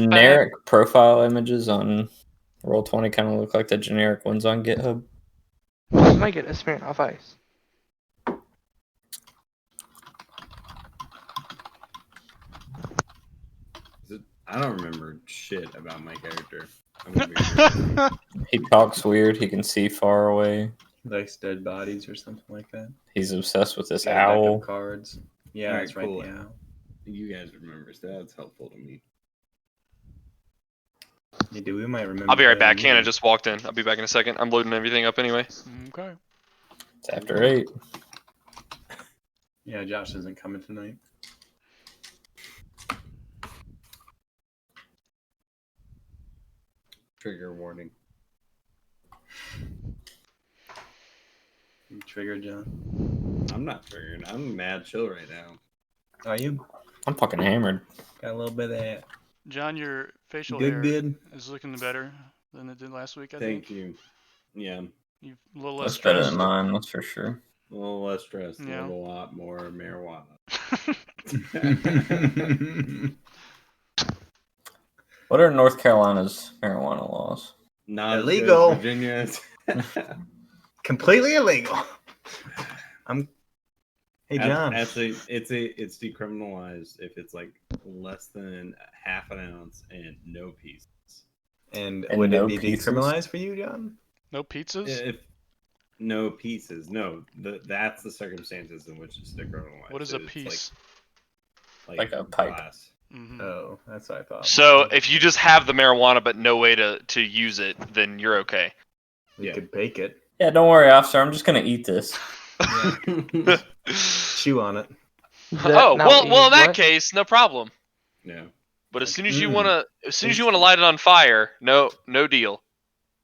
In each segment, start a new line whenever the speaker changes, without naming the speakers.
Generic profile images on Roll20 kind of look like the generic ones on GitHub.
I might get a Smirnoff Ice.
I don't remember shit about my character. I'm gonna be real.
He talks weird. He can see far away.
Likes dead bodies or something like that.
He's obsessed with this
Got a deck
owl.
of cards. Yeah,
Alright,
that's right.
cool.
Yeah.
You guys remember, so that's helpful to me.
You do. We might remember.
I'll be right
better
back.
than you
Hannah
do.
just walked in. I'll be back in a second. I'm loading everything up anyway.
Okay.
It's after 8.
Yeah, Josh isn't coming tonight.
Trigger warning.
You triggered, John.
I'm not triggered. I'm mad chill right now.
Are you?
I'm fucking hammered.
Got a little bit of that.
John, your facial
Good
hair
bid.
is looking better than it did last week, I
Thank
think.
you. Yeah.
You've a little less
That's better
stressed.
than mine, that's for sure.
A little less stress,
Yeah.
a little lot more marijuana.
What are North Carolina's marijuana laws?
Not
Illegal.
As good as Virginia.
Completely illegal. Hey, John.
Actually, it's decriminalized if it's like less than half an ounce and no pieces.
And
And
would
no
it be
pizzas?
decriminalized for you, John?
No pizzas?
If no pieces, no, that's the circumstances in which it's decriminalized.
What is a
It's
piece?
Like a pipe.
glass.
Mhm.
Oh, that's what I thought.
So if you just have the marijuana but no way to use it, then you're okay.
We
Yeah.
could bake it.
Yeah, don't worry, officer. I'm just gonna eat this.
Chew on it.
Oh well, in that
what?
case, no problem.
No,
But as
Like,
soon as you wanna light it on fire, no deal.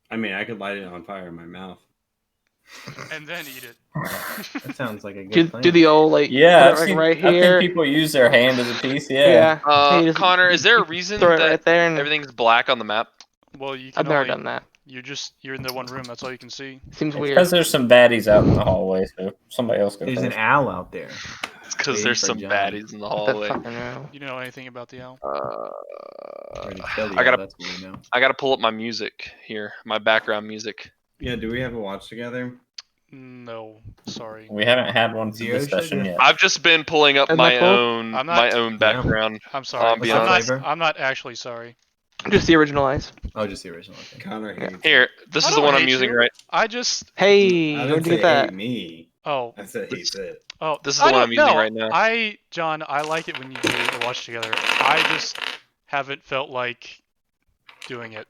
I mean I could light it on fire in my mouth.
And then eat it.
That sounds like a good plan.
Do the old like
Yeah,
put it, like, right
I
here.
think people use their hand as a piece. Yeah.
You just
Connor, is there a reason
throw it
that
right there and
everything's black on the map?
Well, you can
I've never
only,
done that.
you're in the one room, that's all you can see.
Seems
It's
weird.
because there's some baddies out in the hallway, so somebody else go
There's an
first.
owl out there.
It's because
Waiting
there's
for
some
John.
baddies in the
What the
hallway.
fucking hell?
You know anything about the owl?
Ready to kill the
I
owl,
gotta-
that's what we know.
I gotta pull up my music here, my background music.
Yeah, do we have a watch together?
No, sorry.
We haven't had one for
Zero
this session
sugar?
yet.
I've just been pulling up
Isn't
my
that cool?
own
I'm not-
my own background.
I'm sorry.
Ambiance.
I'm
Flavor?
not, I'm not actually sorry.
Just the original ice.
Oh, just the original. Okay.
Connor hates
Here, this
I
is the
don't
one I'm
hate
using
you.
right.
I just
Hey,
I
where'd
didn't
you
say
get that?
hate me.
oh
I said hates it.
oh
This is
I
the one
don't
I'm using
know.
right now.
John, I like it when you do the watch together. I just haven't felt like doing it.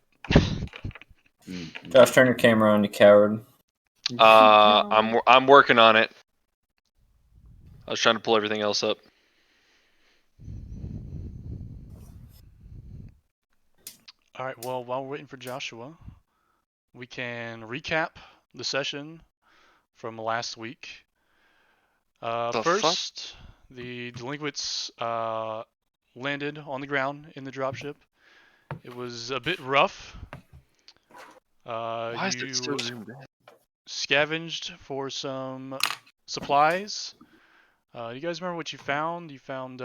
Josh, turn your camera on, you coward.
I'm working on it. I was trying to pull everything else up.
All right. Well, while we're waiting for Joshua, we can recap the session from last week.
The
First, the delinquents landed on the ground in the dropship. It was a bit rough.
Why is
You
it so zoomed in?
scavenged for some supplies. You guys remember what you found? You found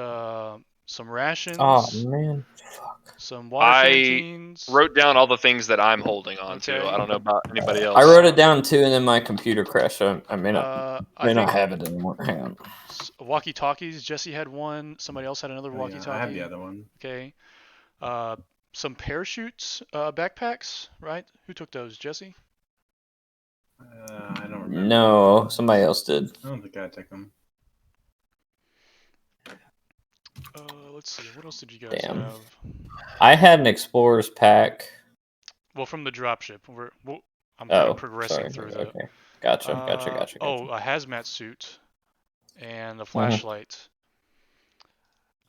some rations,
Oh man, fuck.
some water
I
canteens.
Wrote down all the things that I'm holding on to.
Okay.
I don't know about anybody else.
I wrote it down too, and then my computer crashed. So I may not
I think
have it anymore. Hang on.
walkie-talkies. Jesse had one. Somebody else had another
Oh, yeah,
walkie-talkie.
I have the other one.
Okay. Some parachutes, backpacks, right? Who took those? Jesse?
I don't remember.
No, somebody else did.
I don't think I took them.
Let's see. What else did you guys
Damn.
have?
I had an explorer's pack.
Well, from the dropship. I'm kind
Oh,
of progressing
sorry.
through the.
Okay, gotcha.
Oh, a hazmat suit and a
Mm-hmm.
flashlight.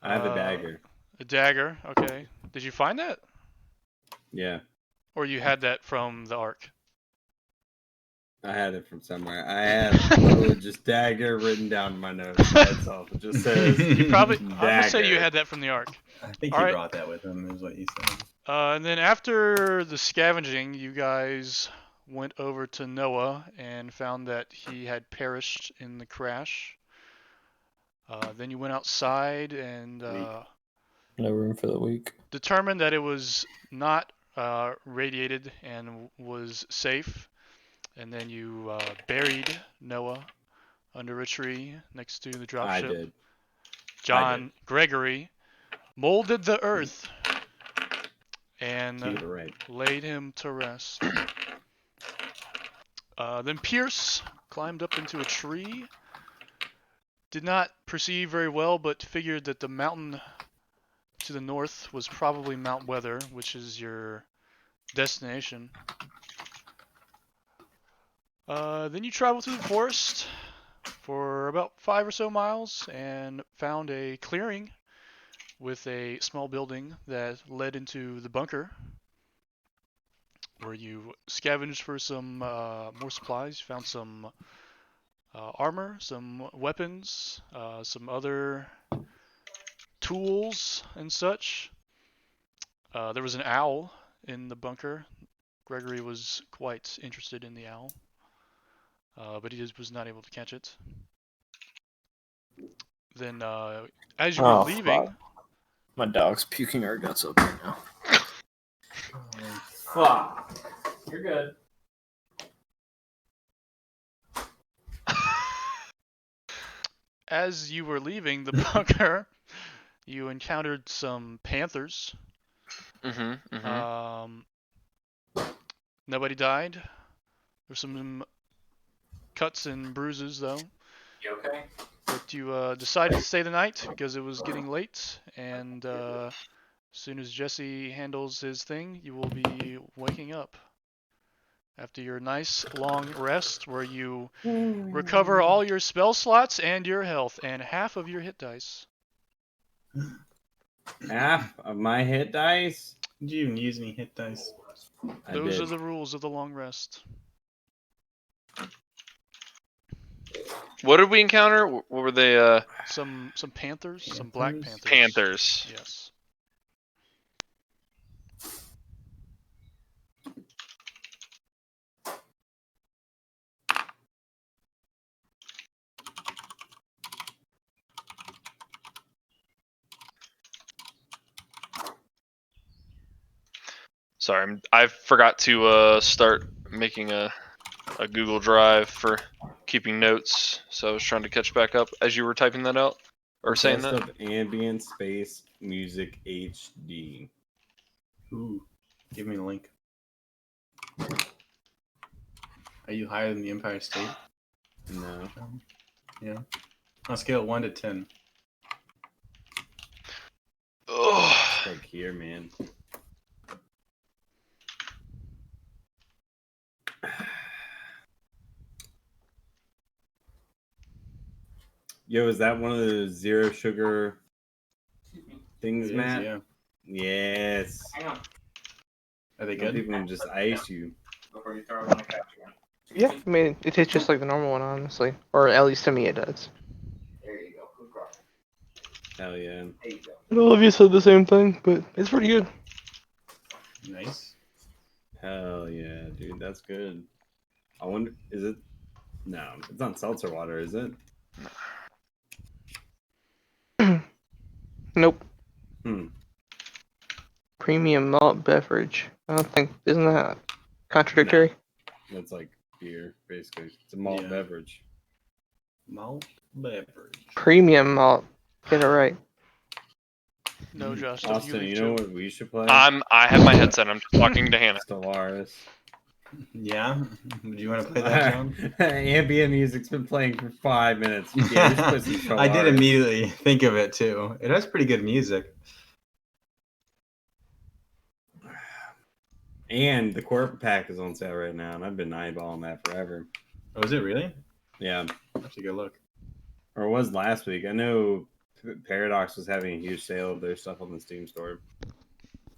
I have a dagger.
A dagger. Okay. Did you find that,
Yeah,
or you had that from the Ark?
I had it from somewhere. I had literally just dagger written down in my notes. That's all. It just says.
You probably. I'm gonna say you
dagger.
had that from the Ark.
I think
All
he
right.
brought that with him, is what you said.
And then after the scavenging, you guys went over to Noah and found that he had perished in the crash. Then you went outside and
No room for the weak.
Determined that it was not radiated and was safe, and then you buried Noah under a tree next to the dropship.
I did.
John Gregory molded the earth and
Keep it right.
laid him to rest. Then Pierce climbed up into a tree. Did not perceive very well, but figured that the mountain to the north was probably Mount Weather, which is your destination. Then you travel through the forest for about 5 or so miles and found a clearing with a small building that led into the bunker, where you scavenged for some more supplies. You found some armor, some weapons, some other tools and such. There was an owl in the bunker. Gregory was quite interested in the owl, but he was not able to catch it. Then, as you were leaving,
fuck. My dog's puking our guts up right now. Fuck. You're good.
as you were leaving the bunker, you encountered some panthers. Nobody died. There's some cuts and bruises though.
You okay?
But you decided to stay the night because it was getting late, and as soon as Jesse handles his thing, you will be waking up after your nice long rest where you recover all your spell slots and your health and half of your hit dice.
Half of my hit dice?
Did you even use any hit dice?
Those are the rules of the long rest.
What did we encounter? What were they?
Some panthers, some black panthers.
Panthers.
Yes.
Sorry, I forgot to start making a Google Drive for keeping notes, so I was trying to catch back up as you were typing that out or saying
Best
that.
of ambient space music HD.
Ooh, give me the link. Are you higher than the Empire State?
No.
Yeah. On a scale of 1 to 10.
Ugh.
It's like here, man. Yo, is that one of those zero sugar things,
It is,
Matt?
yeah.
Yes.
Hang on.
Are they
Some
good?
people can just ice you.
Before you throw it on the couch again.
Yeah, I mean, it tastes just like the normal one, honestly. Or at least to me it does.
There you go. Good call.
Hell yeah.
There you go.
Olivia said the same thing, but it's pretty good.
Nice.
Hell yeah, dude. That's good. I wonder, is it? No, it's not seltzer water, is it?
Nope.
Hmm.
Premium malt beverage. I don't think, isn't that contradictory?
That's like beer, basically. It's a malt
Yeah.
beverage.
Malt beverage.
Premium malt. Get it right.
No, Josh.
Austin, you know what we should play?
I have my headset. I'm talking to Hannah.
Stellaris.
Yeah? Do you want to play that, John?
Ambient music's been playing for 5 minutes. Yeah, just play some
I did
Stellaris.
immediately think of it too. It has pretty good music.
And the corporate pack is on sale right now, and I've been eyeballing that forever.
Oh, is it really?
Yeah,
That's a good look.
or it was last week. I know Paradox was having a huge sale of their stuff on the Steam store.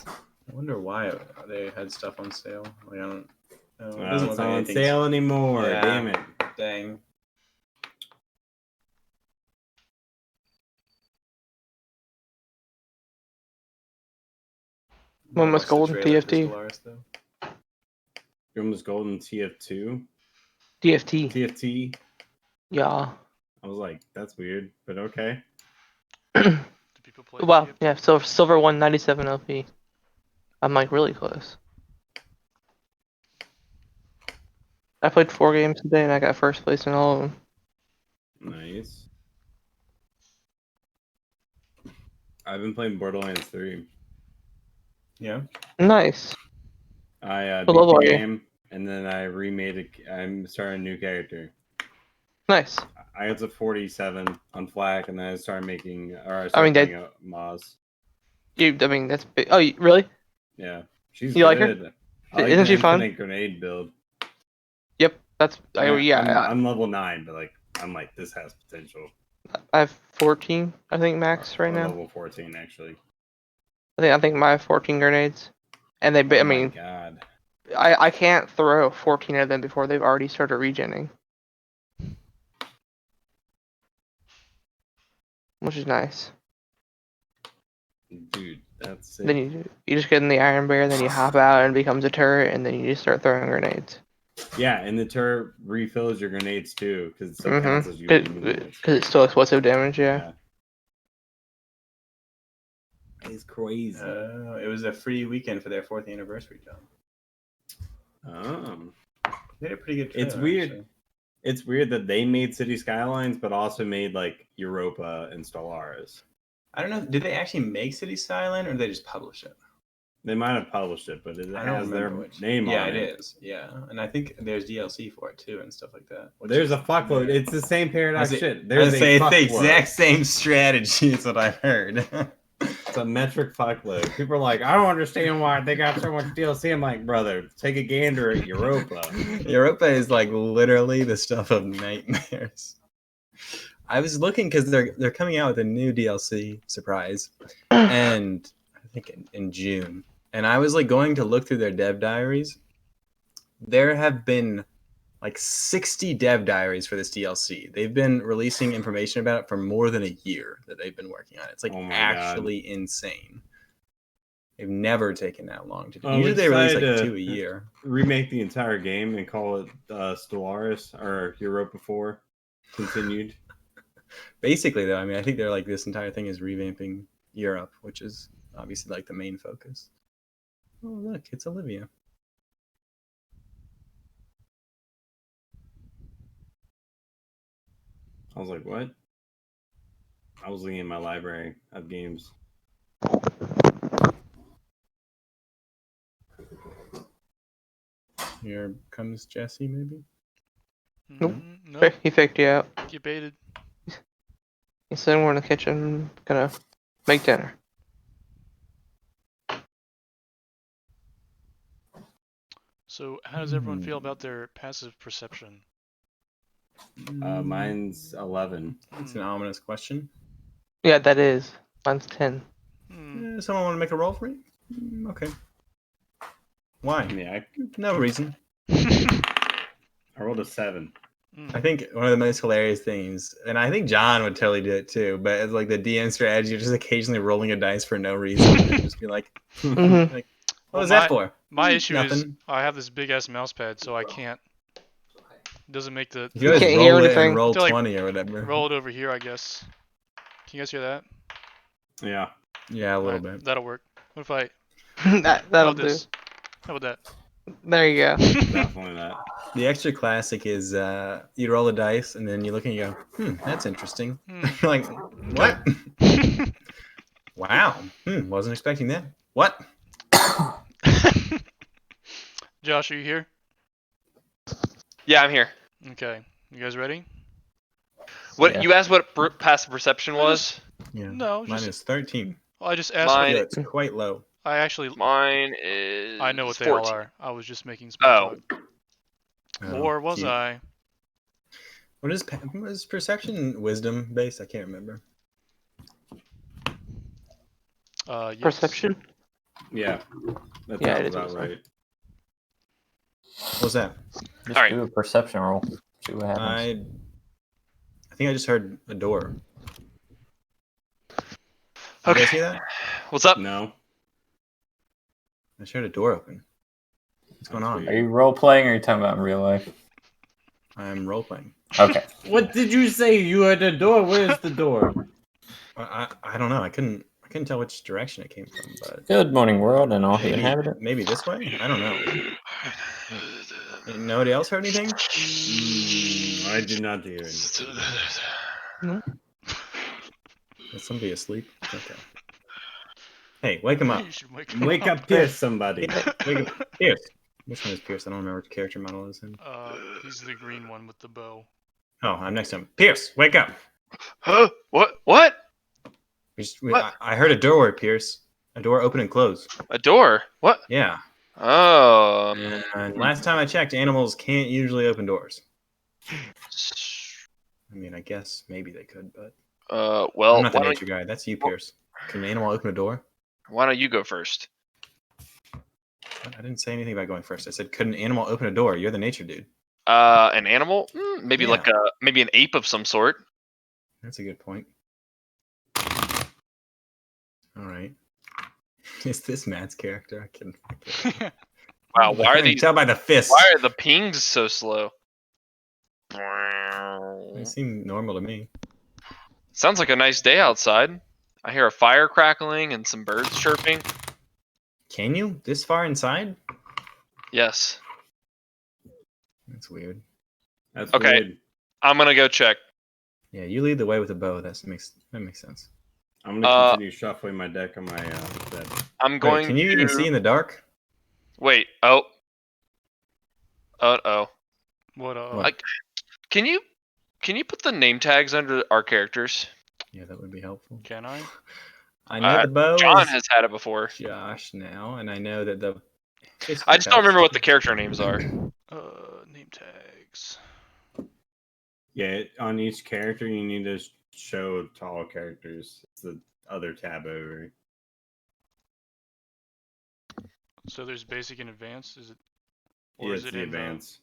I wonder why they had stuff on sale. Like, I don't know. It
Well,
doesn't
it's
look like
not on
anything's-
sale anymore.
Yeah.
Damn it.
Dang.
One was
What's the
golden
trailer for
TFT.
Stellaris, though?
Grim's Golden TF2.
DFT.
TFT.
Yeah.
I was like, that's weird, but okay.
To be people play.
Wow, yeah, silver 197 LP. I'm like really close. I played 4 games today and I got first place in all of them.
Nice. I've been playing Borderlands 3.
Yeah.
Nice.
I
What
beat
level
the
are you?
game, and then I remade it. I'm starting a new character.
Nice.
I got to 47 on Flak, and then I started making, or I
I
started
mean,
playing Moz.
I mean, that's big. Oh, really?
Yeah, she's
You like her?
good. I like
Isn't
the
she fun?
infinite grenade build.
Yep. That's.
I'm
I
level 9, but like I'm like this has potential.
have 14, I think, max right
Or
now.
level 14 actually.
I think I have 14 grenades, and they.
Oh
I
my
mean,
god.
I can't throw 14 of them before they've already started regenning, which is nice.
Dude, that's sick.
Then you just get in the Iron Bear, then you hop out and it becomes a turret, and then you just start throwing grenades.
Yeah, and the turret refills your grenades too, because it still counts as you
Because
aiming it.
it's still explosive damage, yeah.
It's crazy.
It was a free weekend for their 4th anniversary, John. They had a pretty good trailer,
It's weird.
actually.
It's weird that they made City Skylines, but also made like Europa and Stellaris.
I don't know. Did they actually make City Skyline, or did they just publish it?
They might have published it, but it
I don't
has their
remember which.
name
Yeah,
on it.
it is. Yeah, and I think there's DLC for it too and stuff like that. which
There's
is-
a fuckload. It's the same Paradox
I was-
shit.
I
There's
was
a
saying it's the
fuckload.
exact same strategy. Is what I've heard.
It's a metric fuckload. People are like, I don't understand why they got so much DLC. I'm like, brother, take a gander at Europa.
Europa is like literally the stuff of nightmares. I was looking because they're coming out with a new DLC surprise, and I think in June. And I was like going to look through their dev diaries. There have been like 60 dev diaries for this DLC. They've been releasing information about it for more than a year that they've been working on it. It's like
Oh my
actually insane. They've never taken that long to do.
Oh,
Usually
we
they release like
decided
2 a year.
Remake the entire game and call it Stellaris or Europa 4 continued.
Basically, though, I mean, I think they're like this entire thing is revamping Europe, which is obviously like the main focus. Oh, look, it's Olivia.
I was like, what? I was looking in my library of games.
Here comes Jesse, maybe.
Nope.
Nope.
He faked you out.
Get baited.
He said we're in the kitchen, gonna make dinner.
So, how does everyone feel about their passive perception?
Mine's 11.
It's an ominous question.
Yeah, that is. Mine's 10.
Someone want to make a roll for me? Okay. Why?
Yeah,
No reason.
I rolled a 7.
I think one of the most hilarious things, and I think John would totally do it too, but it's like the DM strategy, you're just occasionally rolling a dice for no reason. And just be like,
Mm-hmm.
what
Well,
was that for?
My issue is
Nothing.
I have this big ass mouse pad, so I can't. Doesn't make the
You guys
can't
roll
hear
it
anything.
and roll
To, like,
20 or whatever.
roll it over here, I guess. Can you guys hear that?
Yeah.
Yeah, a little
Alright,
bit.
That'll work. What if I?
That'll
How about
do.
this? How about
There you go.
Definitely that.
The extra classic is you roll a dice and then you look and you go, that's interesting.
that?
You're like, what? Wow. Wasn't expecting that. What?
Josh, are you here?
Yeah, I'm here.
Okay. You guys ready?
What
Yeah.
you asked? What passive perception was?
Yeah.
No,
Mine
just
is 13.
I just asked.
Mine-
Yeah, it's quite low.
I actually
Mine is.
I know what they
14.
all are. I was just making small
Oh.
talk. Or was
cute.
I?
What is perception wisdom based? I can't remember.
Yes.
Perception?
Yeah. That
Yeah,
sounds
it is
about
also.
right.
What was that?
Just
Alright.
do a perception roll. See what happens.
I think I just heard a door. Did you
Okay.
guys hear that?
What's up?
No.
I just heard a door open. What's going
That's
on?
Are you role playing or are you talking about in real life?
I'm role playing.
Okay.
What did you say? You had the door? Where's the door?
I don't know. I couldn't tell which direction it came from, but
Good morning, world, and all who inhabit it.
maybe this way. I don't know. Nobody else heard anything?
I did not hear anything.
Is somebody asleep? Okay. Hey, wake him up.
You should wake him
Wake up, Pierce, somebody.
Wake up. Pierce. Which one is Pierce? I don't remember which character model is him.
He's the green one with the bow.
Oh, I'm next to him. Pierce, wake up.
Huh? What?
I heard a door, Pierce. A door open and close.
A door? What?
Yeah.
Oh.
And last time I checked, animals can't usually open doors. I mean, I guess maybe they could, but
Well,
I'm not the
why
nature guy. That's you, Pierce. Can an animal open a door?
don't you go first?
I didn't say anything about going first. I said, could an animal open a door? You're the nature dude.
An animal? Maybe
Yeah.
like maybe an ape of some sort.
That's a good point. All right. Is this Matt's character? I can't.
Wow, why
I
are
can
these?
tell by the fists?
Why are the pings so slow?
They seem normal to me.
Sounds like a nice day outside. I hear a fire crackling and some birds chirping.
Can you this far inside?
Yes.
That's weird.
That's
Okay.
weird.
I'm gonna go check.
Yeah, you lead the way with a bow. That makes sense.
I'm gonna continue shuffling my deck on my bed.
I'm
Wait,
going.
can you even see in the dark?
Wait. Oh. Oh.
What?
What?
Can you put the name tags under our characters?
Yeah, that would be helpful.
Can I?
I know the bow
John
is
has had it before.
Josh now, and I know that the.
I just don't remember what the character names are.
Name tags.
Yeah, on each character you need to show to all characters. It's the other tab over.
So there's basic and advanced. Is it?
Yeah,
Or
it's
is it
the
in
advanced.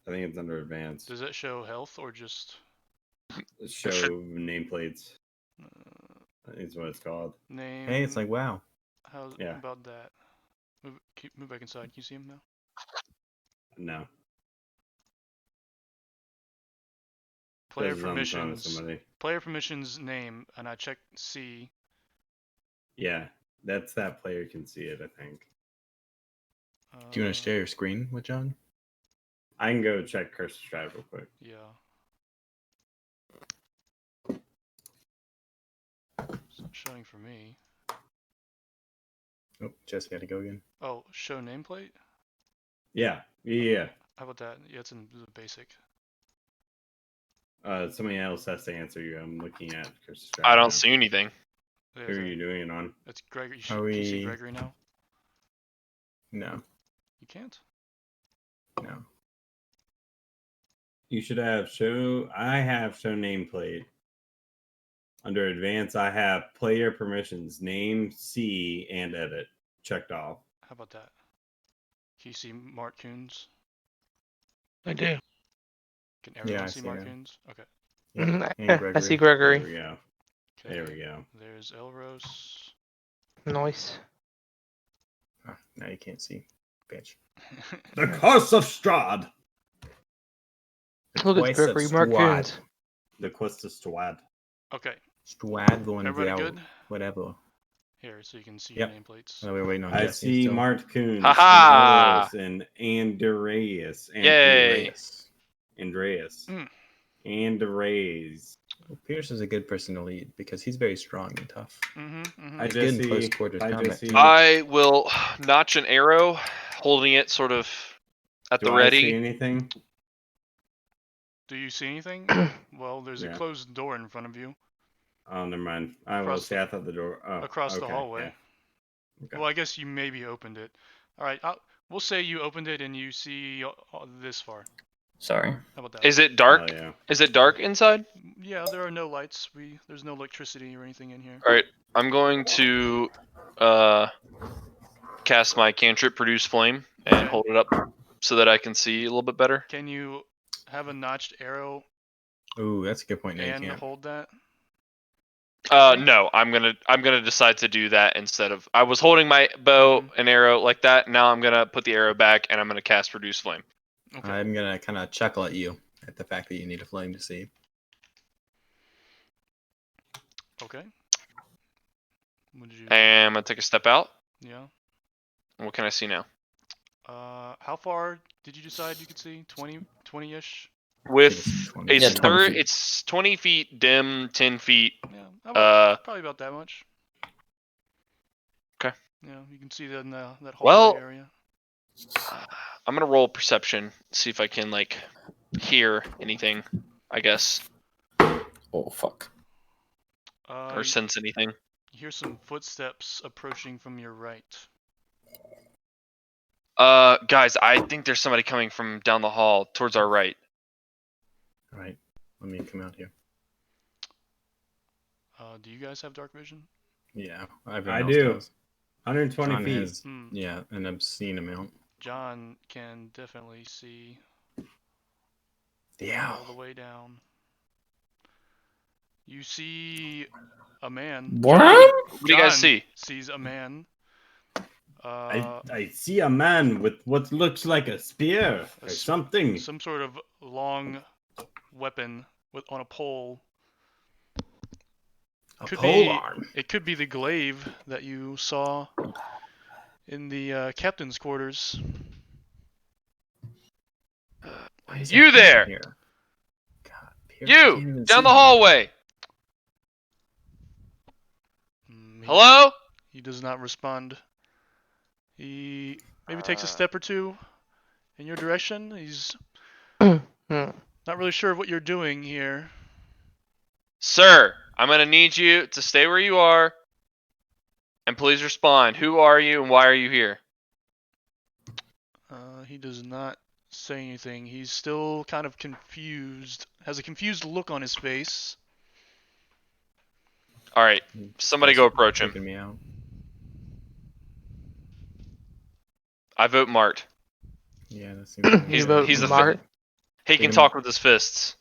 I think it's under advanced.
Does that show health or just
Show nameplates.
uh,
I think it's what it's called.
name?
Hey, it's like wow.
How's
Yeah.
about that? Move back inside. Can you see him now?
No.
Player
This is on the phone with
permissions.
somebody.
Player permissions name, and I check C.
Yeah, that's that player can see it, I think.
Do you want to share your screen with John?
I can go check Curse of Stride real quick.
Yeah. It's not showing for me.
Oh, Jesse had to go again.
Oh, show nameplate?
Yeah.
How about that? Yeah, it's in the basic.
Somebody else has to answer you. I'm looking at Curse of Stride.
I
now.
don't see anything.
Yeah,
Who are you doing it on?
It's Gregory.
Are
Can you see
we-
Gregory now?
No,
You can't?
no.
You should have show. I have show nameplate. Under advanced, I have player permissions, name, see, and edit checked off.
How about that? Can you see Mark Coons?
I do.
Can everyone
I
see
see
Mark
him.
Coons? Okay.
And
I see
There
Gregory.
we go.
Okay.
There we go.
There's Elros.
Nice.
Oh, now you can't see, bitch.
The Curse of Strahd.
Look,
Voice
it's
of
Gregory
Strahd.
Marcoons.
The Quest of Strahd.
Okay.
Strahd going
Everybody
down,
good?
whatever.
Here, so you can see
Yep.
your nameplates.
Oh, we're waiting on
I
Jesse
see
still.
Mark Coons,
Ha-ha!
and Andreas.
Yay.
Andreas.
Mm.
Andreas.
Well, Pierce is a good person to lead because he's very strong and tough.
Mm-hmm.
Hi,
It's good in
Jesse.
close quarters
Hi,
combat.
Jesse.
I will notch an arrow, holding it sort of at
Do
the
I
ready.
see anything?
Do you see anything? Well, there's a
Yeah.
closed door in front of you.
Oh, never mind. I will
Across
see. I thought the door. Oh,
across the
okay,
hallway.
yeah. Okay.
Well, I guess you maybe opened it. All right, we'll say you opened it and you see this far.
Sorry.
How about that?
Is it dark?
Oh, yeah.
Is it dark inside?
Yeah, there are no lights. There's no electricity or anything in here.
All right, I'm going to cast my cantrip, produce flame, and
Okay.
hold it up so that I can see a little bit better.
Can you have a notched arrow
Ooh, that's a good point. No, you
and
can't.
hold that?
No, I'm gonna decide to do that instead of I was holding my bow and arrow like that. Now I'm gonna put the arrow back and I'm gonna cast produce flame.
Okay.
I'm gonna kind of chuckle at you at the fact that you need a flame to see.
Okay. What did you?
And I'm gonna take a step out.
Yeah.
What can I see now?
How far did you decide you could see? 20-ish?
With
it's 20
it's
feet. Yeah, 20 feet.
it's 20 feet dim, 10 feet.
Yeah. Probably about that much.
'Kay.
Yeah, you can see that in that hallway
Well-
area.
I'm gonna roll perception, see if I can like hear anything. I guess,
Oh fuck.
or
You
sense anything.
hear some footsteps approaching from your right.
Guys, I think there's somebody coming from down the hall towards our right.
All right, let me come out here.
Do you guys have dark vision?
Yeah,
I
everyone
do.
else does.
120
John
feet.
has,
Hmm.
yeah, an obscene amount.
John can definitely see
Yeah.
all the way down. You see a man.
What?
What do you guys
John
see?
Sees a man.
I see a man with what looks like a spear or something.
Some sort of long weapon on a pole.
A
Could
pole
be-
arm.
It could be the glaive that you saw in the captain's quarters.
Why is
You
that person
there!
here? God, Pierce, I can't
You
even
down
see
the
him.
hallway.
He-
Hello?
He does not respond. He maybe takes a
Uh,
step or two in your direction. He's
Hmm.
not really sure what you're doing here.
Sir, I'm gonna need you to stay where you are, and please respond. Who are you and why are you here?
He does not say anything. He's still kind of confused. Has a confused look on his face.
All right, somebody go approach him.
Taking me out.
I vote Mart.
Yeah, that seems.
You
He's-
vote
he's a
Mart.
He can
Him.
talk with his fists.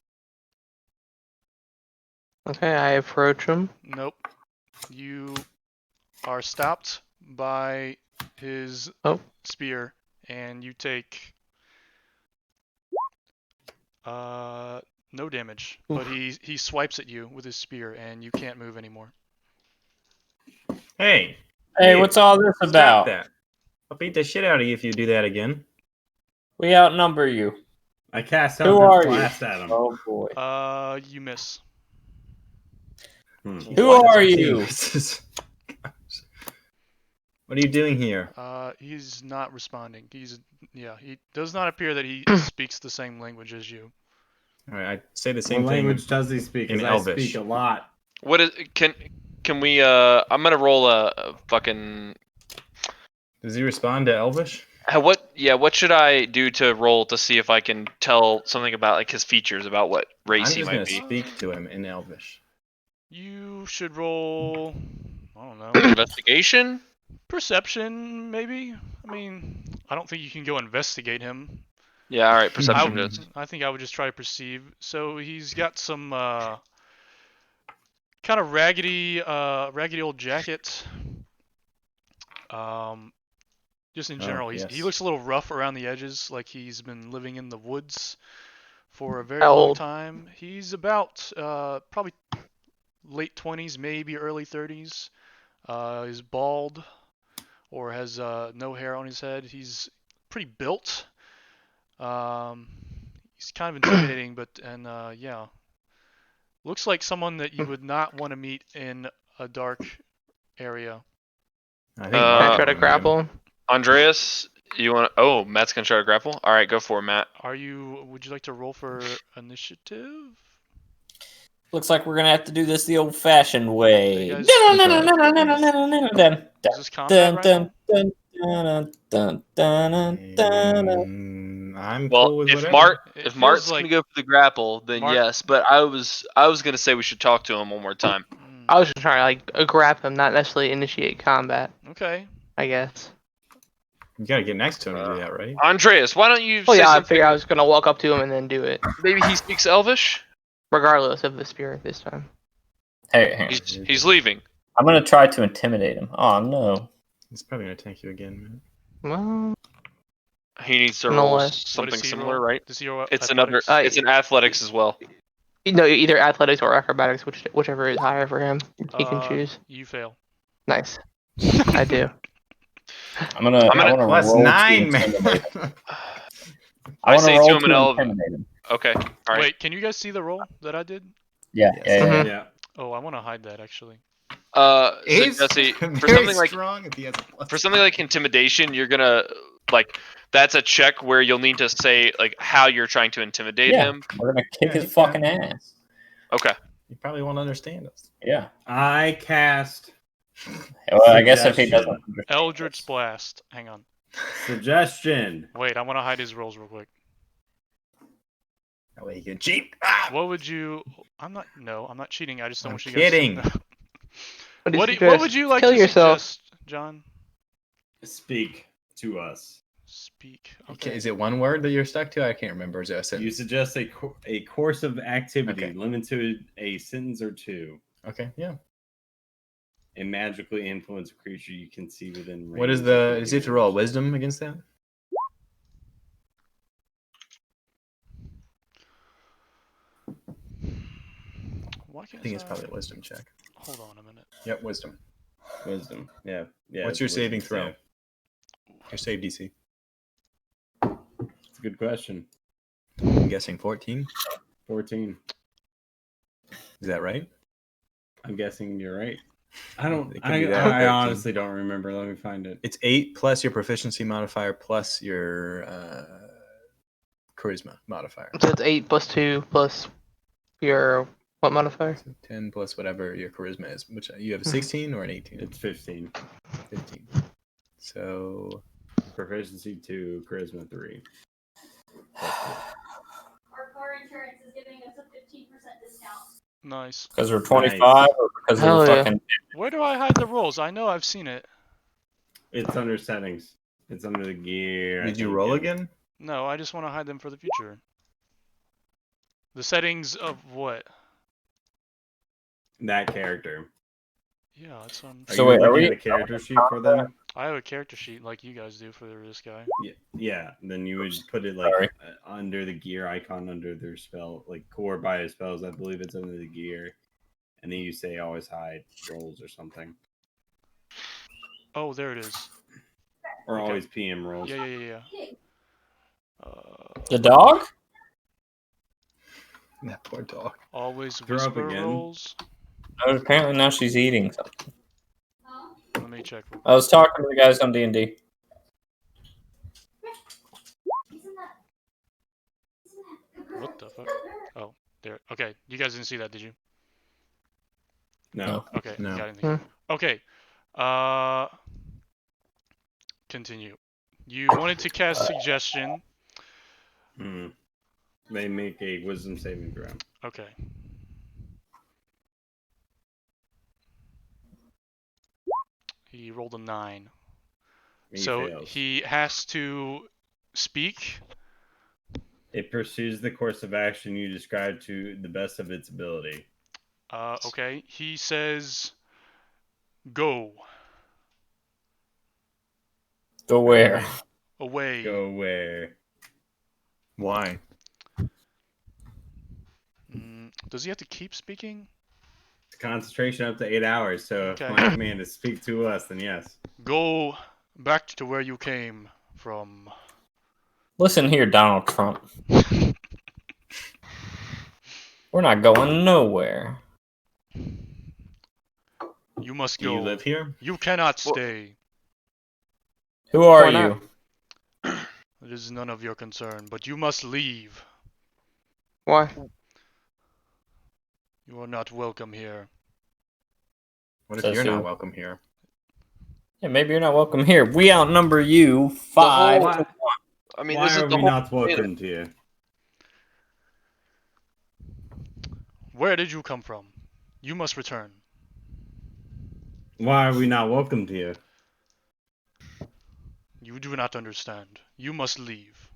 Okay, I approach him.
Nope. You are stopped by his
Oh.
spear, and you take no damage. But he swipes at you with his spear, and you can't move anymore.
Hey,
Hey,
Yeah.
what's all this
stop
about?
that! I'll beat the shit out of you if you do that again.
We outnumber you.
I cast
Who
Eldritch
are you?
Blast at him.
Oh boy.
You miss.
Hmm.
Who
What?
are you?
What are you doing here?
He's not responding. He does not appear that he speaks the same language as you.
All right, I say the
What
same
language
thing.
does he speak?
in
'Cause I
Elvish.
speak a lot.
What is? Can we? I'm gonna roll a fucking.
Does he respond to Elvish?
What? Yeah. What should I do to roll to see if I can tell something about like his features about what race
I'm
he
just gonna
might be?
speak to him in Elvish.
You should roll. I don't know.
Investigation.
Perception, maybe. I mean, I don't think you can go investigate him.
Yeah. All right. Perception.
I,
Does.
I think I would just try to perceive. So he's got some kind of raggedy old jacket. Just in
Oh,
general, he
yes.
looks a little rough around the edges, like he's been living in the woods for a very
How
long
old?
time. He's about probably late 20s, maybe early 30s. He's bald or has no hair on his head. He's pretty built. He's kind of intimidating, but yeah, looks like someone that you would not want to meet in a dark area.
I think
Can
Uh,
I
Mark
try to
would
grapple him?
Andreas, you want? Oh, Matt's gonna try to grapple. All right, go for it, Matt.
Would you like to roll for initiative?
Looks like we're gonna have to do this the old-fashioned way.
Hey, guys.
Dun,
Is this combat right
dun,
now?
dun, dun, dun, dun, dun, dun.
I'm
Well,
cool with
if
whatever.
Mart
It
if
feels
Mart's
like-
gonna go for the grapple, then
Mart-
yes. But I was gonna say we should talk to him one more time.
I was just trying to like grab him, not necessarily initiate combat.
Okay.
I guess.
You gotta get next to him to do that, right?
Andreas, why don't you
Oh
say
yeah, I
something?
figured I was gonna walk up to him and then do it,
Maybe he speaks Elvish.
regardless of the spirit this time.
Hey, hang on.
He's leaving.
I'm gonna try to intimidate him. Oh no.
He's probably gonna attack you again,
Well,
He needs to
No
roll
way.
What
something
does he
similar,
roll?
right?
Does he roll
It's another.
athletics?
It's an athletics as well.
either athletics or acrobatics, whichever is higher for him. He can choose.
You fail.
Nice. I do.
I'm gonna
Plus
roll to
9, man.
intimidate him.
I
wanna
say
roll
to him and I'll.
intimidate him.
Okay. All right.
Wait, can you guys see the roll that I did?
Yeah,
Yes.
yeah, yeah.
Mhm.
Yeah.
Oh, I want to hide that actually.
So
He's
Jesse, for
very
something like
strong if he has a plus.
for something like intimidation, you're gonna like that's a check where you'll need to say like how you're trying to intimidate
Yeah.
him.
We're gonna kick
Yeah,
his fucking ass.
Okay.
You probably won't understand us.
Yeah.
I cast
Well, I guess if he
Suggestion.
doesn't understand
Eldritch
us.
Blast. Hang on.
suggestion.
Wait, I want to hide his rolls real quick.
That way you can cheat. Ah!
What would you? I'm not. No, I'm not cheating. I just don't
I'm
want you
kidding.
guys.
What,
What would you like
Kill
to
yourself.
suggest, John?
Speak to us.
Speak.
Okay,
Okay.
is it one word that you're stuck to? I can't remember. Is it a
You
sentence?
suggest a course of activity
Okay.
limited to a sentence or two,
Okay, yeah.
and magically influence a creature you can see within range.
What is
of
the? Does he have to roll
image.
wisdom against that?
Why
I
can't
think it's probably a wisdom check.
Hold on a minute.
Yep, wisdom.
Wisdom? Yeah, yeah.
What's
it's
your
wisdom
saving throw?
save.
Your save DC.
It's a good question.
I'm guessing 14.
14.
Is that right?
I'm guessing you're right. I don't.
It could be that,
I
13.
honestly don't remember. Let me find it.
It's 8 plus your proficiency modifier plus your charisma modifier.
So it's 8 plus 2 plus your what modifier?
So 10 plus whatever your charisma is. Which you have a
Mhm.
16 or an 18?
It's 15.
15. So
Proficiency 2, charisma 3.
Our car insurance is giving us a 15% discount.
Nice.
Because we're 25 or because
Hell
we're
yeah.
fucking.
Where do I hide the rolls? I know I've seen it.
It's under settings. It's under the gear. I
did you
think,
roll
and-
again?
No, I just want to hide them for the future. The settings of what?
That character.
Yeah, it's on.
Are
So
you
wait, are
looking
we-
at a character sheet for them?
I have a character sheet like you guys do for this guy.
Yeah. Then you would put it like
Sorry.
under the gear icon under their spell, like core bio spells. I believe it's under the gear, and then you say always hide rolls or something,
Oh, there it is.
or
Okay.
always PM rolls.
Yeah.
The dog?
That poor dog.
Always
Throw up
whisper
again.
rolls.
Oh, apparently now she's eating something.
Huh?
Let me check. real
I was talking to the guys on D&D.
Isn't that?
quick. What the fuck? Oh, there. Okay, you guys didn't see that, did you?
No.
Okay,
No.
got anything. Okay. Continue. You wanted to cast suggestion.
Hmm. They make a wisdom saving throw.
Okay. He rolled a 9.
He
So
fails.
he has to speak.
It pursues the course of action you described to the best of its ability.
Okay. He says, "Go
Go where?
away."
Go where?
Why?
Does he have to keep speaking?
Concentration up to 8 hours. So
Okay.
if my command is speak to us, then yes.
Go back to where you came from.
Listen here, Donald Trump. We're not going nowhere.
You must
Do
go.
you live here?
You cannot
Well-
stay.
Who are
Why not?
you?
It is none of your concern, but you must leave.
Why?
You are not welcome here.
What if
Says
you're not
who?
welcome here?
Yeah, maybe you're not welcome here. We outnumber you 5
whole-
to
I mean,
Why
this is
are
the
we
whole.
not welcome to you?
Where did you come from? You must return.
Why are we not welcome to you?
You do not understand. You must leave.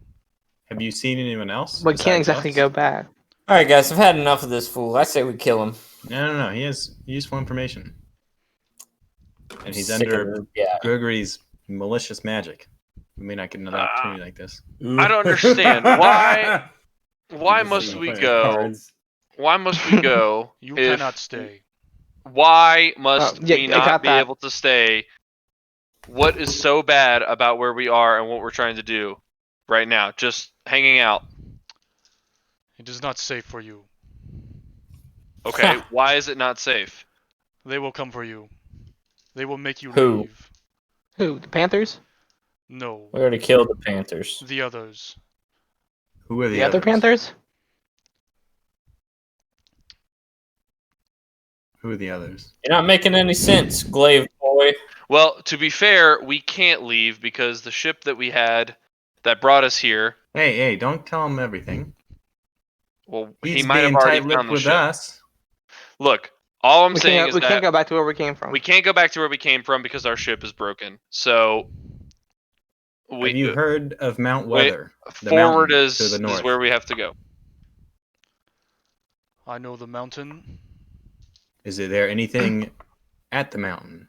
Have you seen anyone else?
We can't
besides
exactly
us?
go back.
All right, guys, I've had enough of this fool. I say we kill him.
No. He has useful information. And he's
Sick of
under
it. Yeah.
Gregory's malicious magic. We may not get another
Ah.
opportunity like this.
I don't understand. Why
Just
must we
playing
go?
cards.
Why must we go?
You
if-
cannot stay.
Why must
yeah,
we
I
not
got
be
that.
able to stay? What is so bad about where we are and what we're trying to do right now? Just hanging out.
It is not safe for you.
Okay, why is it not safe?
They will come for you. They will make you
Who?
leave.
Who? The Panthers?
No,
We already killed the Panthers.
the others.
Who are
The,
the
other
others?
Panthers?
Who are the others?
You're not making any sense, Glaive boy.
Well, to be fair, we can't leave because the ship that we had that brought us here,
Hey, don't tell him everything.
well,
He's
he might have
being
already
tight-lipped
found the
with
ship.
us.
Look, all I'm
We
saying
can't,
is
we
that
can't go back to where we came from.
we can't go back to where we came from because our ship is broken. So we
Have you heard of Mount
wait,
Weather? The
forward
mountain
is
to the north.
is where we have to go.
I know the mountain.
Is there anything at the mountain?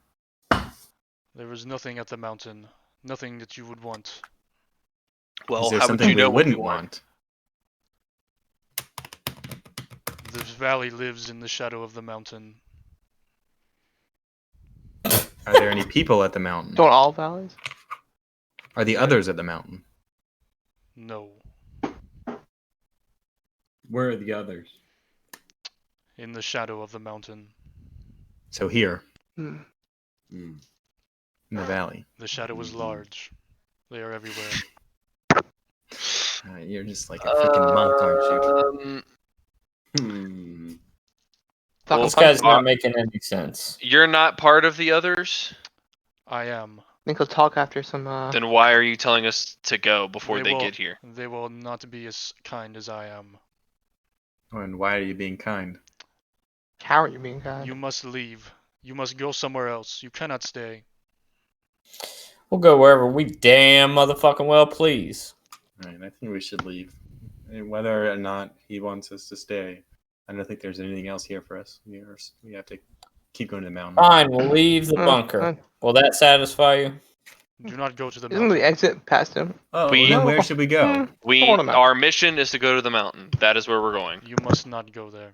There is nothing at the mountain. Nothing that you would want.
Well,
Is there
how would
something
you know
we
what we
wouldn't want?
This valley lives in the shadow of the mountain.
Are there any people at the mountain?
Don't all valleys?
Are the others at the mountain?
No.
Where are the others?
In the shadow of the mountain.
So here,
Hmm.
Hmm.
in the valley.
The shadow is large. They are everywhere.
You're just like a freaking monk, aren't you?
Hmm.
Fucking
Well,
This guy's
punch
not
him.
making any sense.
You're not part of the others?
I am.
I think he'll talk after some,
Then why are you telling us to go before they
will,
get here?
They will not be as kind as I am.
And why are you being kind?
How are you being kind?
You must leave. You must go somewhere else. You cannot stay.
We'll go wherever we damn motherfucking well please.
All right, I think we should leave. And whether or not he wants us to stay, I don't think there's anything else here for us. We have to keep going to the mountain.
Fine, we'll leave the bunker.
Uh,
Will that satisfy you?
Do not go to the
Isn't the
mountain.
exit past him?
Oh,
We-
then where should we go?
Hold on a minute.
Our mission is to go to the mountain. That is where we're going.
You must not go there.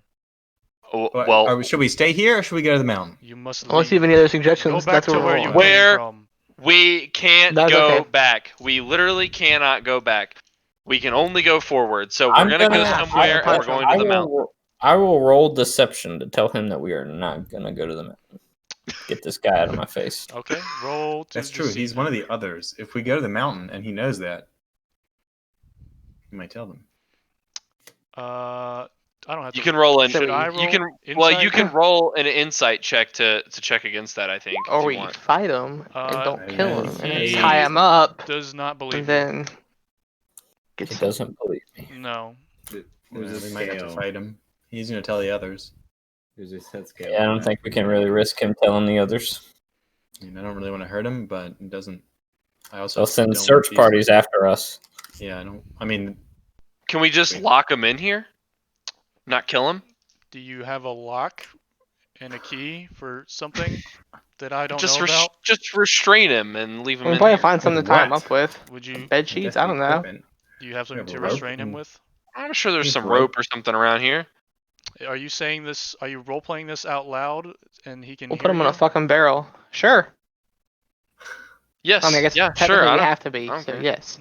Well,
Should we stay here or should we go to the mountain?
You must
Unless you
leave.
have any other
Go
suggestions,
back
that's
to
where
where
we're
you
going.
Where-
came from.
we can't
That's
go
okay.
back. We literally cannot go back. We can only go forward. So we're
I'm
gonna go
gonna-
somewhere and we're
I-
going to the mountain.
I will roll deception to tell him that we are not gonna go to the mountain. Get this guy out of my face.
Okay, roll to
That's true.
deceive
He's
him.
one of the others. If we go to the mountain and he knows that, he might tell them.
I don't have to.
You can roll an.
Should I
You can.
roll
Well, you
insight?
can roll an insight check to check against that. I think. if
Or
you
we
want.
fight him and
Uh,
don't kill him, and then
he
tie him up,
Does not believe
and
you.
then get
He
some.
doesn't believe me.
No.
There's
Well,
a
we might have to
scale.
fight him. He's going to tell the others.
There's a set scale.
Yeah, I don't think we can really risk him telling the others.
I mean, I don't really want to hurt him, but it doesn't. I also
They'll send
don't
search
want these-
parties after us.
Yeah, I don't. I mean,
Can we just lock him in here? Not kill him?
Do you have a lock and a key for something that I don't
Just
know about?
just restrain him and leave him
We'll
in
probably
here.
find something to tie him
What?
up with.
Would you?
Bed
I
sheets?
guess
I don't know.
equipment.
Do you have something
have
to
a rope?
restrain him with?
I'm sure there's
Think
some
rope.
rope or something around here.
Are you saying this? Are you role playing this out loud and he can?
We'll
hear
put him in
you?
a fucking barrel. Sure.
Yes.
I mean, I guess
yeah.
technically
Sure.
we
I don't,
have to be.
I don't
So
care.
yes.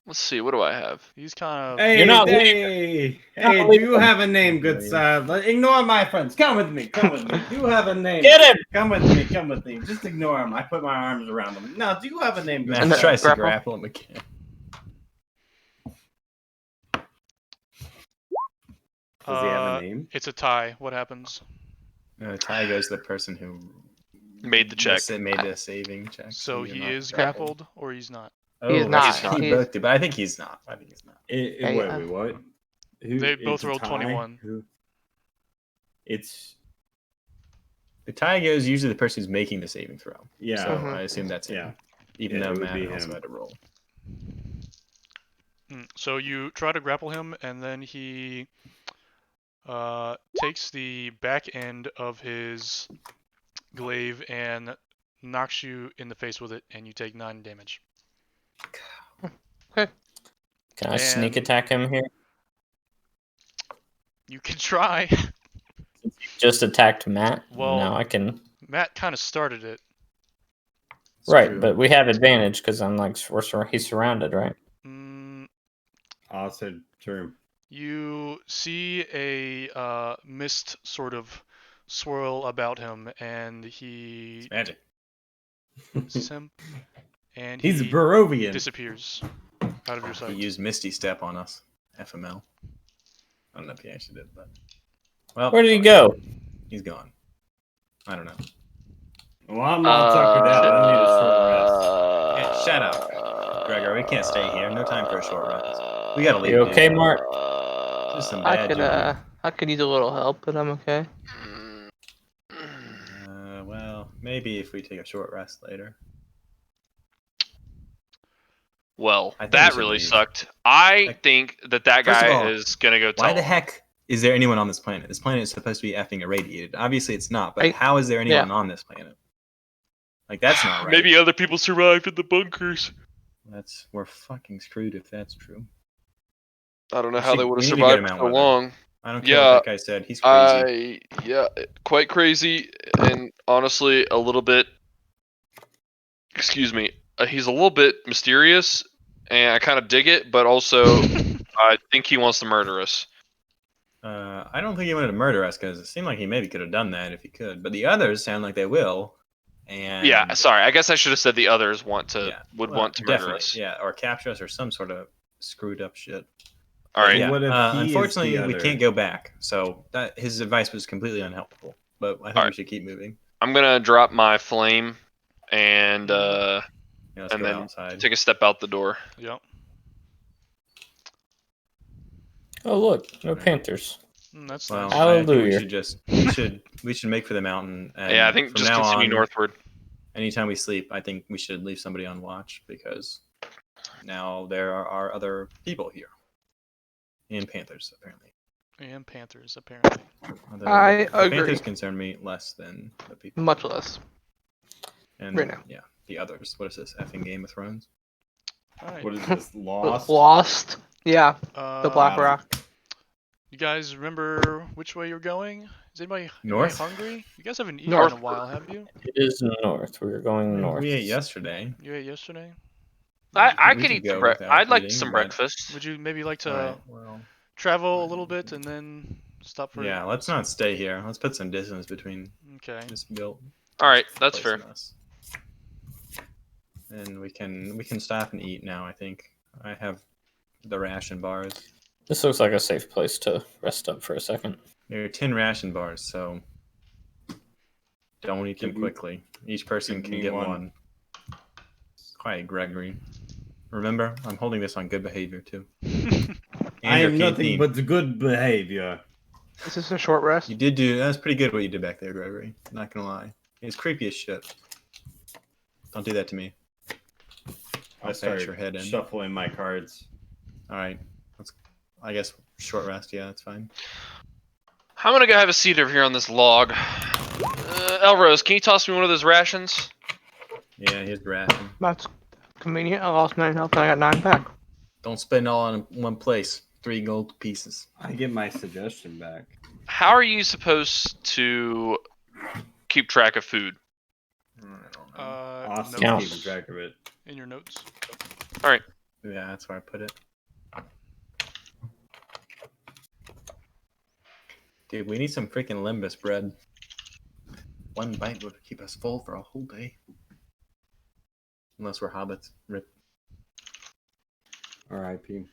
Let's see. What do I have?
He's kind of.
Hey,
You're not
hey,
Not
hey, do
leaving.
you have a name, good sir? Ignore my friends. Come with me. Come with me. Do you have a name?
Get him!
Come with me. Come with me. Just ignore him. I put my arms around him. Now, do you have a name, good
Matt
sir?
tries to
grapple.
grapple him again.
Does he have a name?
It's a tie. What happens?
Ty goes to the person who
Made the check.
Made the saving check.
So
you're
he
not
is
grappled.
grappled or he's not.
He is
Oh,
not.
he's not.
He
He is-
both did, but I think he's not. I think he's not.
Wait,
Hey,
what? Who,
They
it's
both
a
rolled
tie?
21.
Who? It's
The tie goes usually the person who's making the saving throw.
yeah.
So
Mhm.
I assume that's him.
Yeah.
Even
Yeah,
though
it would
Matt
be
also
him.
had to roll.
So you try to grapple him, and then he takes the back end of his glaive and knocks you in the face with it, and you take 9 damage.
Can I sneak
And-
attack him here?
You can try.
Just attacked Matt.
Well-
now I can.
Matt kind of started it.
It's
Right,
true.
but we have advantage because I'm like he's surrounded, right?
Mm,
Also true.
you see a mist sort of swirl about him, and he
It's magic.
sees him, and
He's a
he
Barovian.
disappears out of your
He
sight.
used Misty Step on us. FML. I don't know if he actually did, but well,
Where did he go?
he's gone. I don't know.
Well, I'm all tuckered out. I need a short rest.
Yeah, shut up, Gregor. We can't stay here. No time for a short rest. We gotta leave.
You
dude.
okay, Mark?
Just some
I
bad
could
juju.
I could use a little help, but I'm okay.
Well, maybe if we take a short rest later.
Well,
I think we
that
should
really
leave.
sucked. I
Like,
think that
first of
guy
all,
is gonna go tell
Why the
him.
heck is there anyone on this planet? This planet is supposed to be effing irradiated. Obviously, it's not. But
I-
how is there anyone on this planet? Like that's not right.
Maybe other people survived in the bunkers.
We're fucking screwed if that's true.
I don't know
We
how
should-
they would
we
have
need to get
survived
him out
so
weather.
long.
I don't care
Yeah,
what that guy said. He's crazy.
Quite crazy, and honestly, a little bit. Excuse me. He's a little bit mysterious, and I kind of dig it, but also I think he wants to murder us.
I don't think he wanted to murder us because it seemed like he maybe could have done that if he could. But the others sound like they will. And
Yeah, sorry. I guess I should have said the others want to
Yeah,
would
well,
want to murder
definitely,
us.
Yeah, or capture us or some sort of screwed up shit.
All right.
Yeah.
What if he is
Unfortunately,
the
we
other?
can't go back. So that his advice was completely unhelpful. But I think we
Alright.
should keep moving.
I'm gonna drop my flame and
Yeah, let's
And
go
then
outside.
take a step out the door.
Yep.
Oh look, no
Right.
Panthers.
That's
Well,
nice.
I think we
Hallelujah.
should just we should make for the mountain. And
Yeah, I think
from
just
now
continue
on,
northward.
anytime we sleep, I think we should leave somebody on watch because now there are other people here. And Panthers, apparently.
And Panthers, apparently.
Although
I
the
agree.
Panthers concern me less than the people.
Much less.
And
right now.
yeah, the others. What is this? Effing Game of Thrones?
All right.
What is this? Lost?
Lost. Yeah, the Black
wow.
Rock.
You guys remember which way you're going? Is anybody
North?
hungry? You guys haven't eaten
North.
in a while, have you?
It is north. We're going north.
We ate yesterday.
You ate yesterday.
I
We
could
could
eat
go
some breakfast.
without
I'd like
eating,
some
but-
breakfast.
Would you maybe like to
Alright, well,
travel a little bit and then stop for?
yeah, let's not stay here. Let's put some distance between
Okay.
this build.
All right, that's
place
fair.
and us. And we can stop and eat now. I think I have the ration bars.
This looks like a safe place to rest up for a second.
There are 10 ration bars, so don't eat them
Give me-
quickly. Each person
give
can
me
get
one.
one. Quiet, Gregory. Remember, I'm holding this on good behavior too.
I
your
am nothing
canteen.
but good behavior.
Is this a short rest?
You did do that was pretty good what you did back there, Gregory. Not gonna lie. It's creepy as shit. Don't do that to me.
I'll
I'll
start
patch your head in.
shuffling my cards.
Alright. I guess short rest, yeah, that's fine.
I'm gonna go have a seat over here on this log. Elrose, can you toss me one of those rations?
Yeah, here's the ration.
That's convenient. I lost 9 health and I got 9 back.
Don't spend all in one place. 3 gold pieces.
I get my suggestion back.
How are you supposed to keep track of food?
I don't know.
Austin's
Counts.
keeping track of it.
In your notes.
Yeah, that's where I put it. Dude, we need some freaking Limbus bread. One bite would keep us full for a whole day. Unless we're hobbits. Rip.
R.I.P.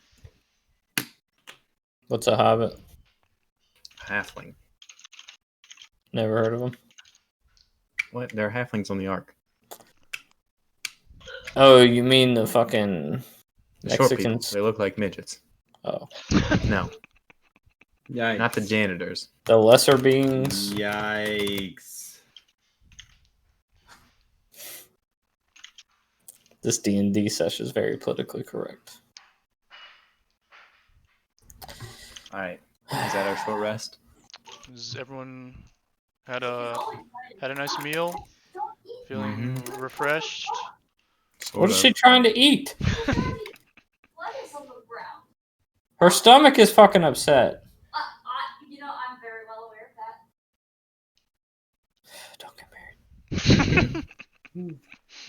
What's a hobbit?
Halfling.
Never heard of them.
What? There are halflings on the ark.
Oh, you mean the fucking
The short people.
Mexicans?
They look like midgets.
Oh,
No,
Yikes.
not the janitors.
the lesser beings.
Yikes.
This D&D session is very politically correct.
Alright. Is that our short rest?
Has everyone had a nice meal? Feeling refreshed?
Sort
What is
of.
she trying to eat?
What is on the ground?
Her stomach is fucking upset.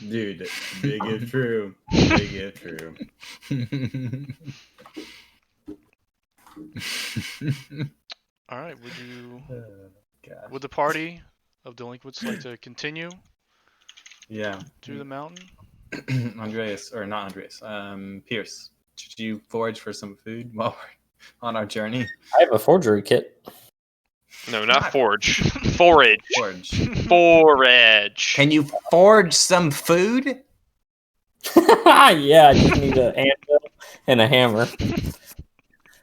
Dude, big if true. Big if true.
All right. Would you?
God.
Would the party of delinquents like to continue
Yeah.
to the mountain?
Andreas, or not Andreas, Pierce, should you forage for some food while we're on our journey?
I have a forgery kit.
No, not forge. Forage.
Forage.
Forage.
Can you forge some food?
Yeah, I just need an anvil and a hammer.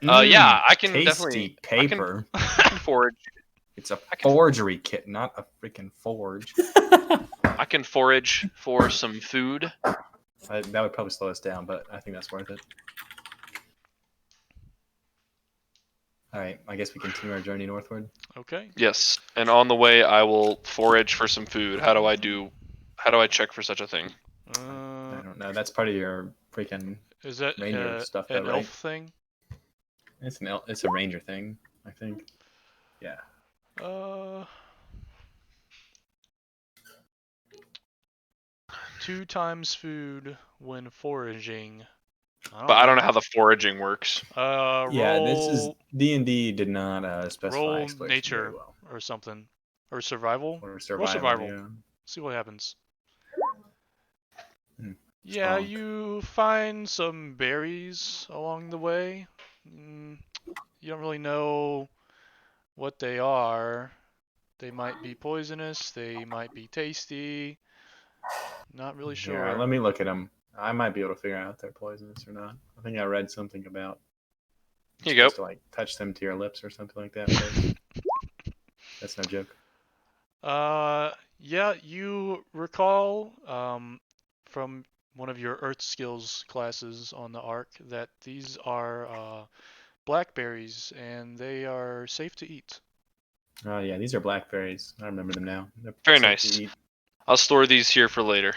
Yeah, I can
tasty
definitely
paper.
I can forage.
It's a forgery kit, not a freaking forge.
I can forage for some food.
That would probably slow us down, but I think that's worth it. All right, I guess we continue our journey northward.
Okay.
Yes, and on the way I will forage for some food. How do I check for such a thing?
I don't know. That's part of your freaking.
Is that
Ranger stuff,
an
though, right?
elf thing?
It's a ranger thing, I think. Yeah.
2 times food when foraging.
But I don't know how the foraging works.
Roll,
Yeah, this is D&D did not specify
roll
exploration
nature
very well.
or something, or survival.
Or
Roll
survival.
survival.
Yeah.
See what happens.
Hmm,
Yeah,
spunk.
you find some berries along the way. You don't really know what they are. They might be poisonous. They might be tasty. Not really sure.
Yeah, let me look at them. I might be able to figure out if they're poisonous or not. I think I read something about
Here you go.
supposed to like touch them to your lips or something like that. First. That's no joke.
Yeah, you recall from one of your Earth skills classes on the Ark that these are blackberries and they are safe to eat.
Oh yeah, these are blackberries. I remember them now. They're
Very
safe
nice.
to eat.
I'll store these here for later.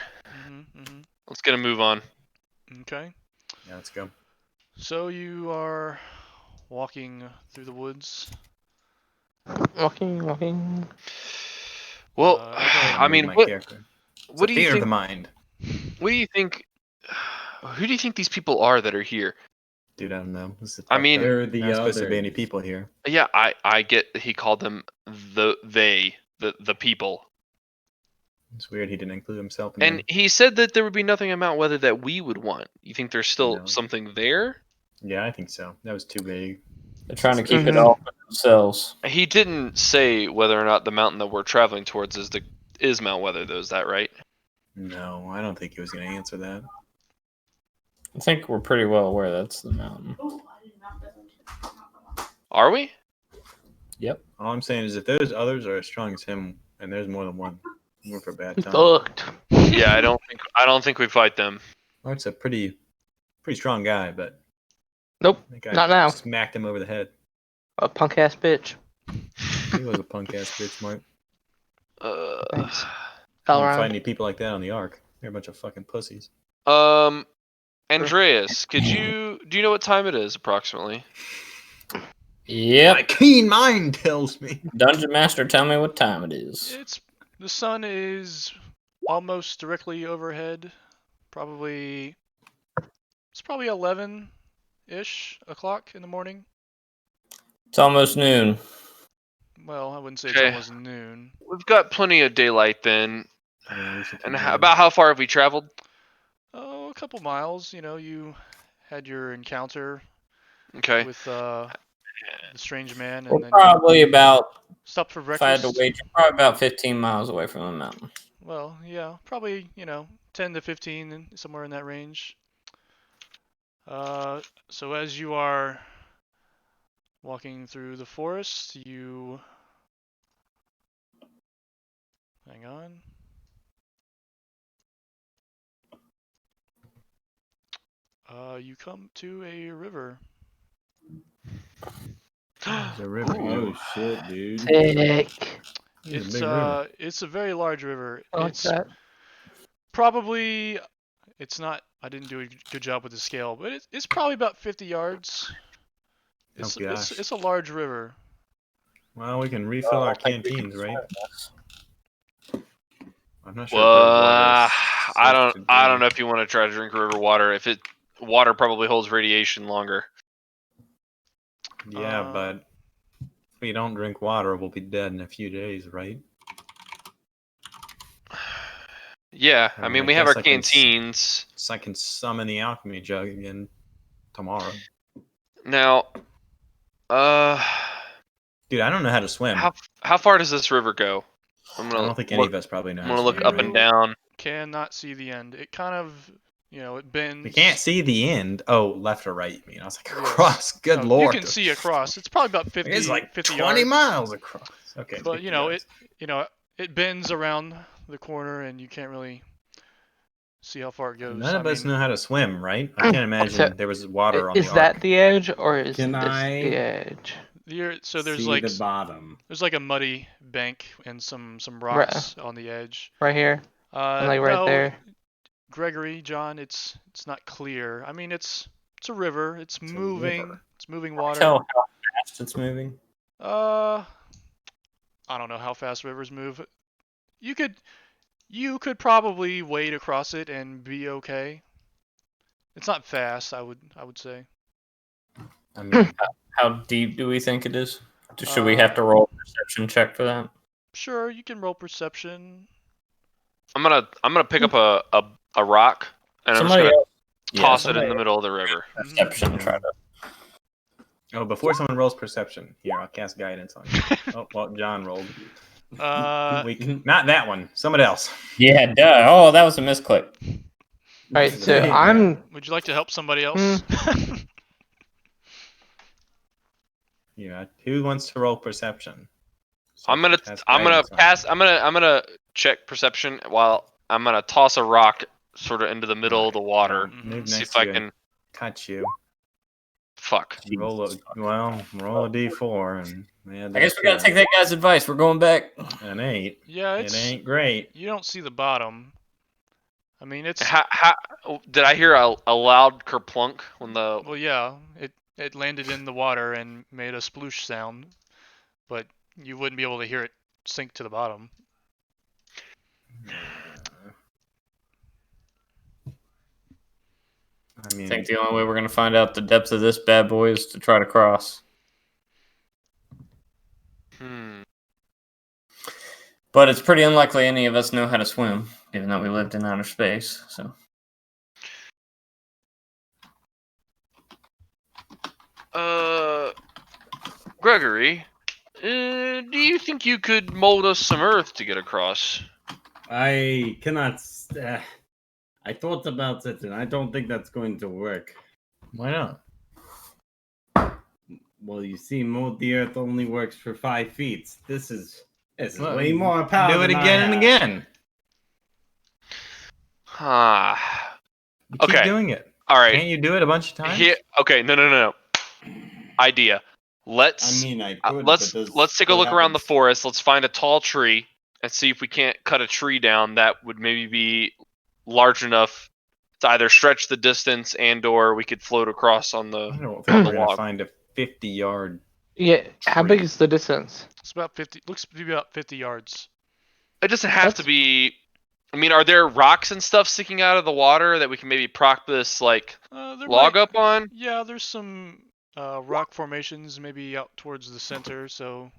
Mm-hmm.
Let's get a move on.
Okay.
Yeah, let's go.
So you are walking through the woods.
Walking.
Well,
Okay.
I mean,
my
what
character. It's
what
a
do you
fear of
think?
the mind,
What do you think? Who do you think these people are that are here?
dude. I don't know. This is
I mean-
They're
there
the
aren't supposed to be
others.
any people here.
Yeah, I get that he called them the people.
It's weird he didn't include himself in
And
there.
he said that there would be nothing in Mount Weather that we would want. You think there's still
No.
something there?
Yeah, I think so. That was too vague.
They're trying to keep it
Mhm.
all for themselves.
He didn't say whether or not the mountain that we're traveling towards is Mount Weather, though. Is that right?
No, I don't think he was going to answer that.
I think we're pretty well aware that's the mountain.
Ooh, I did not go into
Are we?
Yep.
All I'm saying is if those others are as strong as him, and there's more than one, we're for a bad time.
Fucked.
Yeah, I don't think we fight them.
Art's a pretty strong guy, but
Nope,
that guy
not now.
smacked him over the head.
A punk ass bitch.
He was a punk ass bitch, Mark.
Thanks.
You
All
don't find
around.
any people like that on the Ark. They're a bunch of fucking pussies.
Andreas, do you know what time it is approximately?
Yep.
My keen mind tells me.
Dungeon Master, tell me what time it is.
The sun is almost directly overhead. It's probably 11-ish o'clock in the morning.
It's almost noon.
Well, I wouldn't say
Okay.
it's almost noon.
We've got plenty of daylight then.
Yeah, we should
And
continue.
about how far have we traveled?
Oh, a couple miles. You know, you had your encounter
Okay.
with the strange man, and
We're
then
probably about,
stopped for
if I had
breakfast.
to wager, probably about 15 miles away from the mountain.
Well, yeah, probably 10 to 15, somewhere in that range. So as you are walking through the forest, you hang on. You come to a river.
There's a river.
Oh shit, dude.
Sick.
There's a big river.
It's a very large river.
I like
It's
that.
probably it's not. I didn't do a good job with the scale, but it's probably about 50 yards.
Oh, gosh.
It's a large river.
Well, we can refill our canteens, right? I'm not sure. if there's water
I
safe to
don't
drink.
know if you want to try to drink river water. If it water probably holds radiation longer.
Yeah,
Uh,
but if we don't drink water, we'll be dead in a few days, right?
Yeah,
I
I
mean,
mean
I
we have our
guess I can
canteens.
So I can summon the alchemy jug again tomorrow.
Now,
Dude, I don't know how to swim.
how far does this river go? I'm
I
gonna
don't think any
look,
of us probably know.
I'm
how
gonna
to
look
swim,
up
right?
and down.
Cannot see the end. It kind of, it bends.
We can't see the end. Oh, left or right, you mean? I was like,
Yes.
across. Good
No,
lord.
You can see across. It's probably about 50,
It's like
50
20
yards.
miles across. Okay.
But
50 yards.
it bends around the corner, and you can't really see how far it goes.
None of
I
us
mean,
know how to swim, right? I can't imagine there was water on
Is
the
that
ark.
the edge or is
Can
this
I
the edge?
So there's
see
like
the bottom.
there's like a muddy bank and some rocks on the edge.
Right here? And like right
No,
there?
Gregory, John, it's not clear. I mean, it's a river. It's
a
moving.
river.
It's moving water.
Tell how fast it's moving.
I don't know how fast rivers move. You could probably wade across it and be okay. It's not fast, I would say.
I mean,
How deep do we think it is? Should we have to roll a perception check for that?
Sure, you can roll perception.
I'm gonna pick up a rock and I'm
Somebody
just
else.
gonna toss it
somebody
in the middle of the river.
Perception. Try to.
oh, before someone rolls perception, here, I'll cast guidance on you. Oh, well, John rolled. Not that one. Someone else.
Yeah, duh. Oh, that was a misclick.
Alright, so
There you go.
I'm
Would you like to help somebody else?
Yeah. Who wants to roll perception?
I'm gonna
Cast
I'm gonna
guidance on
pass. I'm gonna check perception while I'm gonna toss a rock sort of into the middle of the water.
you. Move
See
next
if I
to you
can.
and touch you.
Fuck.
Roll a d4 and yeah,
I guess we gotta take that guy's advice. We're going back.
an 8.
Yeah,
It ain't great.
you don't see the bottom. I mean, it's
How did I hear a loud kerplunk when the?
well, yeah, it landed in the water and made a sploosh sound, but you wouldn't be able to hear it sink to the bottom.
I
I
mean,
think the only way we're gonna find out the depth of this bad boy is to try to cross. But it's pretty unlikely any of us know how to swim, given that we lived in outer space. So
Gregory, do you think you could mold us some earth to get across?
I cannot. I thought about it, and I don't think that's going to work.
why not?
Well, you see, mold the earth only works for 5 feet. This is
Well,
way more power.
Do it
than I
again and
have.
again.
Ah.
You keep
Okay.
doing it.
All right.
Can't you do it a bunch of times?
Here. Okay. No. Idea. Let's
I mean, I could.
let's
but does-
let's take a
what
look around the
happens-
forest. Let's find a tall tree and see if we can't cut a tree down that would maybe be large enough to either stretch the distance and/or we could float across on the.
I don't
on
think
the
we're gonna
log.
find a 50-yard.
yeah. How
Tree.
big is the distance?
It's about 50. Looks to be about 50 yards.
It doesn't have to
That's-
be. I mean, are there rocks and stuff sticking out of the water that we can maybe prop this like
There
log
might-
up on?
Yeah, there's some rock formations maybe out towards the center, so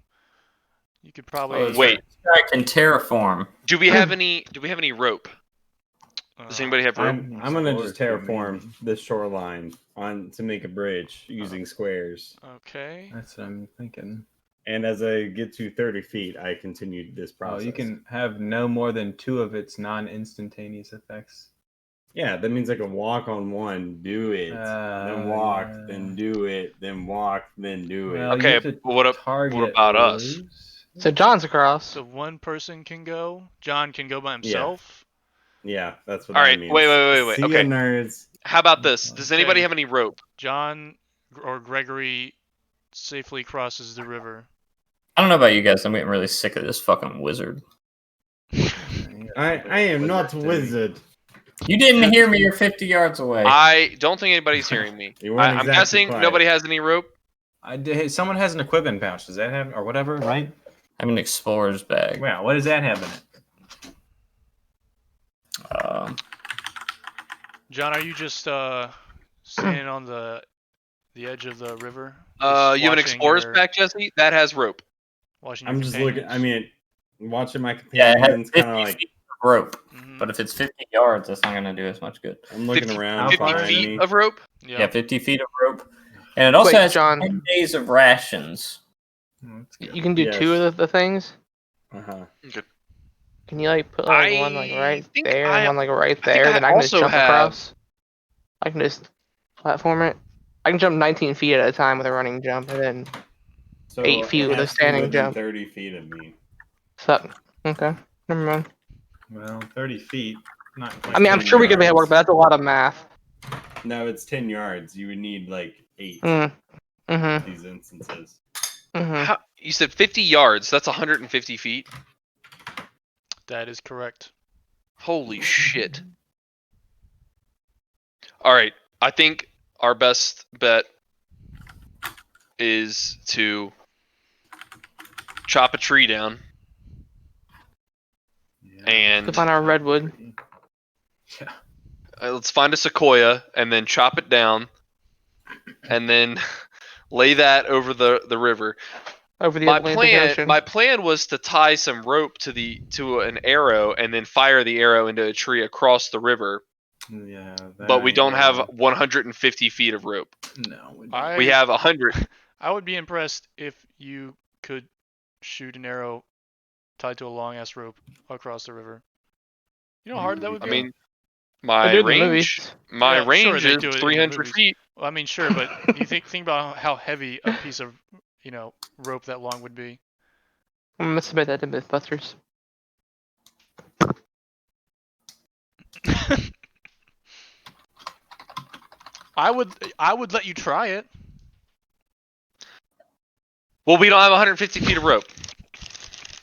you could probably.
Oh,
Wait.
I can terraform.
Do we have any? Do we have any rope? Does anybody have rope?
I'm gonna just
Exploratory,
terraform
maybe.
the shoreline on to make a bridge using squares.
Okay.
That's what I'm thinking.
And as I get to 30 feet, I continue this
Oh,
process.
you can have no more than 2 of its non-instantaneous effects.
Yeah, that means I can walk on one, do it, then walk,
yeah.
then do it, then walk, then do it.
Well, you
Okay,
have to
but what
target
about us?
those.
So John's across.
So one person can go. John can go by himself.
Yeah, that's what
All
that
right,
means.
wait.
See
Okay.
ya, nerds.
How about this? Does anybody
Okay.
have any rope?
John or Gregory safely crosses the river.
I don't know about you guys. I'm getting really sick of this fucking wizard.
I am not a wizard.
You didn't hear me. You're 50 yards away.
I don't think anybody's hearing me.
You weren't
I'm
exactly
guessing
quiet.
nobody has any rope.
Hey, someone has an equipment pouch. Does that have, or whatever, right?
I'm an explorer's bag.
Wow, what does that have in it?
John, are you just standing on the edge of the river?
You have an
watching
explorer's
your-
pack, Jesse? That has rope.
Watching your
I'm just looking. I
companions?
mean, watching my
Yeah, it has
companions,
50
kind of like
feet of rope.
Mhm.
But if it's 50 yards, that's not going to do as much good.
I'm looking
50
around
50
behind
feet
me.
of rope?
Yeah.
Yeah, 50 feet of rope. And it also
Wait,
has
John.
10 days of rations.
That's good.
You can do two
Yes.
of the things.
Uh-huh.
Can you like put like one like
I
right
think
there
I-
and one like right
think
there?
I
Then I can just
also
jump
have-
across. I can just platform it. I can jump 19 feet at a time with a running jump, and then
So
8 feet
it
with a
has to be
standing
within
jump.
30 feet of me.
so. Okay, never mind.
Well, 30 feet. Not quite
I mean, I'm
10
sure we could make it work,
yards.
but that's a lot of math.
No, it's 10 yards. You would need like 8
Mm.
in
Mm-hmm.
these instances.
Mm-hmm.
How, you said 50 yards. That's 150 feet.
That is correct.
Holy shit. All right. I think our best bet is to chop a tree down
Yeah.
and
To find our redwood.
Yeah.
let's find a sequoia and then chop it down and then lay that over the river.
Over the
My
Atlantic Ocean.
plan was to tie some rope to an arrow and then fire the arrow into a tree across the river,
Yeah.
but we don't have
that-
150 feet of rope.
No. We don't.
I
We have 100.
I would be impressed if you could shoot an arrow tied to a long ass rope across the river. You know how hard that would
I
be?
mean,
They
my
do it in the
range,
movies.
my
Yeah, sure,
range
they
is
do it in the
300
movies.
feet.
Well, I mean, sure, but you think about how heavy a piece of rope that long would be.
I'm gonna submit that to Mythbusters.
I would let you try it.
Well, we don't have 150 feet of rope,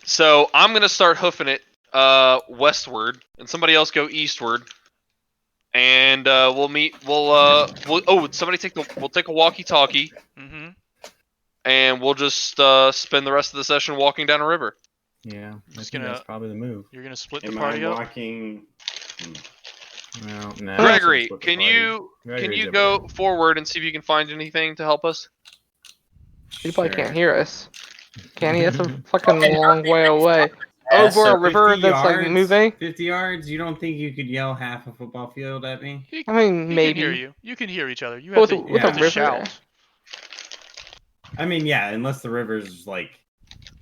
so I'm gonna start hoofing it westward, and somebody else go eastward, and we'll meet. We'll somebody we'll take a walkie-talkie,
Mm-hmm.
and we'll just spend the rest of the session walking down a river.
Yeah. I
Just
think
gonna-
that's probably the move.
You're gonna split the
Am I
party up.
walking?
Well, no.
Gregory,
split the
can
party.
you
Gregory's over
go
there.
forward and see if you can find anything to help us?
You probably
Sure.
can't hear us. Can he? That's a fucking long way away.
Yeah,
Over a
so
river
50
that's like
yards?
moving.
50 yards? You don't think you could yell half a football field at me?
He,
I mean,
he
maybe.
can hear you. You can hear each other. You
With
have to,
a-
you
with
have
a
to
river?
shout.
I mean, yeah, unless the river's like,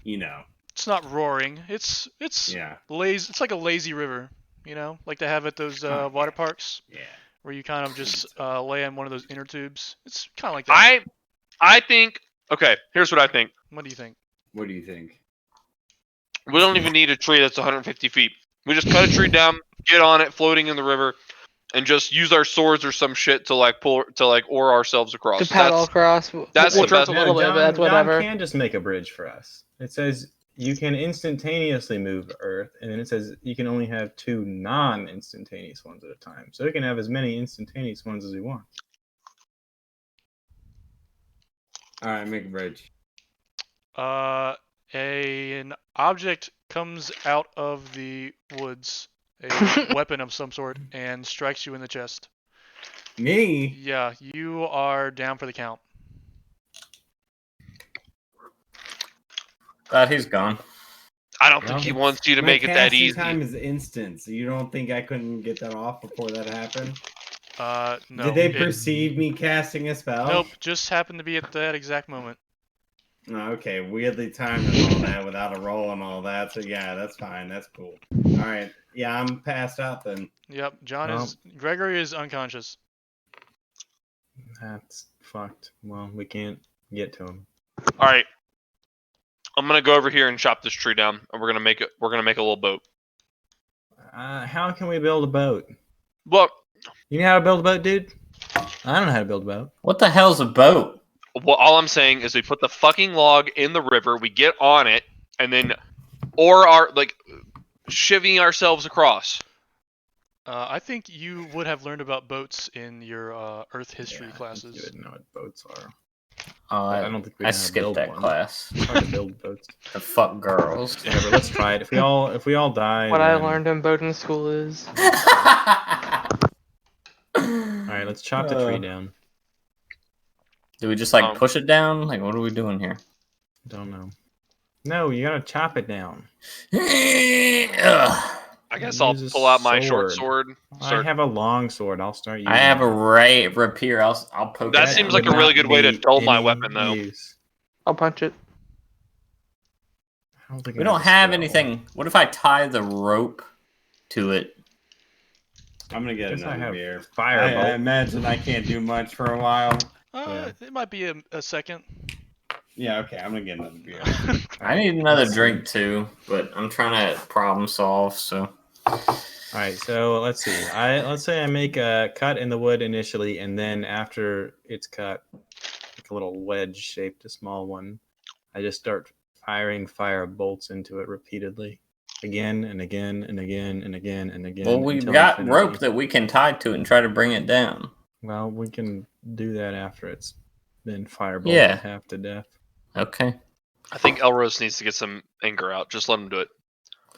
It's not roaring. It's
yeah.
lazy. It's like a lazy river. Like they have at those
Oh,
water
yeah.
parks
Yeah.
where you kind of just lay on one of those inner tubes. It's kind of like that.
I think. Okay, here's what I think.
What do you think?
What do you think?
We don't even need a tree that's 150 feet. We just cut a tree down, get on it, floating in the river, and just use our swords or some shit to oar ourselves across.
To paddle across.
that's
we'll
the
drop
best-
a little bit, but that's whatever.
John can just make a bridge for us. It says you can instantaneously move Earth, and then it says you can only have 2 non-instantaneous ones at a time. So we can have as many instantaneous ones as we want.
All right, make a bridge.
An object comes out of the woods, a weapon of some sort, and strikes you in the chest.
Me?
Yeah, you are down for the count.
Glad he's gone.
I don't
Well,
think he wants you to
My
make it that
casting
easy.
time is instant, so you don't think I couldn't get that off before that happened?
No.
Did they
it-
perceive me casting a spell?
Nope, just happened to be at that exact moment.
Oh, okay, weirdly timed and all that without a roll and all that. So yeah, that's fine. That's cool. All right, yeah, I'm passed out then.
Yep,
Well-
Gregory is unconscious.
That's fucked. Well, we can't get to him.
All right, I'm gonna go over here and chop this tree down, and we're gonna make a little boat.
How can we build a boat?
Look,
You know how to build a boat, dude? I don't know how to build a boat.
What the hell's a boat?
well, all I'm saying is we put the fucking log in the river, we get on it, and then, or our shivving ourselves across.
I think you would have learned about boats in your Earth history
Yeah, I think
classes.
You would know what boats are. I don't think we
I
know how to
skipped
build
that
one.
class.
It's hard to build boats.
The fuck girls.
Whatever, let's try it. If we all die,
What I
then-
learned in boating school is
All right, let's chop the tree down.
Do we just like push it down? Like, what are we doing here?
Don't know. No, you gotta chop it down.
Ugh.
I guess I'll
Use a
pull out my short
sword.
sword.
I
Start.
have a long sword. I'll start using
I have a
it.
rapier. I'll poke.
That
it
seems
out.
like a really good way to
Would not
dull
be
my
any
weapon, though.
use.
I'll punch it.
I don't think
We
I
don't
a
have
spell.
anything. What if I tie the rope to it?
I'm gonna get
Guess I
another
have
beer.
firebolt.
I imagine I can't do much for a while.
It might be a second.
Yeah, okay, I'm gonna get another beer.
I need another
Let's see.
drink too, but I'm trying to problem solve. So
All right, so let's see. Let's say I make a cut in the wood initially, and then after it's cut, like a little wedge shaped, a small one, I just start firing fire bolts into it repeatedly, again and again and again and again and again.
well, we've
until
got
infinity.
rope that we can tie to it and try to bring it down.
Well, we can do that after it's been firebolted
Yeah.
half to death.
Okay.
I think Elrose needs to get some anger out. Just let him do it.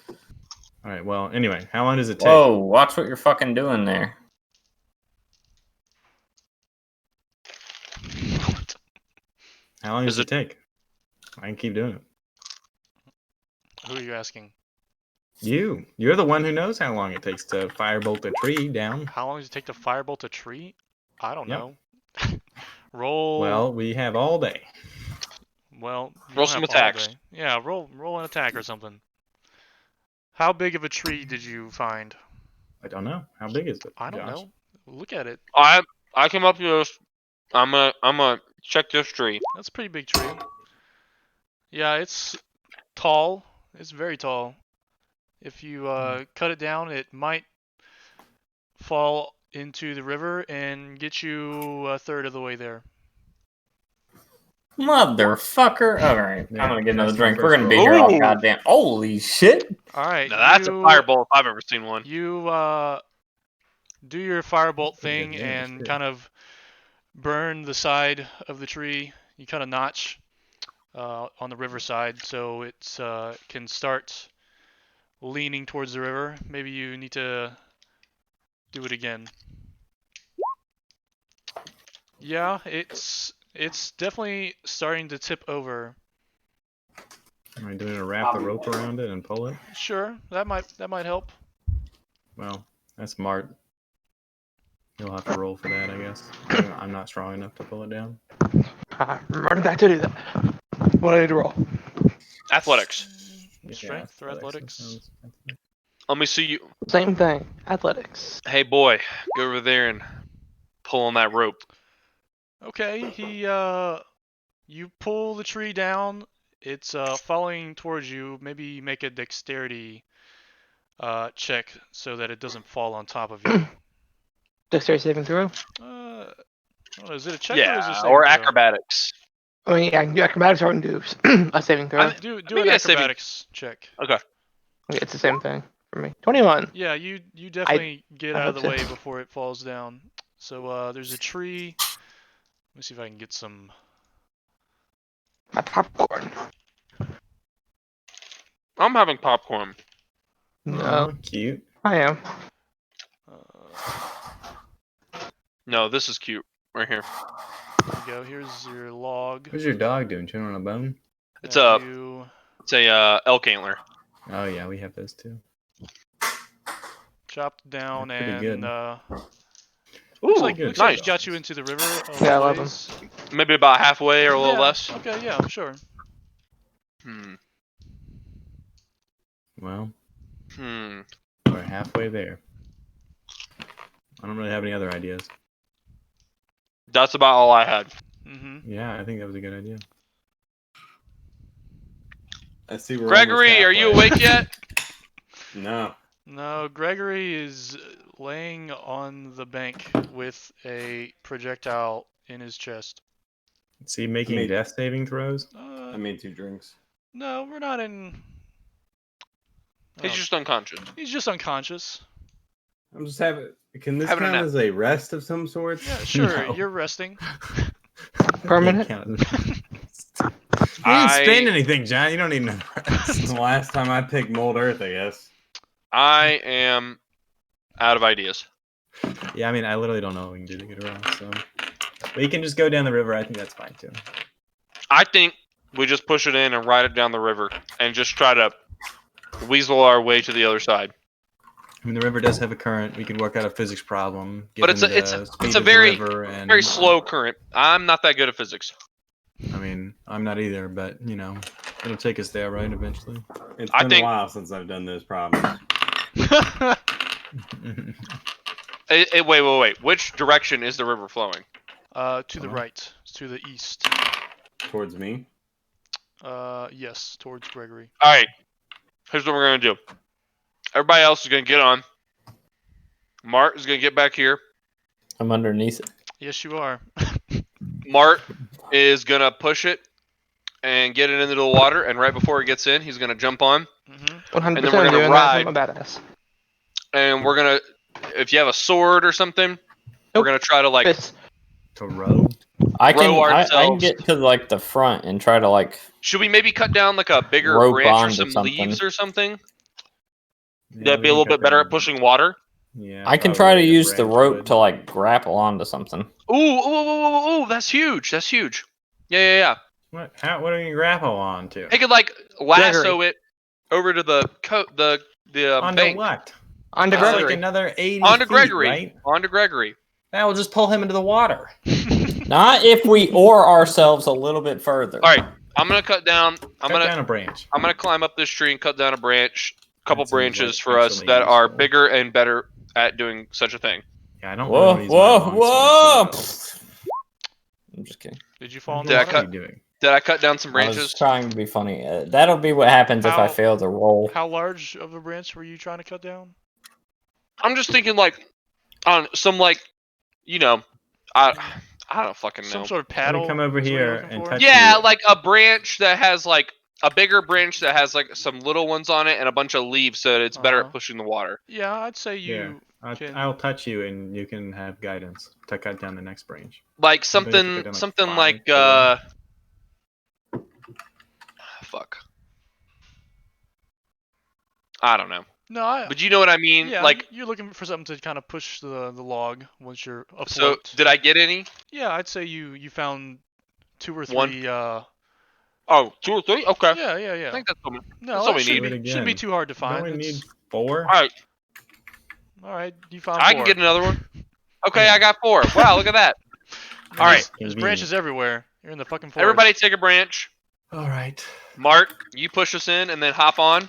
All right. Well, anyway, how long does it take?
Whoa! Watch what you're fucking doing there.
How long does
Is
it take? I can keep doing it.
Who are you asking?
You're the one who knows how long it takes to firebolt a tree down.
How long does it take to firebolt a tree? I don't
Yep.
know. Roll.
Well, we have all day.
Well, you
Roll
don't
some
have all
attacks.
day. Yeah, roll an attack or something. How big of a tree did you find?
I don't know. How big is it?
I don't
Josh?
know. Look at it.
I came up to this. I'm gonna check this tree.
That's a pretty big tree. Yeah, it's tall. It's very tall. If you cut it down, it might fall into the river and get you a third of the way there.
Motherfucker! All right,
Yeah,
I'm gonna get another
that's my
drink. We're
first
gonna be
roll.
here all
Ooh.
goddamn. Holy shit!
All right.
Now that's a
you-
fireball if I've ever seen one.
You do your firebolt
Pretty good
thing
damage,
and
too.
kind of burn the side of the tree. You cut a notch on the riverside so it can start leaning towards the river. Maybe you need to do it again. Yeah, it's definitely starting to tip over.
Am I doing a wrap the rope around it and pull it?
Sure, that might help.
Well, that's Mart. You'll have to roll for that, I guess. I'm not strong enough to pull it down.
Remember that to do that. What do I need to roll?
Athletics.
Strength or athletics?
sounds-
Let me see you.
Same thing. Athletics.
Hey boy, go over there and pull on that rope.
Okay, you pull the tree down. It's falling towards you. Maybe make a dexterity check so that it doesn't fall on top of you.
Dexterity saving throw.
I don't know, is it a check or is it a
Yeah,
saving
or
throw?
acrobatics.
I mean, yeah, I can do acrobatics or I can do a saving throw.
Do
maybe
an
a saving-
acrobatics check.
Okay, it's the same thing for me. 21.
Yeah, you definitely get
I
out of the
hope
way
so.
before it falls down. So there's a tree. Let me see if I can get some.
My popcorn.
I'm having popcorn.
No,
Oh, cute.
I am.
No, this is cute. Right here.
There you go. Here's your log.
What's your dog doing? Chewing on a bone?
It's
Now
a
you
it's a elk antler.
Oh yeah, we have those too.
chopped down
They're pretty
and
good.
looks
Ooh,
like
good.
looks like
nice.
it got you into the river.
Yeah, I love 'em.
ways.
Maybe about halfway or a little
Yeah,
less.
Okay, yeah, sure.
Hmm.
Well,
Hmm.
we're halfway there. I don't really have any other ideas.
That's about all I had.
Mm-hmm.
Yeah, I think that was a good idea.
I see we're
Gregory,
almost
are you
halfway.
awake yet?
No.
No, Gregory is laying on the bank with a projectile in his chest.
Is he making
Me.
death saving throws?
I made 2 drinks.
No, we're not in.
He's
Oh,
just unconscious.
he's just unconscious.
I'm just having. Can this
Having a
count
nap.
as a rest of some sort?
Yeah, sure.
No.
You're resting.
Permanent?
You didn't spend anything, John. You don't need another
This is the last time I picked Mold Earth, I guess.
I am out of ideas.
Yeah, I mean, I literally don't know what we can do to get around. So we can just go down the river. I think that's fine too.
I think we just push it in and ride it down the river and just try to weasel our way to the other side.
I mean, the river does have a current. We could work out a physics problem.
But it's
given
a
the speed
it's a
of the
very
river and,
very slow current. I'm not that good at physics.
I mean, I'm not either, but you know, it'll take us there, right? Eventually.
It's
I
been
think-
a while since I've done those problems.
Wait. Which direction is the river flowing?
To the right, to the east.
Towards me.
Yes, towards Gregory.
All right. Here's what we're gonna do. Everybody else is gonna get on. Mart is gonna get back here.
I'm underneath it.
Yes, you are.
Mart is gonna push it and get it into the water. And right before he gets in, he's gonna jump on.
100%
And then we're gonna
doing
ride.
that. I'm a badass.
And we're gonna, if you have a sword or something, we're
Nope.
gonna try to like.
Fist.
To row.
I can
Row
I can
ourselves.
get to like the front and try to like
Should we maybe cut down like a bigger
Rope
branch or
onto
some
something.
leaves or something?
Yeah,
That'd
we
be a
can
little
cut
bit better
down-
at pushing water.
Yeah.
I can try to
probably a
use the
branch
rope
would.
to like grapple onto something.
Ooh, that's huge. That's huge. Yeah.
What? What are you gonna grapple on to?
They could like lasso
Gregory.
it over to the
Onto
bank.
what?
On to
That's
Gregory.
like another 80
Onto
feet,
Gregory.
right?
Onto Gregory.
That will just pull him into the water.
Not if we oar ourselves a little bit further.
All right. I'm gonna cut down.
Cut down a branch.
I'm gonna climb up this tree and cut down a branch, couple
That seems
branches
like
for us
actually
that are
useful.
bigger and better at doing such a thing.
Yeah, I don't
Whoa,
really wanna use my
whoa,
long
whoa!
sword.
I'm just kidding.
Did you fall in
Did
the
I
water?
What are you doing?
Did I cut down some
I was
branches?
trying to be funny. That'll be what happens if I
How-
fail to roll.
How large of a branch were you trying to cut down?
I'm just thinking like on some like, you know, I don't fucking know.
Some sort of
Let
paddle.
me come over
is what you're
here
looking
and
for?
touch
Yeah,
you.
like a branch that has like a bigger branch that has like some little ones on it and a bunch of leaves, so that it's better
Uh-huh.
at pushing the water.
Yeah, I'd say you. can-
I'll touch you and you can have guidance to cut down the next branch.
Like
I bet if you
something,
cut down, like,
something
5
like
or-
fuck. I don't know,
No, I.
but you know what I mean.
Yeah,
Like,
you're looking for something to kind of push the log once you're afloat.
so did I get any?
Yeah, I'd say you found 2 or 3.
One. Oh, 2 or 3. Okay.
Yeah.
I think that's something.
No,
that's all
that
we
shouldn't
need.
be, shouldn't be too hard to
Don't
find.
we
It's-
need 4?
All right,
All right, you found
I
4.
can get another one. Okay, I got 4. Wow, look at that. All right,
There's branches everywhere. You're in the fucking forest.
everybody take a branch.
All right.
Mark, you push us in and then hop on,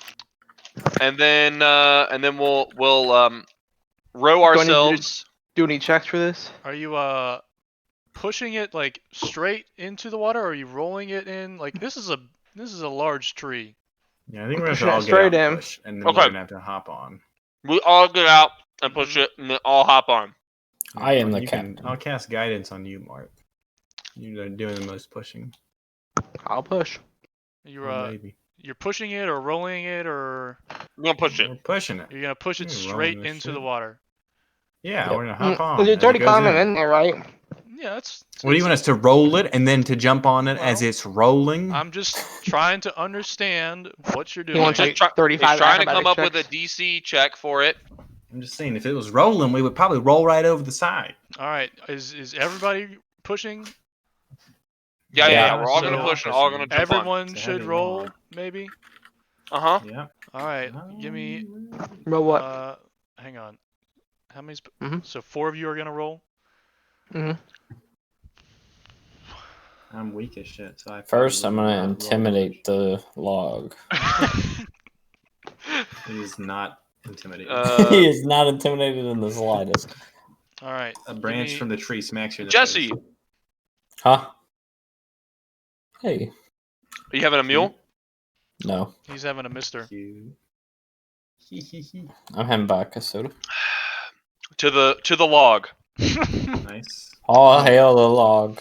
and then we'll row
I need you to-
ourselves.
Do any checks for this?
Are you pushing it like straight into the water, or are you rolling it in? Like this is a large tree.
Yeah, I think we're
Pushing
gonna
it
all
straight
get out and
in.
push, and then
Okay.
we're gonna have to hop on.
We all get out and push it, and then all hop on.
I am the
You can-
captain.
I'll cast guidance on you, Mark. You're doing the most pushing.
I'll push.
You're
Or maybe.
you're pushing it or rolling it, or
We're gonna push it.
We're pushing it.
you're gonna push it
You're
straight
rolling this
into
shit.
the water.
Yeah,
Yep.
we're gonna hop on.
It's
as it
already
goes
climbing in there, right?
Yeah, that's.
What do you want us to roll it and then to jump on it as
Well,
it's rolling?
I'm just trying to understand what you're
You
doing.
want to
Just
take
try-
35
He's trying to
acrobatic
come up with
checks?
a DC check for it.
I'm just saying, if it was rolling, we would probably roll right over the side.
All right, is everybody pushing?
Yeah.
Yeah,
We're all gonna
so
push and all gonna jump
Everyone
It's a
should
heavy
roll,
log.
maybe.
on. Uh huh.
Yeah.
All right, give me.
Roll what?
Hang on. How many?
Mhm.
So 4 of you are gonna roll.
hmm
I'm weak as shit. So
First, I'm gonna intimidate the log.
He's not intimidated.
He is not intimidated in the slightest.
All right.
A
give
branch
me-
from the tree smacks you in the
Jesse,
face.
Huh? Hey,
are you having a mule?
no,
He's having a mister.
Cute. Hee hee hee.
I'm having vodka soda.
To the log.
Nice.
All hail the log.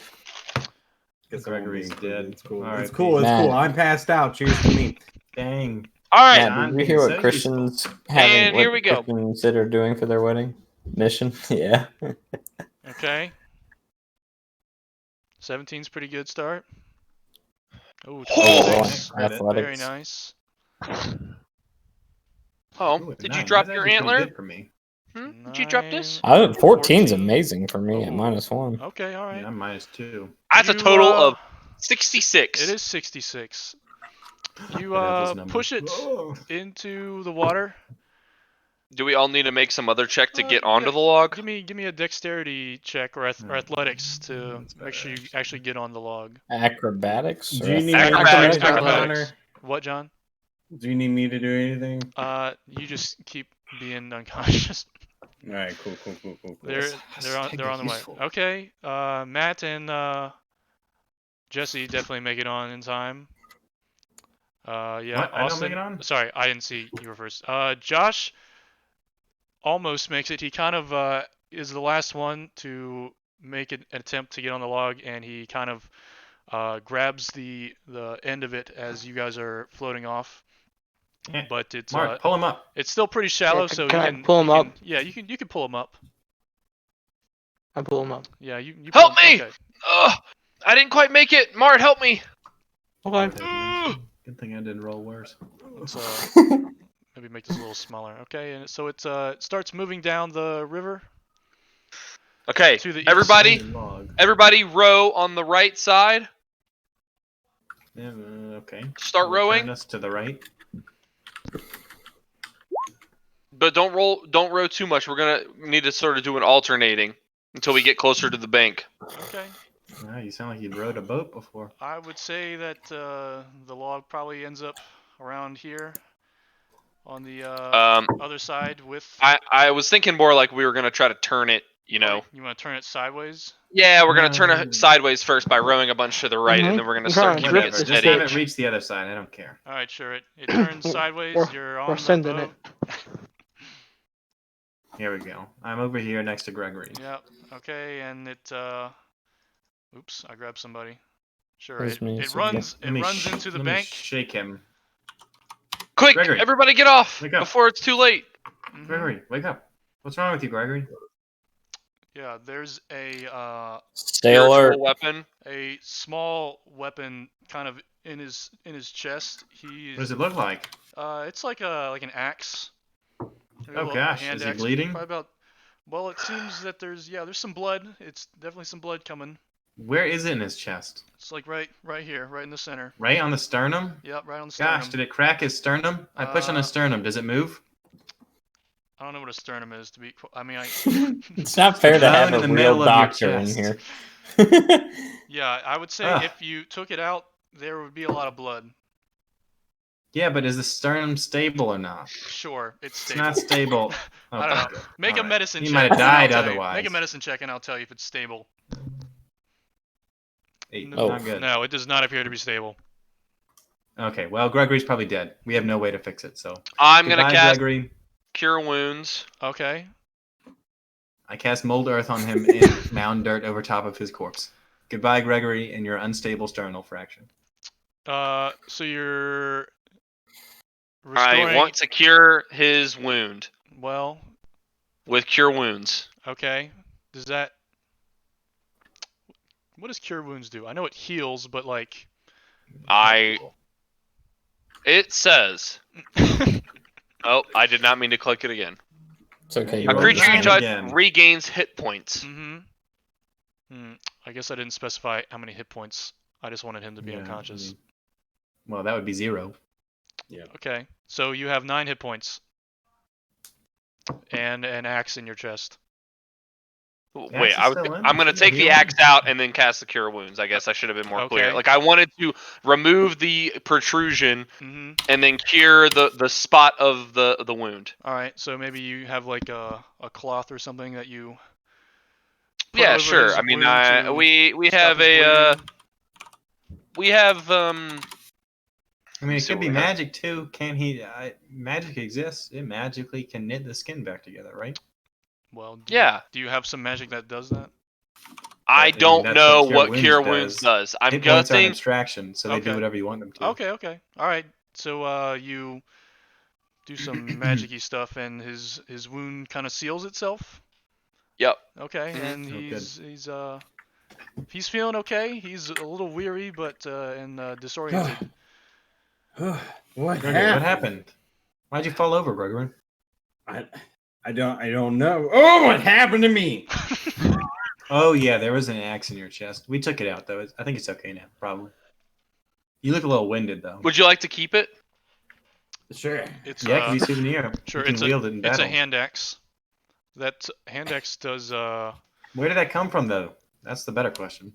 Guess
Gregory's
I won't be included.
dead.
It's cool.
All
It's
right,
cool. It's
Matt.
cool. I'm passed out. Cheers to me.
Dang.
All right.
Matt, did you
being
hear
so
what Christians
And
having?
here
what
we go.
Christians that are doing for their wedding mission? Yeah.
Okay. 17's pretty good start. Oh,
Oh!
26. Very
Athletics.
nice.
Oh,
Ooh,
did you
nine.
drop
That's
your
actually pretty
antler?
good for me.
Did you drop this?
14's
14.
amazing for me at
Oh.
-1.
Okay, all right.
Yeah, I'm -2.
That's a
You,
total of 66.
It is 66. You
That is his number.
push it
Oh.
into the water.
Do we all need to make some other check to get
Yeah,
onto the log?
Give me a dexterity check or athletics to
That's
make sure you
badass.
actually get on the log.
Acrobatics.
Do
or
you need
Acrobatics,
me to
acrobatics.
Connor?
What, John?
Do you need me to do anything?
You just keep being unconscious.
All right, cool.
They're on the way. Okay. Matt and Jesse definitely make it on in time. Yeah.
What? I don't
Austin,
make it on?
Sorry, I didn't see you were first. Josh almost makes it. He kind of is the last one to make an attempt to get on the log, and he kind of grabs the end of it as you guys are floating off.
Yeah.
But it's
Mark, pull him up.
it's still pretty shallow,
Yeah,
so
can
you
I
can
pull him up?
Yeah, you can pull him up.
I pull him up.
Yeah, you
Help
pull him-
me!
Okay.
Ugh! I didn't quite make it! Mart, help me!
Okay.
Good thing I didn't roll worse.
Let's maybe make this a little smaller. Okay, and so it starts moving down the river.
Okay,
To the east.
everybody,
Log.
everybody row on the right side.
Yeah, okay.
Start
We'll
rowing.
Turn us to the right.
But don't row too much. We're gonna need to sort of do an alternating until we get closer to the bank.
Okay.
Wow, you sound like you'd rowed a boat before.
I would say that the log probably ends up around here on the other side with.
I was thinking more like we were gonna try to turn it, you know.
You want to turn it sideways?
Yeah, we're gonna turn it sideways first by rowing a bunch to the right, and then we're gonna start keeping
Whatever.
it
Just
steady.
have it reach the other side. I don't care.
All right, sure. It turns sideways.
We're-
You're on
we're
the
sending
boat.
Here we go. I'm over here next to Gregory.
Yep. Okay, and it. Oops, I grabbed somebody. Sure.
Where's me?
It
So
runs.
Let
It
me
runs
sh-
into the
let me
bank.
shake him.
Quick,
Gregory.
everybody get off
Wake up.
before it's too late.
Mhm.
Gregory, wake up. What's wrong with you, Gregory?
Yeah, there's a
Sailor.
Spiritual weapon.
a small weapon kind of in his chest.
What does it look like?
It's like an axe. Maybe a
Oh
little
gosh,
hand
is he
axe,
bleeding?
probably about. Well, it seems that there's some blood. It's definitely some blood coming.
Where is it in his chest?
It's like right here, right in the center.
Right on the sternum?
Yep, right on the sternum.
Gosh, did it crack his sternum? I push on his sternum. Does it move?
I don't know what a sternum is to be. I mean,
It's not fair to
Bone
have
in
a
the
real
middle of your
doctor in
chest.
here.
yeah, I would say
Ugh.
if you took it out, there would be a lot of blood.
Yeah, but is the sternum stable or not?
Sure, it's
It's
stable.
not stable.
I don't know.
Okay.
Make a
Alright.
medicine
He
check.
might have
and I'll
died
tell you.
otherwise.
Make a medicine check and I'll tell you if it's stable.
8.
Oh.
Not good.
No, it does not appear to be stable.
Okay, well, Gregory's probably dead. We have no way to fix it, so.
I'm gonna
Goodbye,
cast
Gregory.
Cure Wounds.
Okay.
I cast Mold Earth on him and mound dirt over top of his corpse. Goodbye, Gregory, and your unstable sternal fracture.
So you're restoring.
I want to cure his wound
Well,
with Cure Wounds.
okay. Does that? What does cure wounds do? I know it heals, but like.
It says. Oh, I did not mean to click it again.
It's okay.
You
A
rolled
creature you
nine
touch
again.
regains hit points.
Mm-hmm. I guess I didn't specify how many hit points. I just wanted him to be
Yeah,
unconscious.
I mean, well, that would be 0.
Okay, so you have 9 hit points. And an axe in your chest.
Wait,
is still in?
I'm gonna take the axe out and then cast the Cure Wounds. I guess I should have been more clear.
Okay.
Like I wanted to remove the protrusion
Mm-hmm.
and then cure the spot of the wound.
Alright, so maybe you have like a cloth or something that you. put
Yeah,
over
sure.
his
I mean,
wound to
we
stop
have
his
a
bleeding.
we have
I mean, it
So
could be
what hap-
magic, too. Can he... magic exists. It magically can knit the skin back together, right?
Well,
Yeah.
Do you have some magic that does that?
I
I mean,
don't
that's
know
what Cure
what
Wounds
Cure
does.
Wounds does. I'm
Hit points are an
guessing.
abstraction, so they do
Okay.
whatever you want them to.
Okay. Alright, so you do some magic-y stuff and his wound kind of seals itself.
Yep.
Okay,
Mhm.
and
Oh, good.
he's He's feeling okay. He's a little weary, but and disoriented.
What
Gregory,
happened?
what happened? Why'd you fall over, Gregory?
I don't know. Oh, what happened to me?
Oh yeah, there was an axe in your chest. We took it out though. I think it's okay now, probably. You look a little winded though.
Would you like to keep it?
Sure.
It's
Yeah, it can be a souvenir.
sure.
You can wield it in
It's
battle.
a hand axe. That hand axe does
Where did that come from though? That's the better question.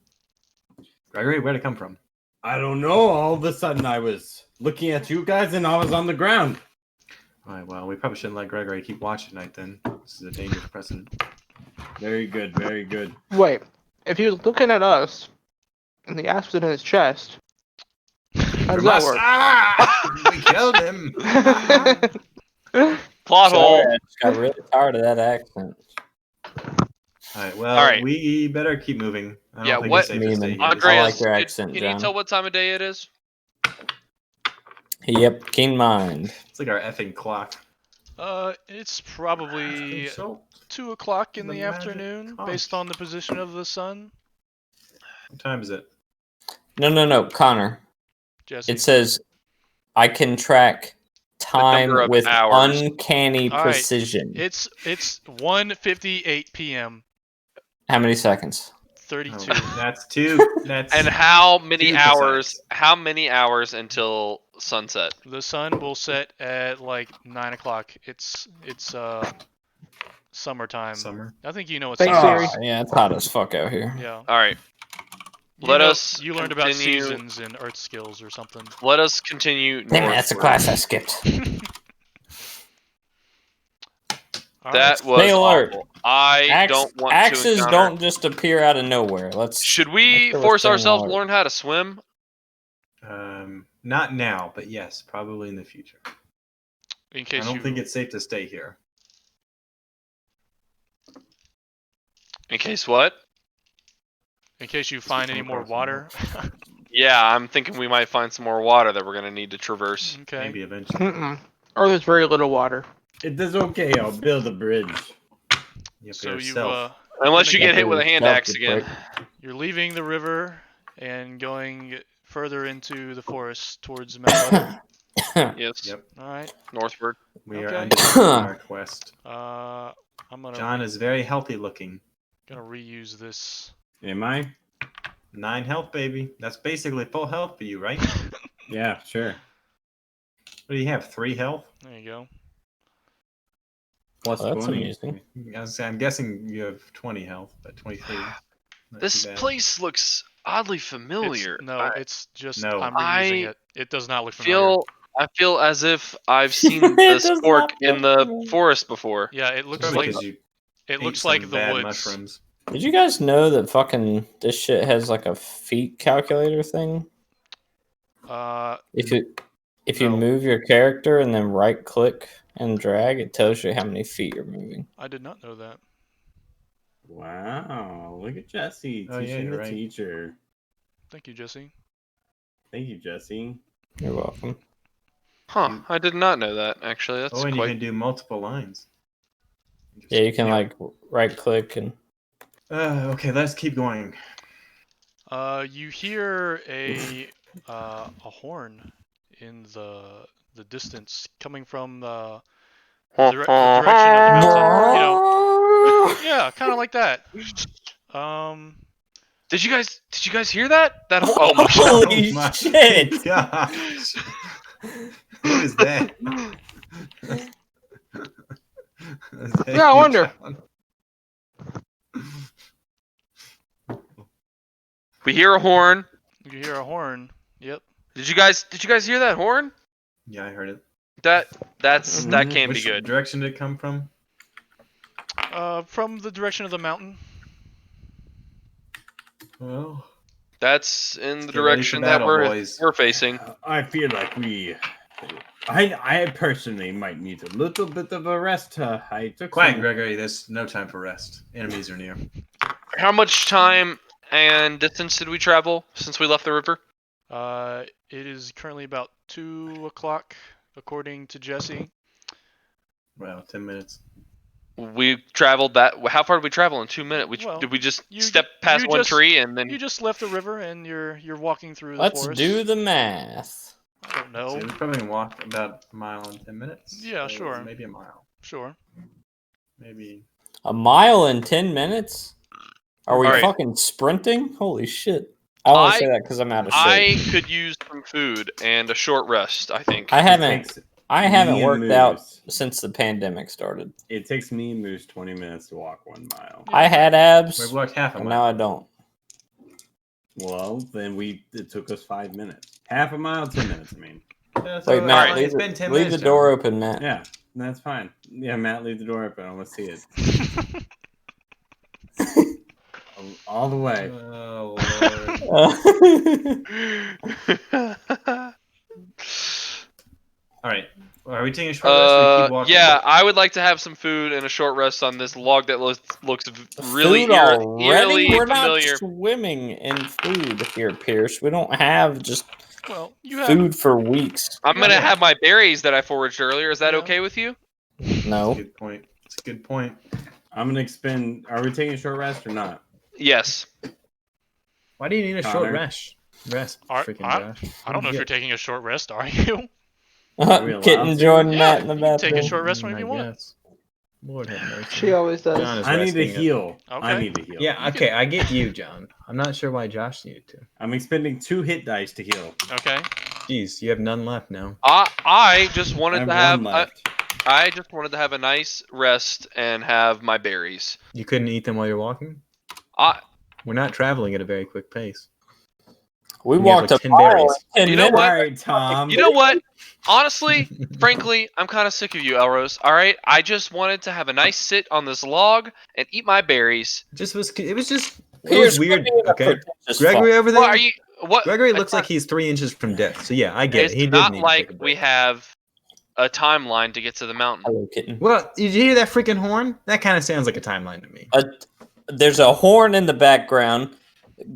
Gregory, where did it come from?
I don't know. All of a sudden, I was looking at you guys, and I was on the ground.
All right, well, we probably shouldn't let Gregory keep watching tonight then. This is a dangerous precedent.
Very good. Very good.
Wait, if he was looking at us, and the axe was in his chest, how does
From
that
us.
work?
Ah! We killed him.
Plot hole.
Sorry, I just got really tired of that accent.
All right, well,
All right.
we better keep moving. I don't
Yeah,
think
what-
it's safe to stay here.
I
Andreas,
like your
can-
accent,
can
John.
you tell what time of day it is?
Yep, keen mind.
It's like our effing clock.
it's probably 2 o'clock in
The
the
magic
afternoon,
conch.
based on the position of the sun.
What time is it?
No, Connor.
Jesse.
It says I can track time
number of
with
hours.
uncanny
All right.
precision.
It's 1:58 p.m.
How many seconds?
32.
Oh, that's two. That's
And how many
Two
hours?
precise.
How many hours until sunset?
The sun will set at like 9 o'clock. It's summertime.
summer.
I think you know what
Thanks,
summer
Siri.
is.
Yeah, it's hot as fuck out here.
Yeah.
All right.
You
Let
know-
us
You learned about
continue-
seasons in Earth Skills or something.
Let us continue.
Damn it, that's a
northward.
class I skipped.
All
That
right.
was
Stay alert.
awful. I don't want
Axes
to encounter.
don't just appear out of nowhere. Let's.
Should we
Make sure we're
force
staying
ourselves to
alert.
learn how to swim?
Not now, but yes, probably in the future.
In
I
case
don't
you
think it's safe to stay here.
In case what?
find any
come
more
across
water.
Yeah, I'm thinking we might find some more water that we're gonna need to traverse.
Okay.
Maybe eventually.
Mm-mm. Or there's very little water.
It is okay. I'll build a bridge.
You
So you
yourself.
Unless you
Gonna
get hit with a hand
Yourself,
axe
you
again.
prick.
you're leaving the river and going further into the forest towards Mount Lebanon.
Yes.
Yep.
All right.
Northward.
We are
Okay.
undertaking our quest.
I'm gonna
John is very healthy looking.
reuse this.
Am I?
9 health, baby. That's basically full health for you, right?
Yeah, sure.
What do you have? 3 health?
There you go.
Plus
Oh, that's
20.
amusing.
I'm guessing you have 20 health, but 23. Not
This
too bad.
place looks oddly familiar.
It's just
No.
I'm reusing
I
it. It does not look familiar.
I feel as if I've seen
It
this
does
fork
not
in
look
the
familiar.
forest before.
Yeah, it looks
Probably
like
because you
it
ate
looks
some
like the
bad
woods.
mushrooms.
Did you guys know that fucking this shit has like a feet calculator thing? If you
No.
move your character and then right click and drag, it tells you how many feet you're moving.
I did not know that.
Wow. Look at Jesse
Oh, yeah,
teaching
you're
the
right.
teacher.
Thank you, Jesse.
Thank you, Jesse.
You're welcome.
Huh? I did not know that. Actually, that's
Oh, and you
quite.
can do multiple lines.
Yeah, you can like right click and
Okay, let's keep going.
You hear a horn in the distance coming from the direction of the mountain. You know, yeah, kind of like that.
Did you guys hear that? That whole. Oh my god.
Holy
Oh my
shit!
Gosh. Who is that? Is that
Yeah, I
you,
wonder.
John?
We hear a horn.
You hear a horn. Yep.
Did you guys hear that horn?
Yeah, I heard it.
That can't
Which
be good.
direction did it come from?
From the direction of the mountain.
Well,
That's in the
get ready
direction
for
that
battle,
we're
boys.
facing.
I feel like I personally might need a little bit of a rest. I took
quiet,
some-
Gregory. There's no time for rest. Enemies are near.
How much time and distance did we travel since we left the river?
It is currently about 2 o'clock, according to Jesse.
Well, 10 minutes.
We traveled that. How far did we travel in 2 minutes?
Well,
Did we just
you-
step past
you
one
just-
tree and then?
You just left the river and you're walking through the
Let's
forest.
do the math.
I don't
So
know.
we're probably gonna walk about a mile in 10 minutes.
Yeah,
so
sure.
Maybe a mile.
Sure.
Maybe.
A mile in 10 minutes? Are we
Alright.
fucking sprinting? Holy shit. I only
I-
say that because I'm out of shape.
I could use some food and a short rest. I think.
I
It
haven't
takes
I haven't
me and
worked out
Moose-
since the pandemic started.
It takes me and Moose 20 minutes to walk 1 mile.
I had abs,
We've walked half a
and
mile.
now I don't.
Well, then it took us 5 minutes. Half a mile, 10 minutes. I mean,
Yeah,
Wait, Matt,
fine.
leave,
It's been 10
leave
minutes.
the door open, Matt.
yeah, that's fine. Yeah, Matt, leave the door open. I want to see it all the way.
Oh, Lord. All right. Well, are we taking a short rest or we keep walking?
Yeah, I would like to have some food and a short rest on this log that looks really
Food already?
eerily
We're
familiar.
not swimming in food here, Pierce. We don't have just
Well, you have
food for weeks.
I'm gonna have my berries that I foraged earlier. Is that
Yeah.
okay with you?
That's a
No.
good point. It's a good point.
I'm gonna expend. Are we taking a short rest or not?
Yes.
Why do you need a short
Connor.
rest?
Are-
Freaking
I-
Josh.
I don't know if you're taking a short rest, are you?
we allowed
Kitten
to?
joined
Yeah,
Matt in the
you can
bathroom.
take a short rest whenever you want.
Guess. Lord have mercy.
She always does.
John is
I need to
resting.
heal.
Okay.
I need to heal.
Yeah,
You
okay, I get you, John. I'm not sure why Josh needed to.
I'm expending 2 hit dice to heal.
Okay.
Jeez, you have none left now.
I just
I
wanted
have
to have.
one left.
I just wanted to have a nice rest and have my berries.
You couldn't eat them while you're walking?
I.
We're not traveling at a very quick pace.
We
And you have,
walked
like,
a
10
mile
berries.
in 10
You know
minutes.
what?
All right, Tom.
You know what? Honestly, frankly, I'm kind of sick of you, Elrose. All right, I just wanted to have a nice sit on this log and eat my berries.
It was just it
Pierce,
was weird.
quit being a
Okay.
pretentious
Gregory over there.
What are you? What?
Gregory
it's
looks
not-
like he's 3 inches from death. So yeah, I get
It's
it. He did
not
need
like
to take a
we
break.
have a timeline to get to the mountain.
Hello, kitten.
Well, did you hear that freaking horn? That kind of sounds like a timeline to me.
There's a horn in the background.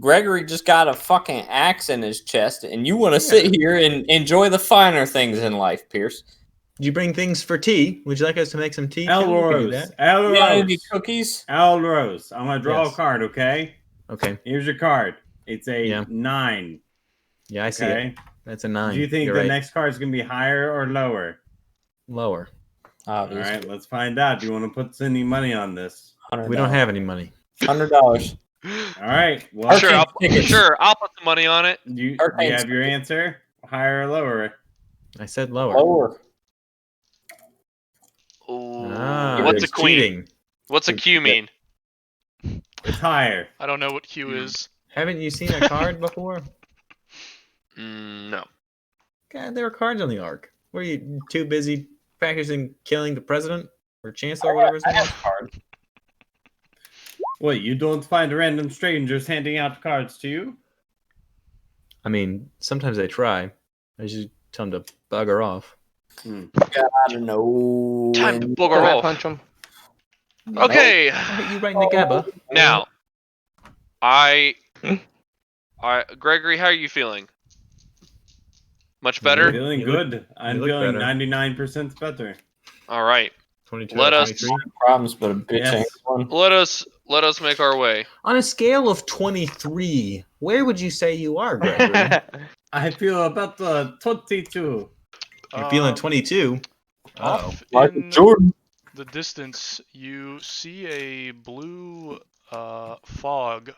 Gregory just got a fucking axe in his chest, and you want to sit here and enjoy the finer things in life, Pierce.
Did you bring things for tea? Would you like us to make some tea? Ken? We can do
Elrose.
that.
You got any
Elrose.
cookies?
Elrose. I'm gonna draw
Yes.
a card. Okay.
Okay.
Here's your card. It's a
Yeah.
9.
Yeah, I see it.
Okay.
That's a 9.
Do you think
You're
the
right.
next card is gonna be higher or lower?
Lower?
All
Obviously.
right, let's find out. Do you want to put any money on this?
We don't have any money.
$100.
All right. Well,
Sure,
tickets.
I'll put the money on it.
you
Hurricane
have your answer? Higher or lower?
I said lower.
Lower.
Ooh,
Ah,
what's a
he's
queen?
cheating.
What's a Q mean?
It's higher.
I don't know what Q is.
Haven't you seen a card before?
No.
God, there were cards on the Ark. Were you too busy practicing killing the president or chancellor, or whatever his
I
name
have
is?
a card.
What, you don't find random strangers handing out cards to you?
I mean, sometimes they try. I just tell them to bugger off.
I don't know.
Time to
when-
booger
Rat
off.
punch him.
Okay.
I hit you right in the gabba.
Now, Gregory, how are you feeling? Much better?
Feeling
You look-
good. I'm
you look
feeling
better.
99% better.
All right.
22
Let
out of
us-
23.
Problems, but a bitch
Yes.
ain't one.
Let us make our way.
On a scale of 23, where would you say you are, Gregory?
I feel about 22.
You're feeling 22. Uh-oh.
Off
Michael
in
Jordan.
the distance, you see a blue fog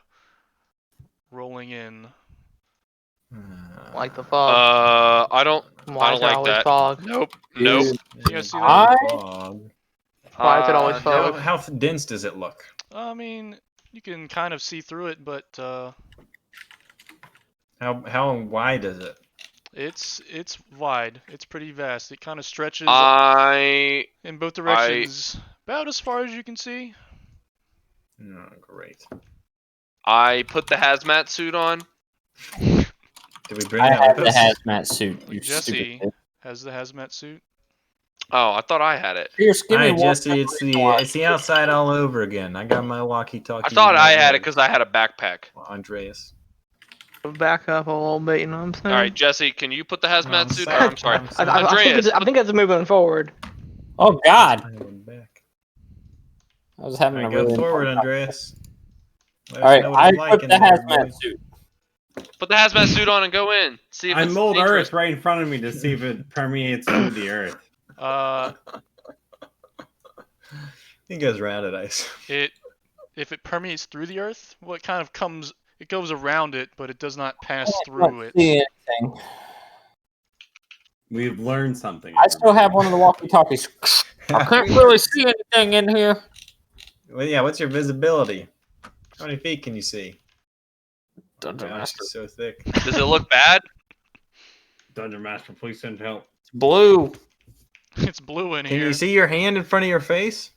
rolling in.
Like the fog.
I don't
Why is it
like
always
that.
fog?
Nope. Nope.
You guys see that?
I-
Fog.
Why is it always fog?
How dense does it look?
I mean, you can kind of see through it, but
How wide is it?
it's wide. It's pretty vast. It kind of stretches
I
in both directions, about as far as you can see.
Oh, great.
put the hazmat suit on.
Did we bring
I
that
have
with
the
us?
hazmat suit. You
Jesse
stupid kid.
has the hazmat suit.
Oh, I thought I had it.
Pierce, give me
Hi,
one.
Jesse. It's the outside all over again. I got my walkie-talkie.
I thought I had it
right
because I had a backpack.
now. Andreas.
Back up a little bit, you know what I'm saying?
All right, Jesse, can you put the hazmat
I'm
suit?
sorry.
I'm sorry.
I'm
I,
sorry.
I, I, think
Andreas.
I think it's moving forward.
Oh God!
I went back.
I was having
Alright,
a really
go forward,
important-
Andreas. Let us
All right,
know what
I
it's like
put
in
the
there,
hazmat
boy.
suit.
Put the hazmat suit on and go in. See if
I
it's
mold
dangerous.
Earth right in front of me to see if it permeates through the Earth.
He goes around it, ice.
If it permeates through the Earth, what kind of comes? It goes around it, but it does not pass
I
through
don't
it.
see anything.
We've learned something.
I still have one of the walkie-talkies. I can't really see anything in here.
Well, yeah, what's your visibility? How many feet can you see?
Dungeon
Gosh,
Master.
it's so thick.
Does it look bad?
Dungeon Master, please send help.
Blue.
It's blue in
Can
here.
you see your hand in front of your face?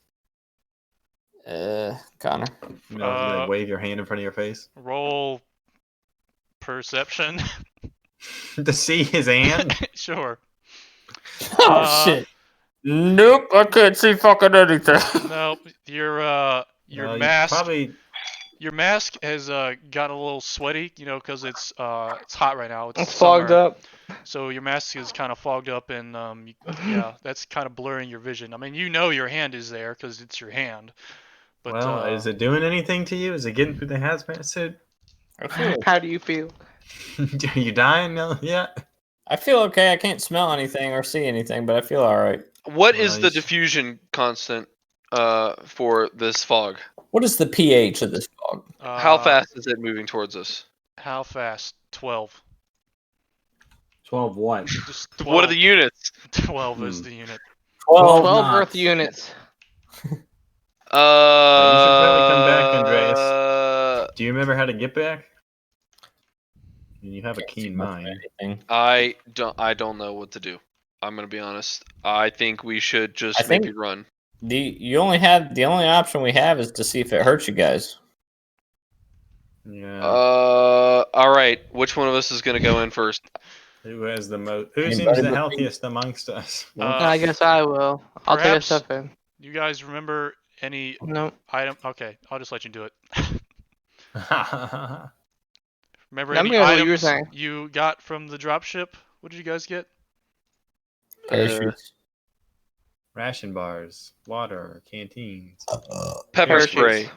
Connor.
You know, like wave your hand in front of your face
Roll perception.
to see his hand.
Sure.
Oh shit. Nope, I can't see fucking anything.
Nope. Your
You
mask.
probably
Your mask has got a little sweaty, you know, because it's hot right now.
It's fogged
summer.
up.
So your mask is kind of fogged up, and yeah, that's kind of blurring your vision. I mean, you know your hand is there because it's your hand. But
well, is it doing anything to you? Is it getting through the hazmat suit?
How do you feel?
Are you dying now? Yeah.
I feel okay. I can't smell anything or see anything, but I feel all right.
What is
Well,
the
you-
diffusion constant for this fog?
What is the pH of this fog?
How fast is it moving towards us?
How fast? 12.
12 what?
Just 12.
What are the units?
12 is the unit.
12
12
knots.
Earth units.
probably come back, Andreas.
Uh,
Do you remember how to get back? You have a keen mind.
Anything.
I don't know what to do. I'm gonna be honest. I think we should just
I think-
maybe run.
The only option we have is to see if it hurts you guys.
Yeah.
All right. Which one of us is gonna go in first?
Who has the most? Who
Anybody
seems the
but me?
healthiest amongst us?
I guess I will. I'll take a
perhaps-
step in.
You guys remember any
No.
item? Okay, I'll just let you do it. Remember
I'm
any
gonna do what you were
items
saying.
you got from the dropship? What did you guys get?
Parachutes.
Ration bars, water, canteens.
Pepper
Parachutes.
spray.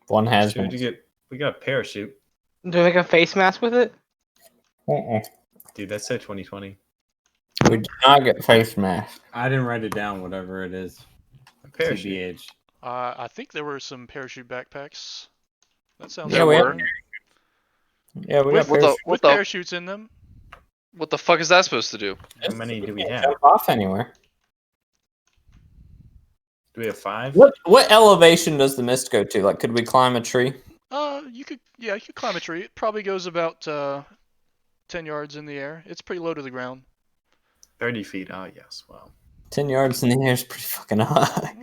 One has
Should you get? We got a parachute,
Do we make a face mask with it?
dude. That's so 2020.
We did not get face mask.
I didn't write it down, whatever it is.
A parachute.
TBH.
I think there were some parachute backpacks. That sounds
Yeah,
There
we
were.
have- Yeah, we got
What the
parachutes.
with
what the
parachutes in them.
what the fuck is that supposed to do?
How many do we
can't
have?
Jump off anywhere.
Do we have 5?
What elevation does the mist go to? Like, could we climb a tree?
You could climb a tree. It probably goes about 10 yards in the air. It's pretty low to the ground.
30 feet. Oh yes. Wow.
10 yards in the air is pretty fucking high.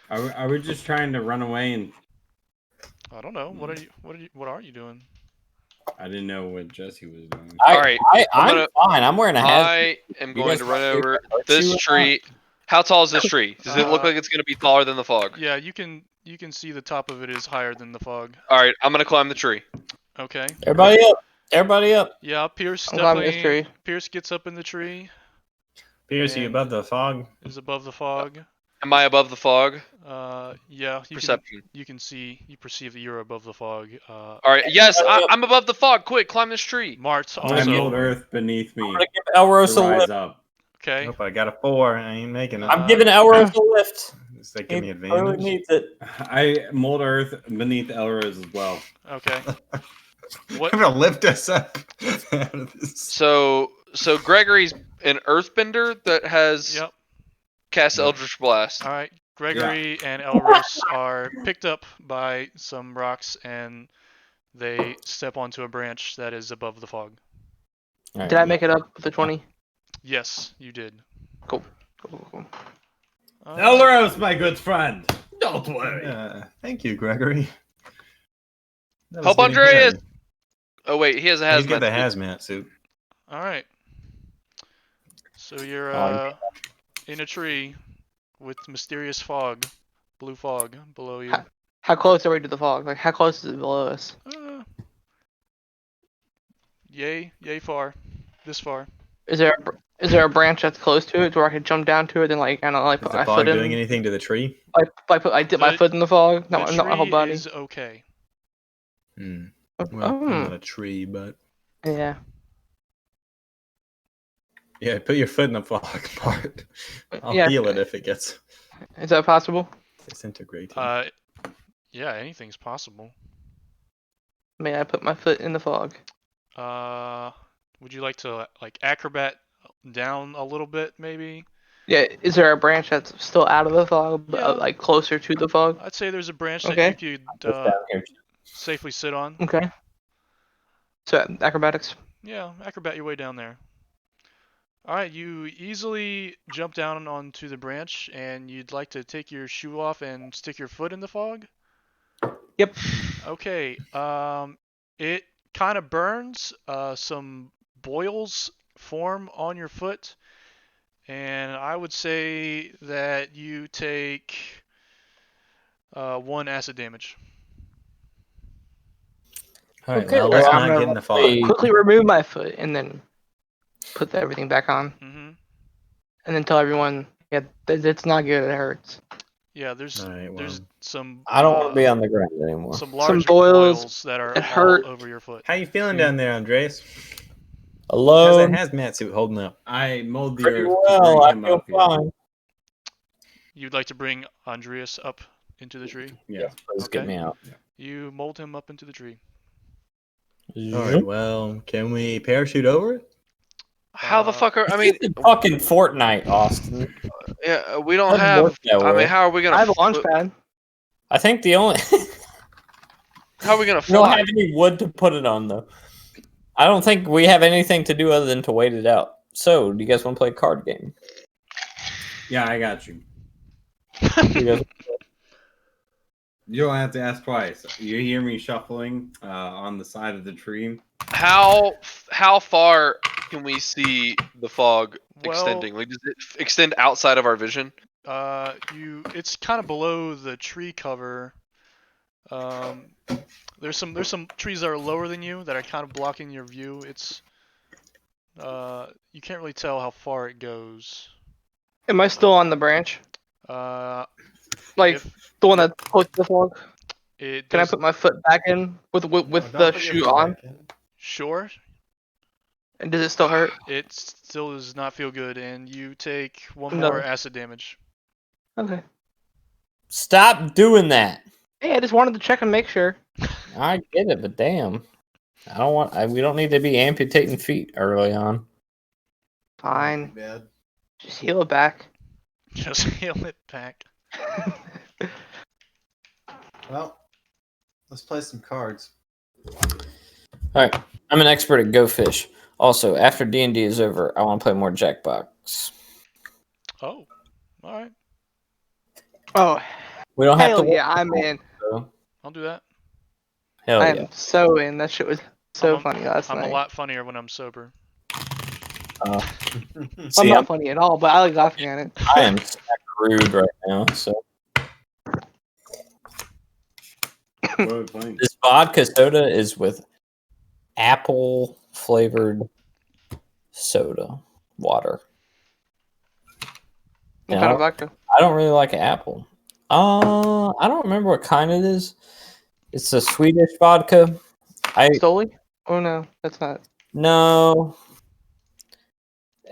Well,
Are we just trying to run away and
I don't know. What are you doing?
I didn't know what Jesse was doing.
All right,
I'm
gonna-
fine. I'm wearing a hat.
I am
You
going
guys
to run
want to
over
hurt you or
this
not?
tree. How tall is this tree? Does it look
Uh,
like it's gonna be taller than the fog?
Yeah, you can see the top of it is higher than the fog.
All right, I'm gonna climb the tree.
Okay.
Everybody up. Everybody up.
Yeah, Pierce
I'm climbing this
definitely.
tree.
Pierce gets up in the tree.
Pierce, you
And-
above the fog?
Is above the fog.
Am I above the fog?
Yeah.
Perception.
You perceive that you're above the fog.
All right. Yes, I'm above the fog. Quick, climb this tree.
Mart's
I
also.
mold Earth beneath me
I'm gonna give Elros
to
a
rise
lift.
up.
Okay.
Nope, I got a 4. I ain't making it.
I'm giving Elros a lift.
Does that give me
He
advantage?
really needs it.
I mold Earth beneath Elrose as well.
Okay. What?
I'm gonna lift us up out of this.
So Gregory's an earthbender that has
Yep.
cast Eldritch Blast.
All right. Gregory and Elros are picked up by some rocks, and they step onto a branch that is above the fog.
All
Did I
right.
make it up with the 20?
Yes, you did.
Cool.
Elrose, my good friend. Don't worry.
Thank you, Gregory. That was
Help
getting
Andreas!
hairy.
Oh wait, he has a
He's got the
hazmat.
hazmat suit.
All right. So you're
Oh,
in a tree with mysterious fog, blue fog below you.
How close are we to the fog? Like, how close is it below us?
Yay far. This far.
Is there a branch that's close to it where I could jump down to it and like kind of like
Is
put
the
my
fog
foot in?
doing anything to the tree?
I dip my
The-
foot in the fog,
The
not my whole
tree
body.
is okay.
Hmm.
Oh,
Well, I'm not a tree, but
yeah.
yeah, put your foot in the fog part. I'll
Yeah.
heal it if it gets
Is that possible?
disintegrated.
Yeah, anything's possible.
May I put my foot in the fog?
Would you like to like acrobat down a little bit, maybe?
Yeah. Is there a branch that's still out of the fog, but
Yeah.
like closer to the fog?
I'd say there's a branch
Okay.
that you could
Just down here.
safely sit on.
Okay. So acrobatics.
Yeah, acrobat your way down there. Alright, you easily jump down onto the branch, and you'd like to take your shoe off and stick your foot in the fog?
Yep.
Okay, it kind of burns, some boils form on your foot, and I would say that you take 1 acid damage.
All right,
Okay,
well,
well,
let's
I'm
not
gonna
get in the fog.
Hey.
Quickly remove my foot and then put everything back on,
Mm-hmm.
and then tell everyone, yeah, it's not good. It hurts.
Yeah, there's
All right, well,
some
I don't want to be on the ground anymore.
some large
boils
boils that are
that
all
hurt.
over your foot.
how you feeling down there, Andreas? How's
Alone.
that hazmat suit holding up?
I mowed the
Pretty
earth to
well.
bring
I
him
feel
up here.
fine.
You'd like to bring Andreas up into the tree?
Yeah.
Please
Okay.
get me out.
You mold him up into the tree.
All right, well, can we parachute over it?
How the fuck are? I mean,
This is fucking Fortnite, Austin.
yeah, we don't
Doesn't
have.
work that
I
way.
mean, how are we gonna?
I have a launch pad.
I think the only
How are we gonna
we don't
fly?
have any wood to put it on though. I don't think we have anything to do other than to wait it out. So, do you guys want to play a card game?
Yeah, I got you.
Do you guys-
You don't have to ask twice. You hear me shuffling on the side of the tree.
How far can we see the fog
Well,
extending? Like, does it extend outside of our vision?
it's kind of below the tree cover. There's some trees that are lower than you that are kind of blocking your view. It's you can't really tell how far it goes.
Am I still on the branch? Like
If
the one that put the fog?
it
Can I
does,
put my foot back in with the shoe on?
sure,
And does it still hurt?
it still does not feel good, and you take 1
No.
more acid damage.
Okay.
Stop doing that.
Hey, I just wanted to check and make sure.
I get it, but damn, I don't want. We don't need to be amputating feet early on.
Fine.
Bad.
Just heal it back.
Just heal it back.
Well, let's play some cards.
All right, I'm an expert at Go Fish. Also, after D&D is over, I want to play more Jackbox.
Oh, all right,
Oh,
We don't have
hell
to.
yeah, I'm in.
So.
I'll do that.
Hell
I am
yeah.
so in. That shit was so
I'm a-
funny last
I'm
night.
a lot funnier when I'm sober.
I'm
See,
not
I'm,
funny at all, but I like laughing at it.
I am rude right now. So
What are we playing?
this vodka soda is with apple flavored soda water.
What
Yeah.
kind of vodka?
I don't really like apple. I don't remember what kind it is. It's a Swedish vodka.
Stoli? Oh no, that's not.
No.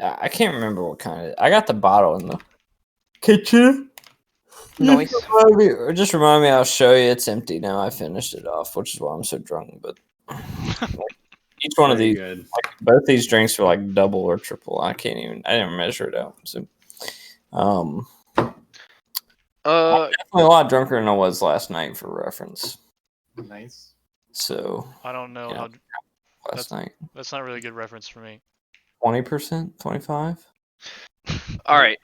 I can't remember what kind it is. I got the bottle in the kitchen.
Nice.
Just remind me, I'll show you. It's empty now. I finished it off, which is why I'm so drunk. But each one of
Very
these,
good.
both these drinks are like double or triple. I didn't measure it out. So, definitely a lot drunker than I was last night for reference.
Nice.
So,
I don't know
Yeah.
how.
last night,
That's not really a good reference for me.
20%, 25.
All right.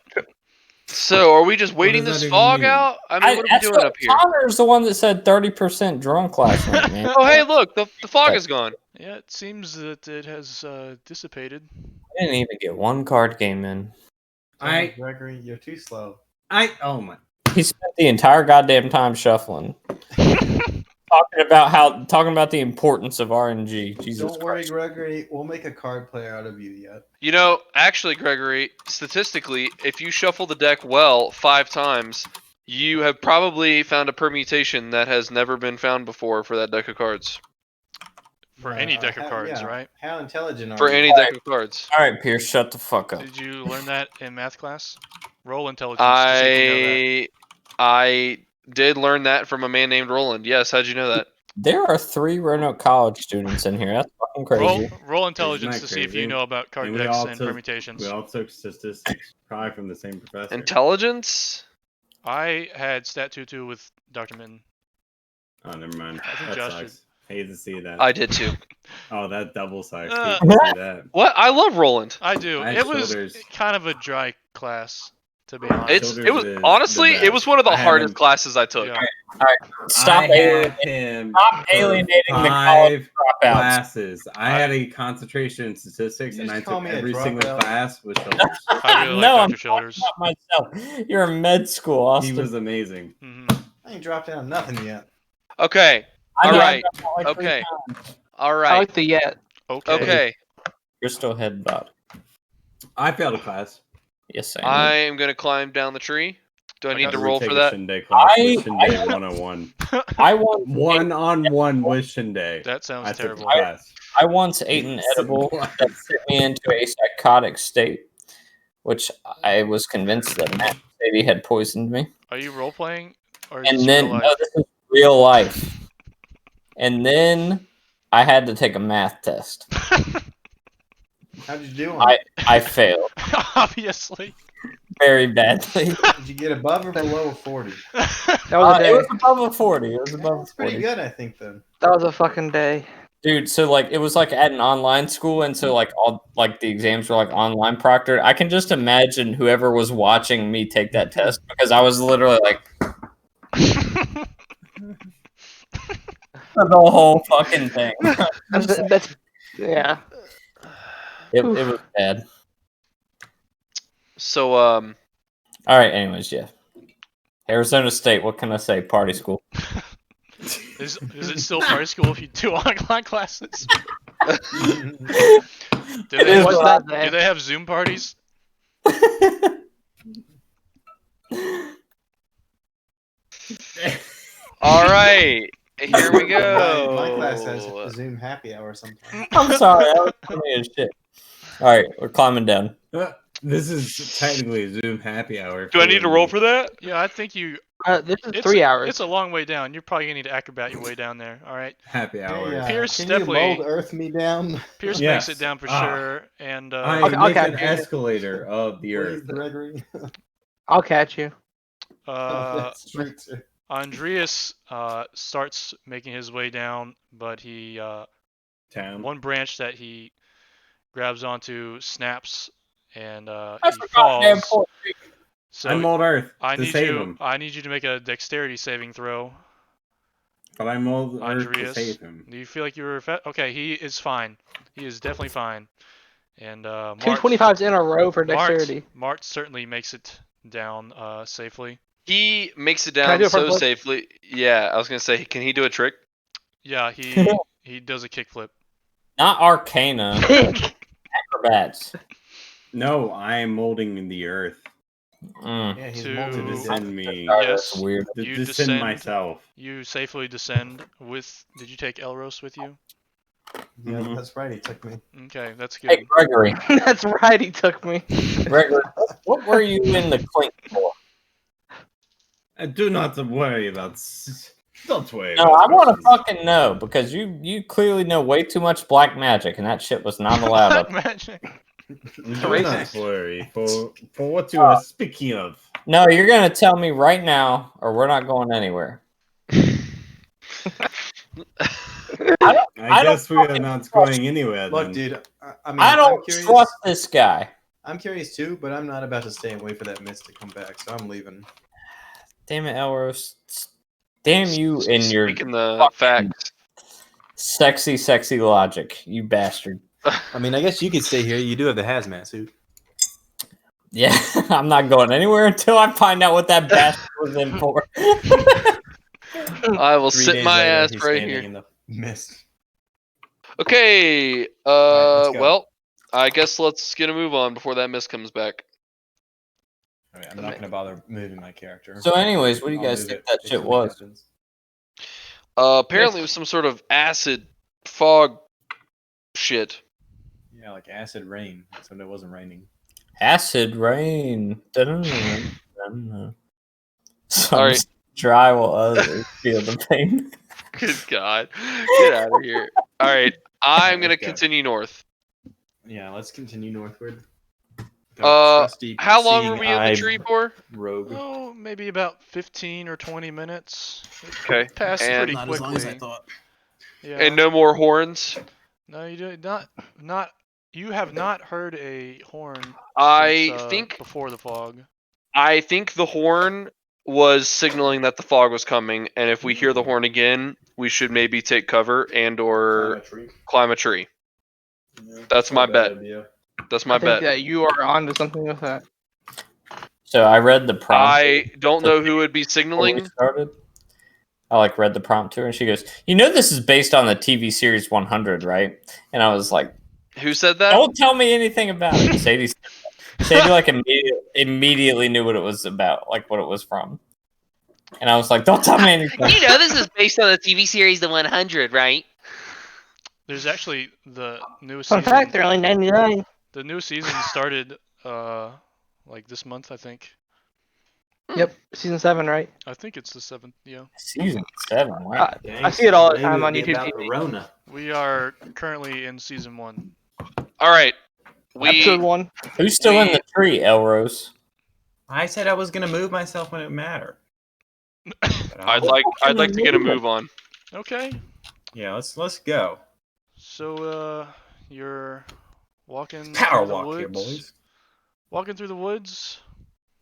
So, are we just waiting
does
this
that even
fog
mean?
out? I mean, what are we doing up here?
Connor's the one that said 30% drunk last night, man.
Oh, hey, look, the fog is gone.
Yeah, it seems that it has dissipated.
I didn't even get one card game in.
Gregory, you're too slow.
Oh my.
He spent the entire goddamn time shuffling. talking about the importance of RNG. Jesus
Don't worry,
Christ.
Gregory. We'll make a card player out of you yet.
You know, actually, Gregory, statistically, if you shuffle the deck well 5 times, you have probably found a permutation that has never been found before for that deck of cards.
For any deck of
how-
cards,
yeah,
right?
How intelligent are
For
you?
any deck of cards.
All right, Pierce, shut the fuck up.
Did you learn that in math class? Roll intelligence to see if you know that.
I did learn that from a man named Roland. Yes, how'd you know that?
There are 3 Roanoke College students in here. That's fucking crazy.
Roll intelligence
not
to see if
crazy.
you know about card
And we
decks
all
and
took-
permutations.
We all took statistics, probably from the same professor.
Intelligence?
I had Stat 2-2 with Dr. Minton.
Oh, never mind.
I think
That
Josh
sucks. Hate to see that.
I did too.
Oh, that double sucks.
Uh,
Hate to see that.
What? I love Roland.
I do.
I had
It was
shoulders.
kind of a dry class, to be honest.
Shoulders
It was
is
honestly,
the
it was one of the
best. I
hardest
haven't-
classes I took.
Yeah.
Stop,
I
alienating,
had him
stop
for
alienating the college
5
dropouts.
classes. I had a concentration in statistics,
You
and I
just call
took
me a
every single
dropout?
class with shoulders.
I really
No,
like
I'm
Dr. Shoulders.
Not myself. You're in med school,
He
Austin.
was amazing.
I ain't dropped down nothing yet.
Okay.
I
all
know,
right.
I've done that like 3
Okay.
times.
All
I
right.
like the yet.
Okay.
Okay.
Crystal head bob.
I failed a class.
Yes, I
I am gonna climb down the tree. Do I need to
We
roll
take
for
a
that?
Shinday class with
I-
Shinday 101.
I once,
1-on-1 with Shinday.
That sounds
I took the
terrible.
class.
I once ate an edible that sent me into a psychotic state, which I was convinced that Matt Sadie had poisoned me.
Are you role playing? Or is this
And then,
real life?
no, this is real life. And then I had to take a math test.
How'd you do on it?
I failed
Obviously.
very badly.
Did you get above or below a 40?
That was a
It
day.
was above a 40. It was above
That's
a
pretty
40.
good, I think, then.
That was a fucking day.
Dude, so like it was like at an online school, and so like all like the exams were like online proctored. I can just imagine whoever was watching me take that test because I was literally like the whole fucking thing.
That's yeah.
It was bad.
So
All right, anyways, yeah. Arizona State, what can I say? Party school.
Is it still party school if you do online classes? Do
It
they,
is
What's
what
that day?
do they have Zoom parties?
all right. Here we
My class has
go.
a Zoom happy hour sometimes.
I'm sorry, I was funny as shit. All right, we're climbing down.
This is technically a Zoom happy hour.
Do I need to roll for that?
Yeah, I think you.
This is
It's
3 hours.
It's a long way down. You're probably gonna need to acrobat your way down there. All right.
happy hour?
Hey,
Pierce
can
definitely-
you mold Earth me down?
Pierce
Yes.
makes it down for
Ah.
sure. And
I
Okay,
make
okay.
an escalator of the
Please,
earth.
Gregory.
I'll catch you.
That's true, too.
Andreas starts making his way down, but he
Town.
one branch that he grabs onto snaps and
I
he
forgot damn
falls.
poetry.
So
I mold Earth
I
to
need
save
you.
him,
I need you to make a dexterity saving throw.
but I mold Earth to
Andreas,
save him.
do you feel like you were okay? He is fine. He is definitely fine. And Mart,
225s in a row for dexterity.
Mart certainly makes it down safely.
He makes it
Can I
down
do a front
so
flip?
safely. Yeah, I was gonna say, can he do a trick?
Yeah, he does a kickflip.
Not Arcana, acrobats.
No, I am molding the Earth
Mm.
Yeah, he's
To-
to
molded his
descend me.
Sorry,
Yes.
that's weird.
To
You
descend
descend.
myself.
You safely descend with. Did you take Elros with you?
Yeah, that's right. He took me.
Okay, that's
Hey,
good.
Gregory.
That's right. He took me.
Gregory, what were you in the clink for?
Do not worry about. Don't worry.
No,
about
I want to
questions.
fucking know because you clearly know way too much black magic, and that shit was not allowed up.
Magic.
Do not worry for what you are speaking of.
No, you're gonna tell me right now, or we're not going anywhere.
I
I don't
guess we are
fucking
not
trust
going anywhere.
Look,
then.
dude. I mean,
I
I'm
don't
curious.
trust this guy.
I'm curious too, but I'm not about to stay and wait for that mist to come back, so I'm leaving.
Damn it, Elros. Damn you and your
Speaking the
fucking-
facts.
sexy logic, you bastard.
I mean, I guess you could stay here. You do have the hazmat suit.
Yeah, I'm not going anywhere until I find out what that bastard was in for.
I will
3
sit
days
my
later,
ass
he's
right
standing
here.
in the mist.
Okay.
let's go.
Well, I guess let's get a move on before that mist comes back.
All right, I'm not gonna bother moving my character.
So, anyways, what do you
I'll
guys
move
think
it
that
if
shit
something
was?
happens.
Apparently it was some sort of acid fog shit.
Yeah, like acid rain. So it wasn't raining.
Acid rain. Dun-dun-dun-dun-dun. Some
All right.
dry while others feel the pain.
Good God. Get out of here. All right. I'm going to
let's go.
continue north.
Yeah, let's continue northward.
How long were we in the tree for?
Rogue.
Oh, maybe about 15 or 20 minutes. It
Okay.
passed
And-
pretty
Not
quickly.
as long as I thought.
Yeah.
And no more horns?
No, you do not. You have not heard a horn.
I
since,
think
before the fog.
the horn was signaling that the fog was coming, and if we hear the horn again, we should maybe take cover and or climb a tree. That's my bet. That's my
I think
bet.
that you are onto something with that.
So I read the prompt.
I don't know who would be
before we
signaling.
started. I like read the prompt to her, and she goes, "You know, this is based on the TV series 100, right?" And I was like,
Who said that?
"Don't tell me anything about it." Sadie like immediately knew what it was about, like what it was from. And I was like, "Don't tell me anything."
You know this is based on the TV series The 100, right?
There's actually the newest
Fun
season.
fact, they're only 99.
The new season started like this month, I think.
Yep, season 7, right?
I think it's the 7th. Yeah.
Season 7. Wow.
I see it all the time on YouTube TV.
Rona.
We are currently in season 1.
All right.
Episode 1.
Who's still in the tree, Elrose?
I said I was gonna move myself when it mattered.
I'd like to get a move on.
Okay.
Yeah, let's go.
So you're walking
Power
through the
walk
woods.
here, boys.
Walking through the woods.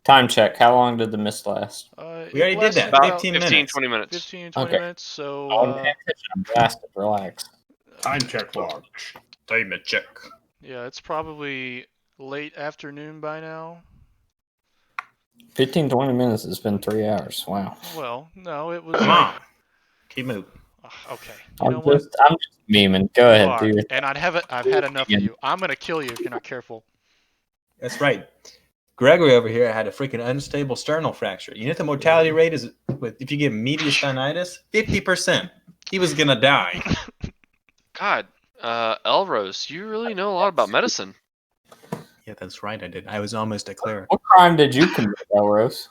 Time check. How long did the mist last?
We
It
already did
lasted
that.
about
15
15,
minutes.
20 minutes.
15, 20
Okay.
minutes. So
I'm paying attention. I'm blasted. Relax.
Time check log.
Time to check.
yeah, it's probably late afternoon by now.
15, 20 minutes. It's been 3 hours. Wow.
Well, no, it was.
Come on. Keep moving.
Okay. You know
I'm
what?
just memeing. Go
You
ahead,
are,
dude.
and I've had enough of you. I'm gonna kill you if you're not careful.
That's right. Gregory over here had a freaking unstable sternal fracture. You know what the mortality rate is if you get mediastinitis? 50%. He was gonna die.
God, Elrose, you really know a lot about medicine.
Yeah, that's right. I did. I was almost a cleric.
What crime did you commit, Elrose?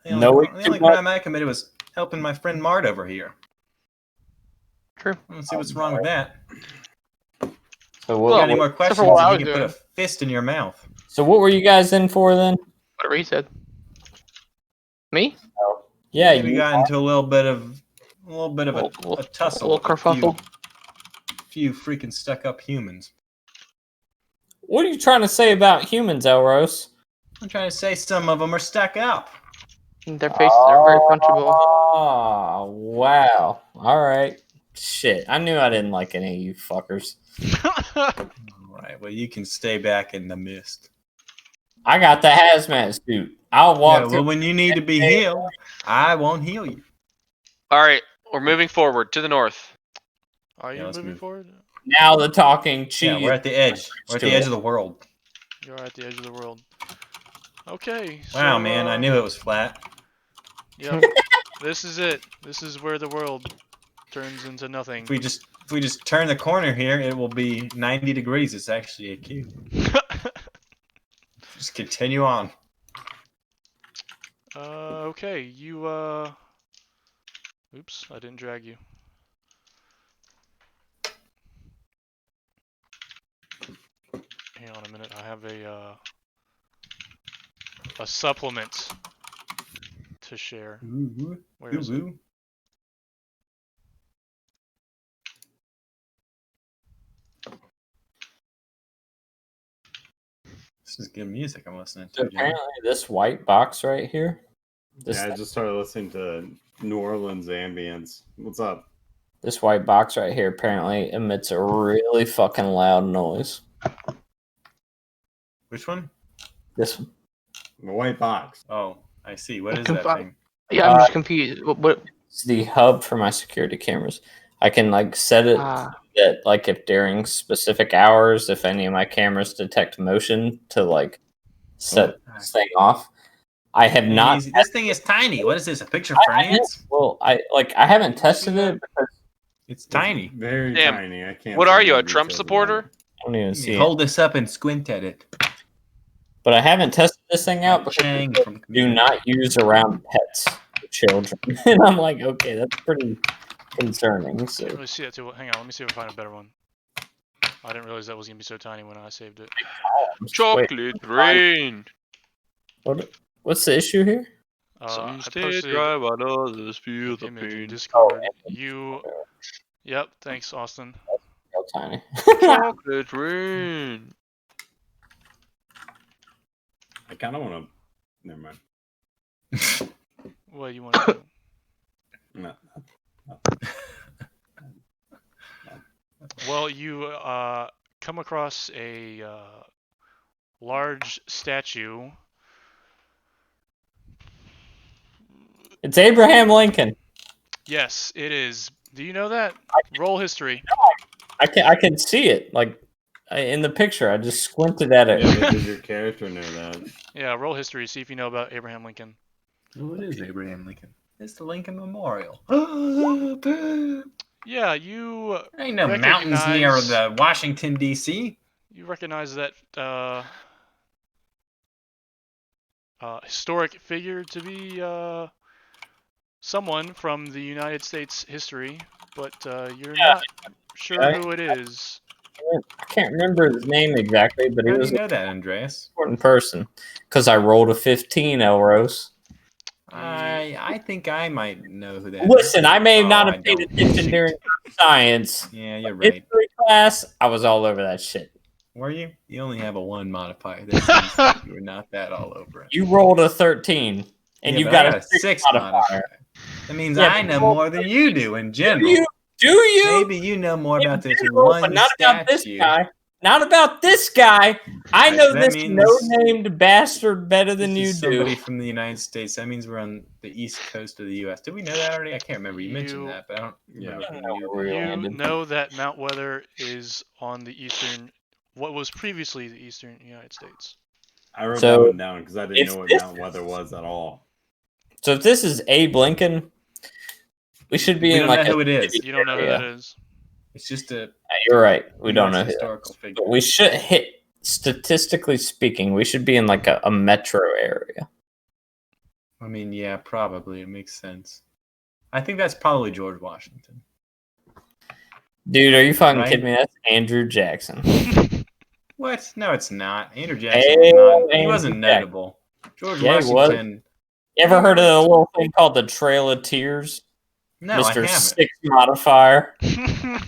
The
Knowing
only
too much?
crime I committed was helping my friend Mart over here.
True.
I don't see what's wrong with that.
So
If you
what,
got any
what-
more
for
questions,
what I
you
was
can put a
doing.
fist in your mouth.
so what were you guys in for then?
Whatever he said. Me?
Yeah,
We
you.
got into a little bit of a
Little
tussle.
little
with a
kerfuffle.
few freaking stuck up humans.
What are you trying to say about humans, Elrose?
I'm trying to say some of them are stuck up.
Their faces are very punchable.
Oh, wow. All right. Shit. I knew I didn't like any of you fuckers.
All right. Well, you can stay back in the mist.
I got the hazmat suit. I'll walk
Yeah,
through.
well, when you need to be healed, I won't heal you.
All right, we're moving forward to the north.
Are you
Yeah, let's
moving
move.
forward?
Now the talking
Yeah,
cheese.
we're at the edge. We're at the edge of the world.
You're at the edge of the world. Okay.
Wow,
so,
man, I knew it was flat.
Yep. This is it. This is where the world turns into nothing.
If we just turn the corner here, it will be 90 degrees. It's actually a cube. Just continue on.
Okay, you oops, I didn't drag you. Hang on a minute, I have a supplement to share.
Ooh,
Where is it?
ooh. This is good music I'm listening
So
to. Jimmy.
apparently, this white box right here. This,
Yeah, I just started listening to New Orleans ambience. What's up?
this white box right here apparently emits a really fucking loud noise.
Which one?
This one.
The white box.
Oh, I see. What is
Can
that
find-
thing?
Yeah, I'm just confused. What?
It's the hub for my security cameras. I can like set it that like if during specific hours, if any of my cameras detect motion, to like set this thing off. I have not.
Easy. This thing is tiny. What is this? A picture for ants?
Well, I haven't tested it because
It's tiny.
Very
Damn.
tiny. I can't.
What are
find
you,
the
a Trump
details
supporter?
about it.
I don't even see it.
Hold this up and squint at it.
But I haven't tested this thing out because
Chang
it
from
do not use around pets or children. And I'm like, okay, that's pretty concerning.
I
So
didn't really see that too. Hang on, let me see if I find a better one. I didn't realize that was gonna be so tiny when I saved it.
Chocolate rain.
what's the issue here?
I
Stay
posted
dry while others feel
an
the
image in
pain.
Discord. Yep, thanks, Austin.
Real tiny.
Chocolate rain.
I kind of want to. Never mind.
What you want to do?
No.
Well, you come across a large statue.
It's Abraham Lincoln.
Yes, it is. Do you know that? Roll history.
I can see it like in the picture. I just squinted at it.
Yeah, but does your character know that?
Yeah, roll history. See if you know about Abraham Lincoln.
What is Abraham Lincoln? It's the Lincoln Memorial.
Yeah, you
There ain't no mountains near
recognize-
the Washington, D.C.
you recognize that historic figure to be someone from the United States history, but you're not sure
Okay.
who it is.
I can't remember his name exactly, but he
How do
was
you
an
know that, Andreas?
important person because I rolled a 15, Elrose.
I think I might know who that is.
Listen, I may
Oh,
not
I
have paid
don't.
attention during science.
Yeah, you're right.
History class, I was all over that shit.
Were you? You only have a 1 modifier. That seems like you were not that all over it.
You rolled a 13, and
Yeah,
you
but
got
I
a 6 modifier.
modifier. That means
Yeah,
I
but
know
you-
more than you do in general.
Do you?
Maybe you know more
In
about this
general,
one
but not about this
statue.
guy. Not about this guy. I
Right,
know
that
this
means-
no-named bastard better than
This
you
is somebody
do.
from the United States. That means we're on the east coast of the U.S. Did we know that already? I can't remember. You mentioned
You-
that, but I don't
Yeah.
remember
I don't
who
know
knew
where
that.
we
You
landed.
know that Mount Weather is on the eastern, what was previously the eastern United States.
I wrote
So,
that one down because I didn't
if
know what
this-
Mount Weather was at all.
So if this is Abe Lincoln, we should be
We
in
don't
like
know
a
who it is.
You don't know who
area.
that is.
It's just a
You're right. We don't know
US
who that
historical
is.
figure.
But we should hit, statistically speaking, we should be in like a metro area.
I mean, yeah, probably. It makes sense. I think that's probably George Washington.
Dude, are you fucking
Right?
kidding me? That's Andrew Jackson.
What? No, it's not. Andrew Jackson
Hey,
was not. He
Andrew
wasn't
Jackson.
notable. George
Yeah, he was.
Washington.
You ever heard of a little thing called the Trail of Tears?
No,
Mr.
I haven't.
6 modifier.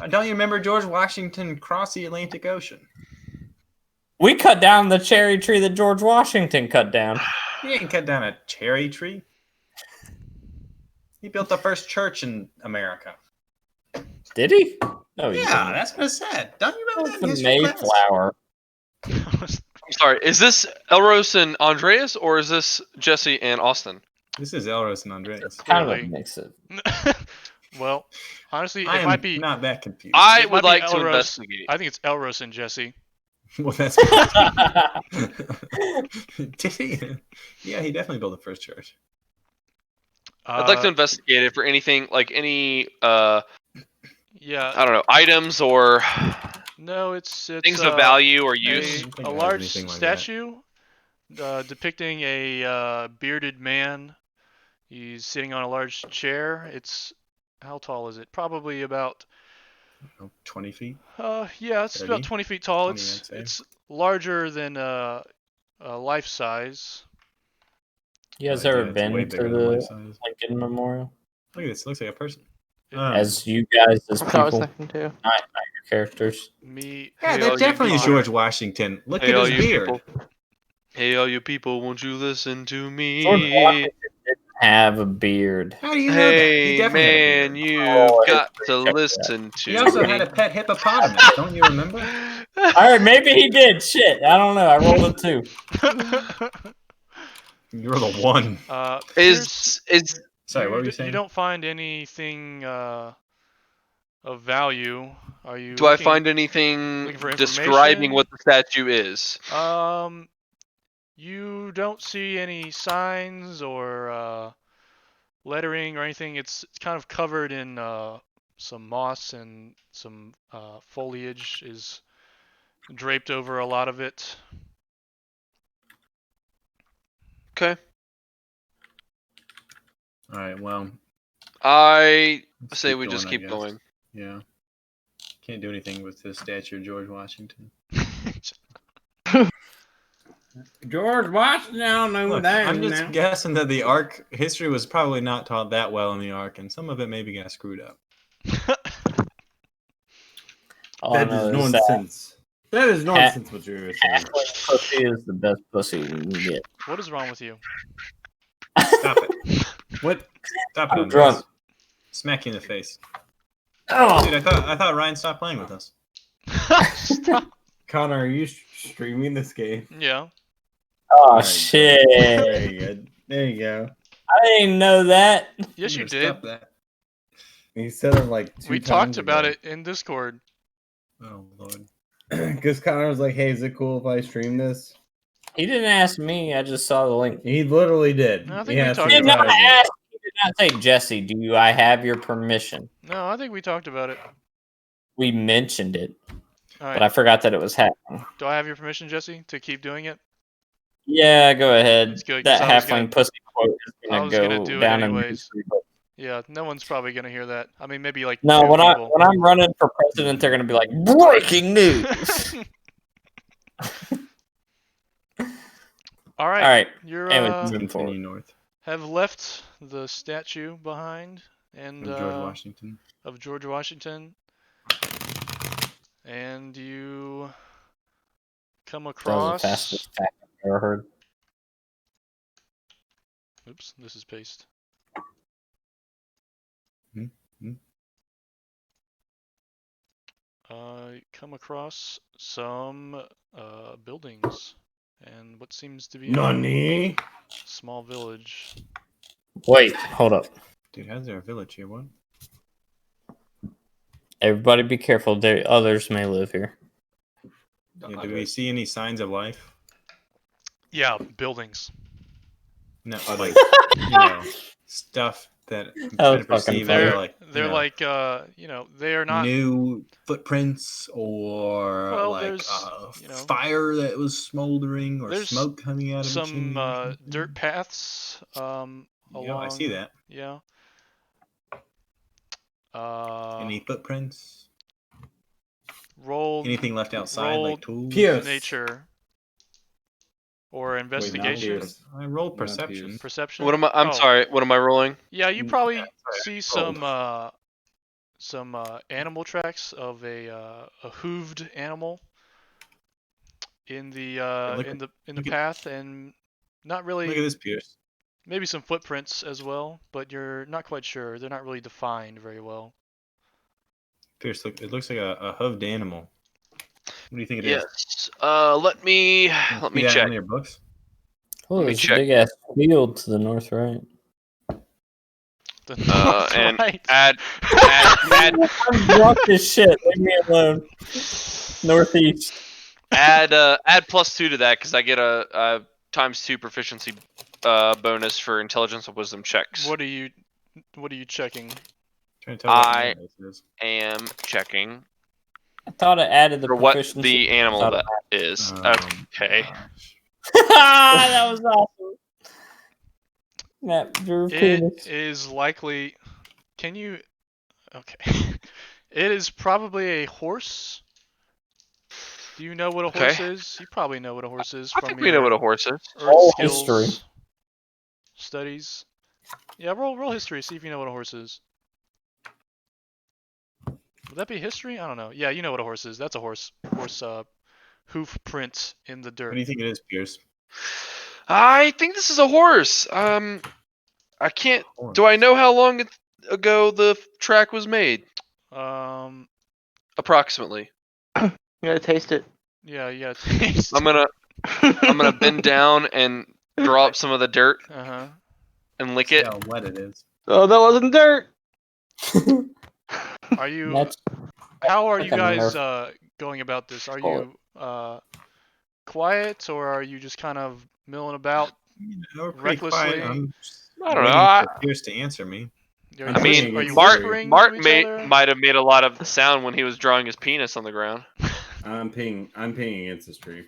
Don't you remember George Washington crossed the Atlantic Ocean?
We cut down the cherry tree that George Washington cut down.
He didn't cut down a cherry tree. He built the first church in America.
Did he? No, he
Yeah,
didn't.
that's what I said. Don't you remember that
The
in history class?
Mayflower.
I'm sorry. Is this Elros and Andreas, or is this Jesse and Austin?
This is Elros and Andreas.
Kind of a
Clearly.
mix of.
Well, honestly,
I
it
am
might be.
not that confused.
I
It
would
might be
like to
Elros.
investigate.
I think it's Elros and Jesse.
Well, that's Did he? Yeah, he definitely built the first church.
I'd like to investigate it for anything like any
Yeah.
I don't know, items or
No, it's
things of value or
a,
use.
think
a
it has
large
anything like that.
statue depicting a bearded man. He's sitting on a large chair. It's how tall is it? Probably about
20 feet.
yeah, it's
30?
about 20 feet tall.
20, I'd say.
It's larger than life size.
You guys
Oh,
ever
yeah, it's
been
way
to
bigger than
the
life size.
Lincoln Memorial?
Look at this. Looks like a person.
As you guys, as
That's what I was
people,
thinking too.
not your characters.
Me.
Yeah,
Hey,
that
all you
definitely is
people.
George Washington. Look
Hey,
at
all
his
you
beard.
people. Hey, all you people, won't you listen to me?
George Washington didn't have a beard.
How do you know that? He
Hey,
definitely had a
man,
beard.
you've
Oh,
got
check
to
that.
listen to
He also
me.
had a pet hippopotamus. Don't you remember?
All right, maybe he did. Shit, I don't know. I rolled a 2.
You're the one.
Is
Sorry, what were you
You
saying?
don't find anything of value. Are you?
do I
looking-
find anything
looking for
describing
information?
what the statue is?
You don't see any signs or lettering or anything. It's kind of covered in some moss and some foliage is draped over a lot of it.
Okay.
All right. Well,
I
let's
say
keep
we just
I
keep
guess.
going.
Yeah. Can't do anything with the statue of George Washington.
George Washington, I don't know
Look,
that.
I'm just
now.
guessing that the Ark history was probably not taught that well in the Ark, and some of it maybe got screwed up.
All I
That
know
is
is that
nonsense. That is nonsense. What you're saying.
halfling pussy is the best pussy you can get.
What is wrong with you?
Stop it!
What?
Stop it!
I'm
Andres.
drunk.
Smack you in the face.
Oh,
Dude, I thought Ryan stopped playing with us.
Stop.
Connor, are you streaming this game?
Yeah.
oh
Alright,
shit!
There you go. There you go.
I didn't know that.
Yes, you
gotta
did.
Stop that.
He said it like 2
We
times
talked about
ago.
it in Discord.
Oh lord.
Because Connor was like, "Hey, is it cool if I stream this?"
He didn't ask me. I just saw the link.
He literally did.
No, I think
He
we
asked
talked
He
you
did
about
not
guys.
ask. He did not say, Jesse, do I have your permission?
No, I think we talked about it.
We mentioned it,
All
but
right.
I forgot that it was happening.
Do I have your permission, Jesse, to keep doing it?
Yeah, go ahead.
It's good, 'cause
That
I was
halfling
gonna-
pussy quote is
I
gonna
was gonna
go
do it
down in
anyways.
history books.
Yeah, no one's probably gonna hear that. I mean, maybe like
No,
two
when
people.
I'm running for president, they're gonna be like, breaking news.
All right.
All right.
You're
Anyways, moving forward.
Continue north
have left the statue behind and
of George Washington.
of George Washington, and you come
That was
across.
the fastest fact I've ever heard.
Oops, this is paste. You come across some buildings and what seems to be a
Nani?
small village.
Wait, hold up.
Dude, how's there a village here? What?
Everybody be careful. There, others may live here.
Yeah, do we see any signs of life?
Yeah, buildings.
No, like you know, stuff that I'm
That
trying
was
to perceive
fucking
are
funny.
like
They're like they are not
new footprints or
Well,
like
there's, you know,
fire that was smoldering or
there's
smoke coming out of a
some
chimney or something.
dirt paths
Yeah, I see
along-
that.
Yeah.
Any footprints?
Roll
Anything left outside
roll
like tools?
Pierce.
nature or
Wait, not
investigation.
Pierce.
I rolled
Not
perception.
Pierce.
Perception.
What am I? I'm
Oh,
sorry. What am I rolling?
Yeah, you probably
sorry,
see
rolled.
some animal tracks of a hooved animal in the
look
in
at-
the
look at-
path, and not really.
Look at this, Pierce.
Maybe some footprints as well, but you're not quite sure. They're not really defined very well.
Pierce, look, it looks like a hooved animal. What do you think it is?
Yes. Let me
See that in
check.
your books?
Oh,
Let me
there's a
check.
big ass field to the north, right?
The
And
right.
add.
I'm drunk as shit. Leave me alone. Northeast.
Add +2 to that because I get a ×2 proficiency bonus for intelligence and wisdom checks.
What are you checking?
Trying to tell you what
I-
animal this is.
Am checking
I thought it added the
for what
proficiency.
the animal
Thought
that is.
Oh,
Okay.
gosh.
That was awesome. That drew
It
penis.
is likely. Can you? Okay. It is probably a horse. Do you know what a horse
Okay.
is? You probably know what a horse is
I
from
think
your
we know what a horse is.
Earth
Roll
skills
history.
studies. Yeah, roll history. See if you know what a horse is. Would that be history? I don't know. Yeah, you know what a horse is. That's a horse. Hoof print in the
What do
dirt.
you think it is, Pierce?
I think this is a horse. I can't. Do I know how long ago the track was made? Approximately.
You gotta taste it.
Yeah, yeah. Taste.
I'm gonna bend down and draw up some of the dirt
Uh-huh.
and lick
See
it.
how wet it is.
Oh, that wasn't dirt.
Are you?
That's
How are
like
you
a
guys
Nerf
going about this? Are
bullet.
you quiet, or are you just kind of milling about
We're pretty quiet.
recklessly?
I'm
I don't know.
waiting for Pierce to answer me.
Are
I'm
you,
putting
are
against
you
the tree.
whispering
Mart
to each other?
might have made a lot of sound when he was drawing his penis on the ground.
I'm peeing against this tree.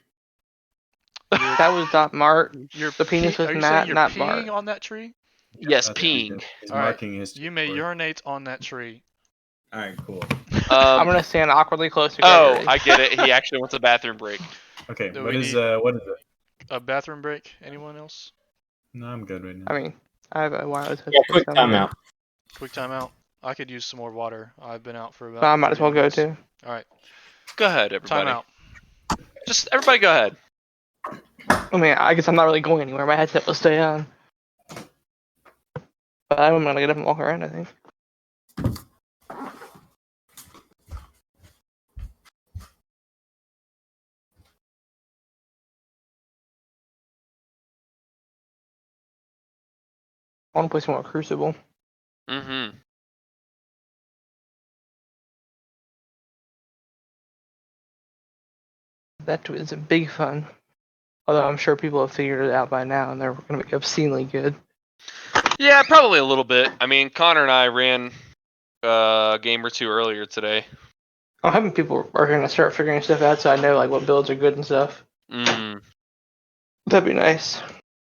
That was not Mart.
You're
The penis
are
was
you
Matt,
saying you're
not
peeing
Bart.
on that tree?
Yes,
That's what he's
peeing.
doing. He's
All right.
marking his.
You may
territory.
urinate on that tree.
All right, cool.
I'm gonna stand awkwardly close to
Oh,
Gregory.
I get it. He actually wants a bathroom break.
Okay,
Do
what
we
is
need-
what is it?
A bathroom break? Anyone else?
No, I'm good right now.
I mean, I have a wireless
Yeah,
headset,
quick
so I'm good.
timeout.
Quick timeout. I could use some more water. I've been out for about.
So I might as
30
well go
minutes.
too.
All right.
Go ahead, everybody.
Timeout.
Just everybody, go ahead.
I mean, I guess I'm not really going anywhere. My headset will stay on. But I'm gonna get up and walk around, I think. I want to play some more Crucible.
Mm-hmm.
That is a big fun. Although I'm sure people have figured it out by now, and they're gonna be obscenely good.
Yeah, probably a little bit. I mean, Connor and I ran a game or two earlier today.
I'm hoping people are gonna start figuring stuff out, so I know like what builds are good and stuff.
Mm.
That'd be nice,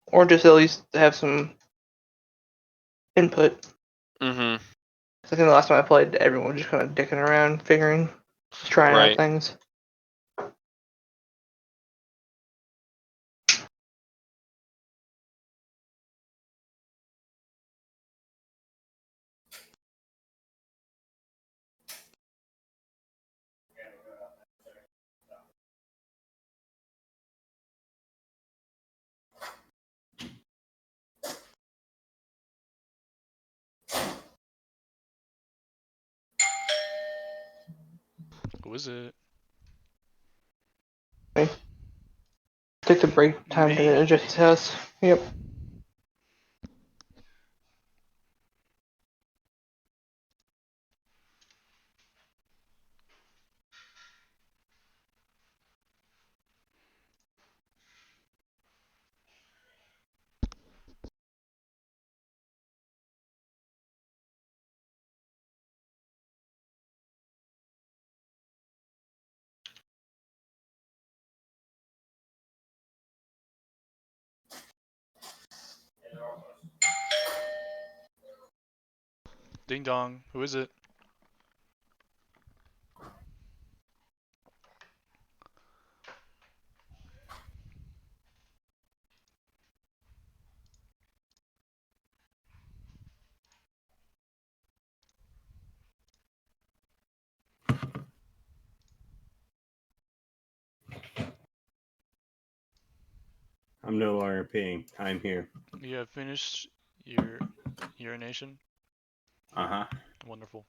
or just at least have some input.
Mm-hmm.
I think the last time I played, everyone was just kind of dicking around, figuring, just trying
Right.
out things.
Who is it?
Take the break time
Me?
to Jesse's house. Yep.
Ding dong. Who is it?
I'm no longer peeing. I'm here.
You have finished your urination?
Uh-huh.
Wonderful.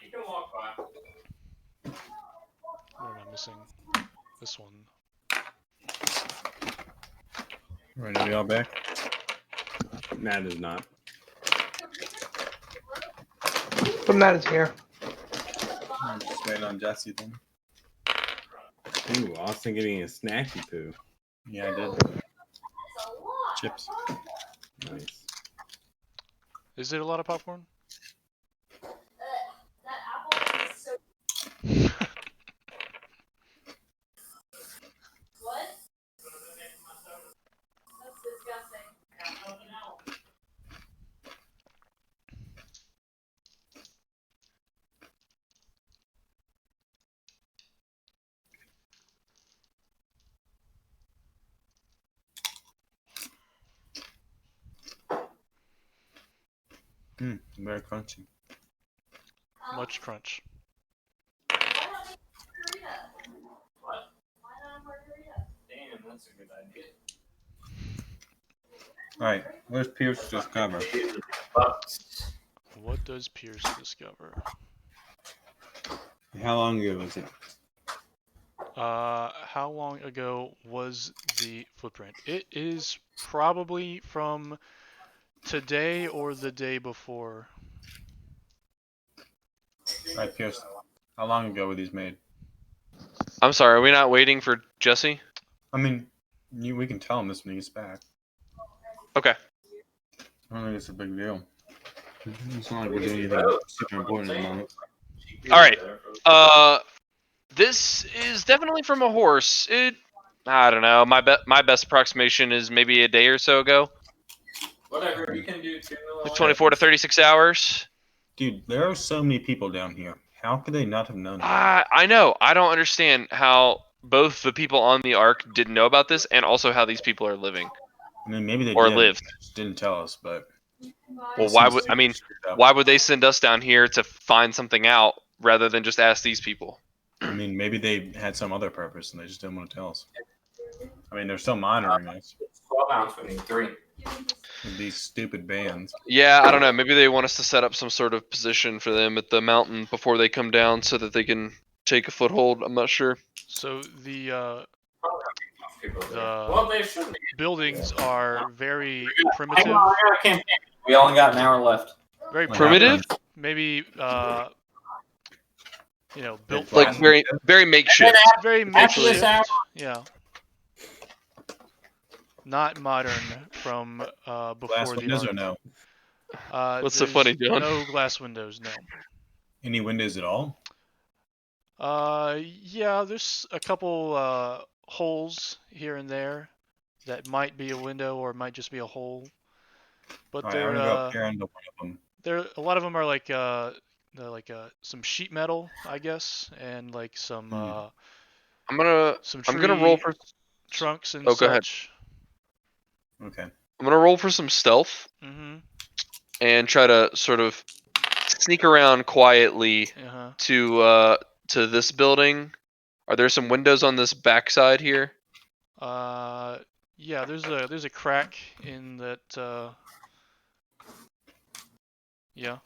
You can walk by.
What am I missing? This one.
Right, are we all back?
Matt is not.
But Matt is here.
I'm just waiting on Jesse then.
Ooh, Austin getting a snacky poo.
Yeah, I did. Chips.
Nice.
Is it a lot of popcorn?
That apple is so. What? That's disgusting.
Very crunchy.
Much crunch.
Why not make margarita? What? Why not a margarita?
Damn, that's a good idea.
All right, where's Pierce's cover?
What does Pierce discover?
How long ago was it?
How long ago was the footprint? It is probably from today or the day before.
All right, Pierce. How long ago were these made?
I'm sorry, are we not waiting for Jesse?
I mean, we can tell him this when he gets back.
Okay.
I don't think it's a big deal. It's not like we're doing anything super important at the moment.
All right. This is definitely from a horse. I don't know. My best approximation is maybe a day or so ago.
Whatever you can do.
Like 24 to 36 hours.
Dude, there are so many people down here. How could they not have known that?
I know. I don't understand how both the people on the Ark didn't know about this, and also how these people are living.
I mean, maybe they
or
did,
lived.
Just didn't tell us, but.
Well, why would they send us down here to find something out rather than just ask these people?
I mean, maybe they had some other purpose and they just didn't want to tell us. I mean, they're still monitoring us
12 ounce, we need 3.
with these stupid bands.
Yeah, I don't know. Maybe they want us to set up some sort of position for them at the mountain before they come down so that they can take a foothold. I'm not sure.
So the
Well, they should be.
buildings are very
Hang
primitive.
on, I got a campaign. We only got an hour left.
Very
Primitive?
Maybe built
Like
from-
very, very makeshift.
very
after this
makeshift.
hour-
Yeah. Not modern from
Glass
before the
windows or
Ark.
no?
What's so
There's
funny, John?
No glass windows, no.
Any windows at all?
Yeah, there's a couple holes here and there that might be a window or might just be a hole. But
All right, I'm
they're
gonna go up here into one of them.
a lot of them are like they're like some sheet metal, I guess, and like some
I'm gonna
some
I'm gonna roll
tree
for
trunks and
Oh, go ahead.
such.
Okay.
I'm gonna roll for some stealth
Mm-hmm.
and try to sort of sneak around quietly
Uh-huh.
to this building. Are there some windows on this backside here?
Yeah, there's a crack in that yeah.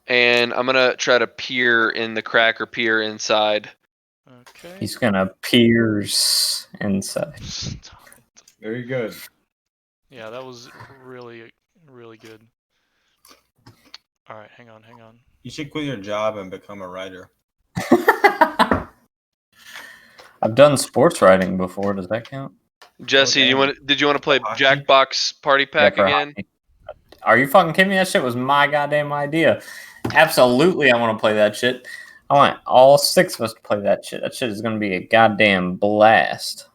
And I'm gonna try to peer in the crack or peer inside.
Okay.
He's gonna pierce inside.
Stop it.
Very good.
Yeah, that was really really good. All right, hang on.
You should quit your job and become a writer.
I've done sports writing before. Does that count?
Jesse,
Okay.
did you want to play
Hockey?
Jackbox Party Pack
Yeah, for
again?
hockey. Are you fucking kidding me? That shit was my goddamn idea. Absolutely, I want to play that shit. I want all 6 of us to play that shit. That shit is gonna be a goddamn blast.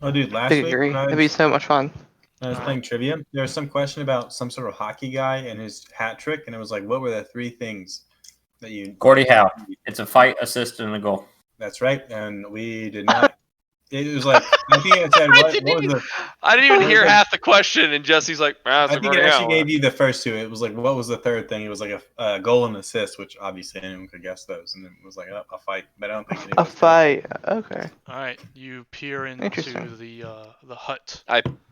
Oh, dude, last
I
week
agree.
when I
That'd be
was,
so much fun.
when I was playing trivia, there was some question about some sort of hockey guy and his hat trick, and it was like, what were the 3 things that you...
Gordie Howe. It's a fight, assist, and a goal.
That's right, and we did not... It was like, I think it said, what was the...
I didn't even hear half the question, and Jesse's like,
I
it's a
think it
Gordie
actually
Howe.
gave you the first 2. It was like, what was the third thing? It was like a goal and assist, which obviously anyone could guess those. And then it was like a fight, but I don't think anyone
A fight. Okay.
All right, you peer into
Interesting.
the hut.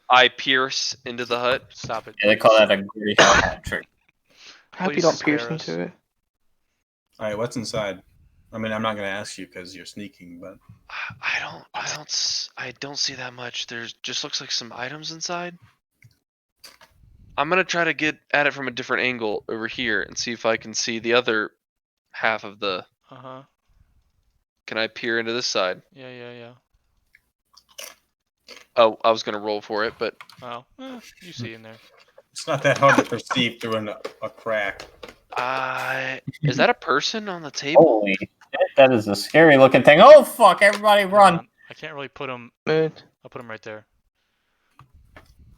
I pierce into the hut.
Stop it.
Yeah, they call that a Gordie Howe hat trick.
I hope you
Please
don't pierce
spare us.
into it.
All right, what's inside? I mean, I'm not going to ask you because you're sneaking, but
I don't see that much. There's just looks like some items inside. I'm gonna try to get at it from a different angle over here and see if I can see the other half of the.
Uh-huh.
Can I peer into this side?
Yeah.
Oh, I was gonna roll for it, but
Well, you see in there.
it's not that hard to perceive through a crack.
is that a person on the table?
Holy shit, that is a scary looking thing. Oh fuck, everybody
Hang
run.
on. I can't really put them.
Mood.
I'll put them right there.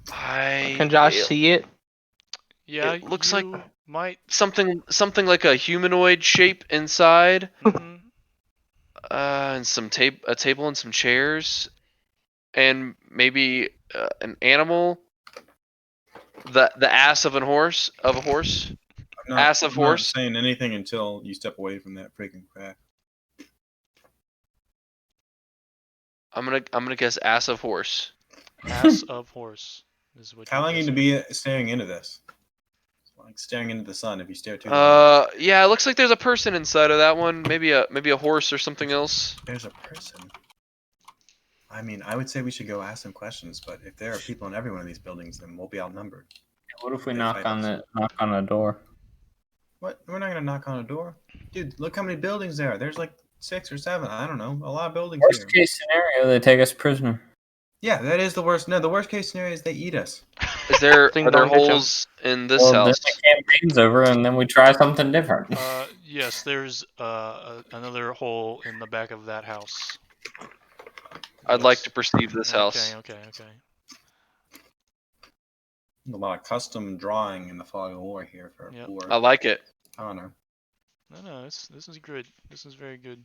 Can Josh see it?
Yeah,
It looks like-
you might.
something like a humanoid shape inside,
Mhm.
and a table and some chairs, and maybe an animal. The ass of a horse.
I'm not,
Ass of
I'm not
horse?
saying anything until you step away from that freaking crack.
I'm gonna guess ass of horse.
Ass of horse is what.
How
you're
long are you
guessing.
going to be staring into this? like staring into the sun if you stare too long.
Yeah, it looks like there's a person inside of that one. Maybe a horse or something else.
There's a person. I mean, I would say we should go ask some questions, but if there are people in every one of these buildings, then we'll be outnumbered.
What if we
They
knock
fight
on
us.
the door?
What? We're not gonna knock on a door, dude. Look how many buildings there are. There's like 6 or 7. I don't know. A lot of buildings here.
Worst case scenario, they take us prisoner.
Yeah, that is the worst. No, the worst case scenario is they eat us.
Is there
Ding
are there
dong, ditch 'em.
holes in this
Well, then
house?
the campaign's over, and then we try something different.
Yes, there's another hole in the back of that house.
I'd like to perceive this house.
Okay.
A lot of custom drawing in the fog of war here for
Yep.
poor
I like it.
honor.
No, this is good. This is very good.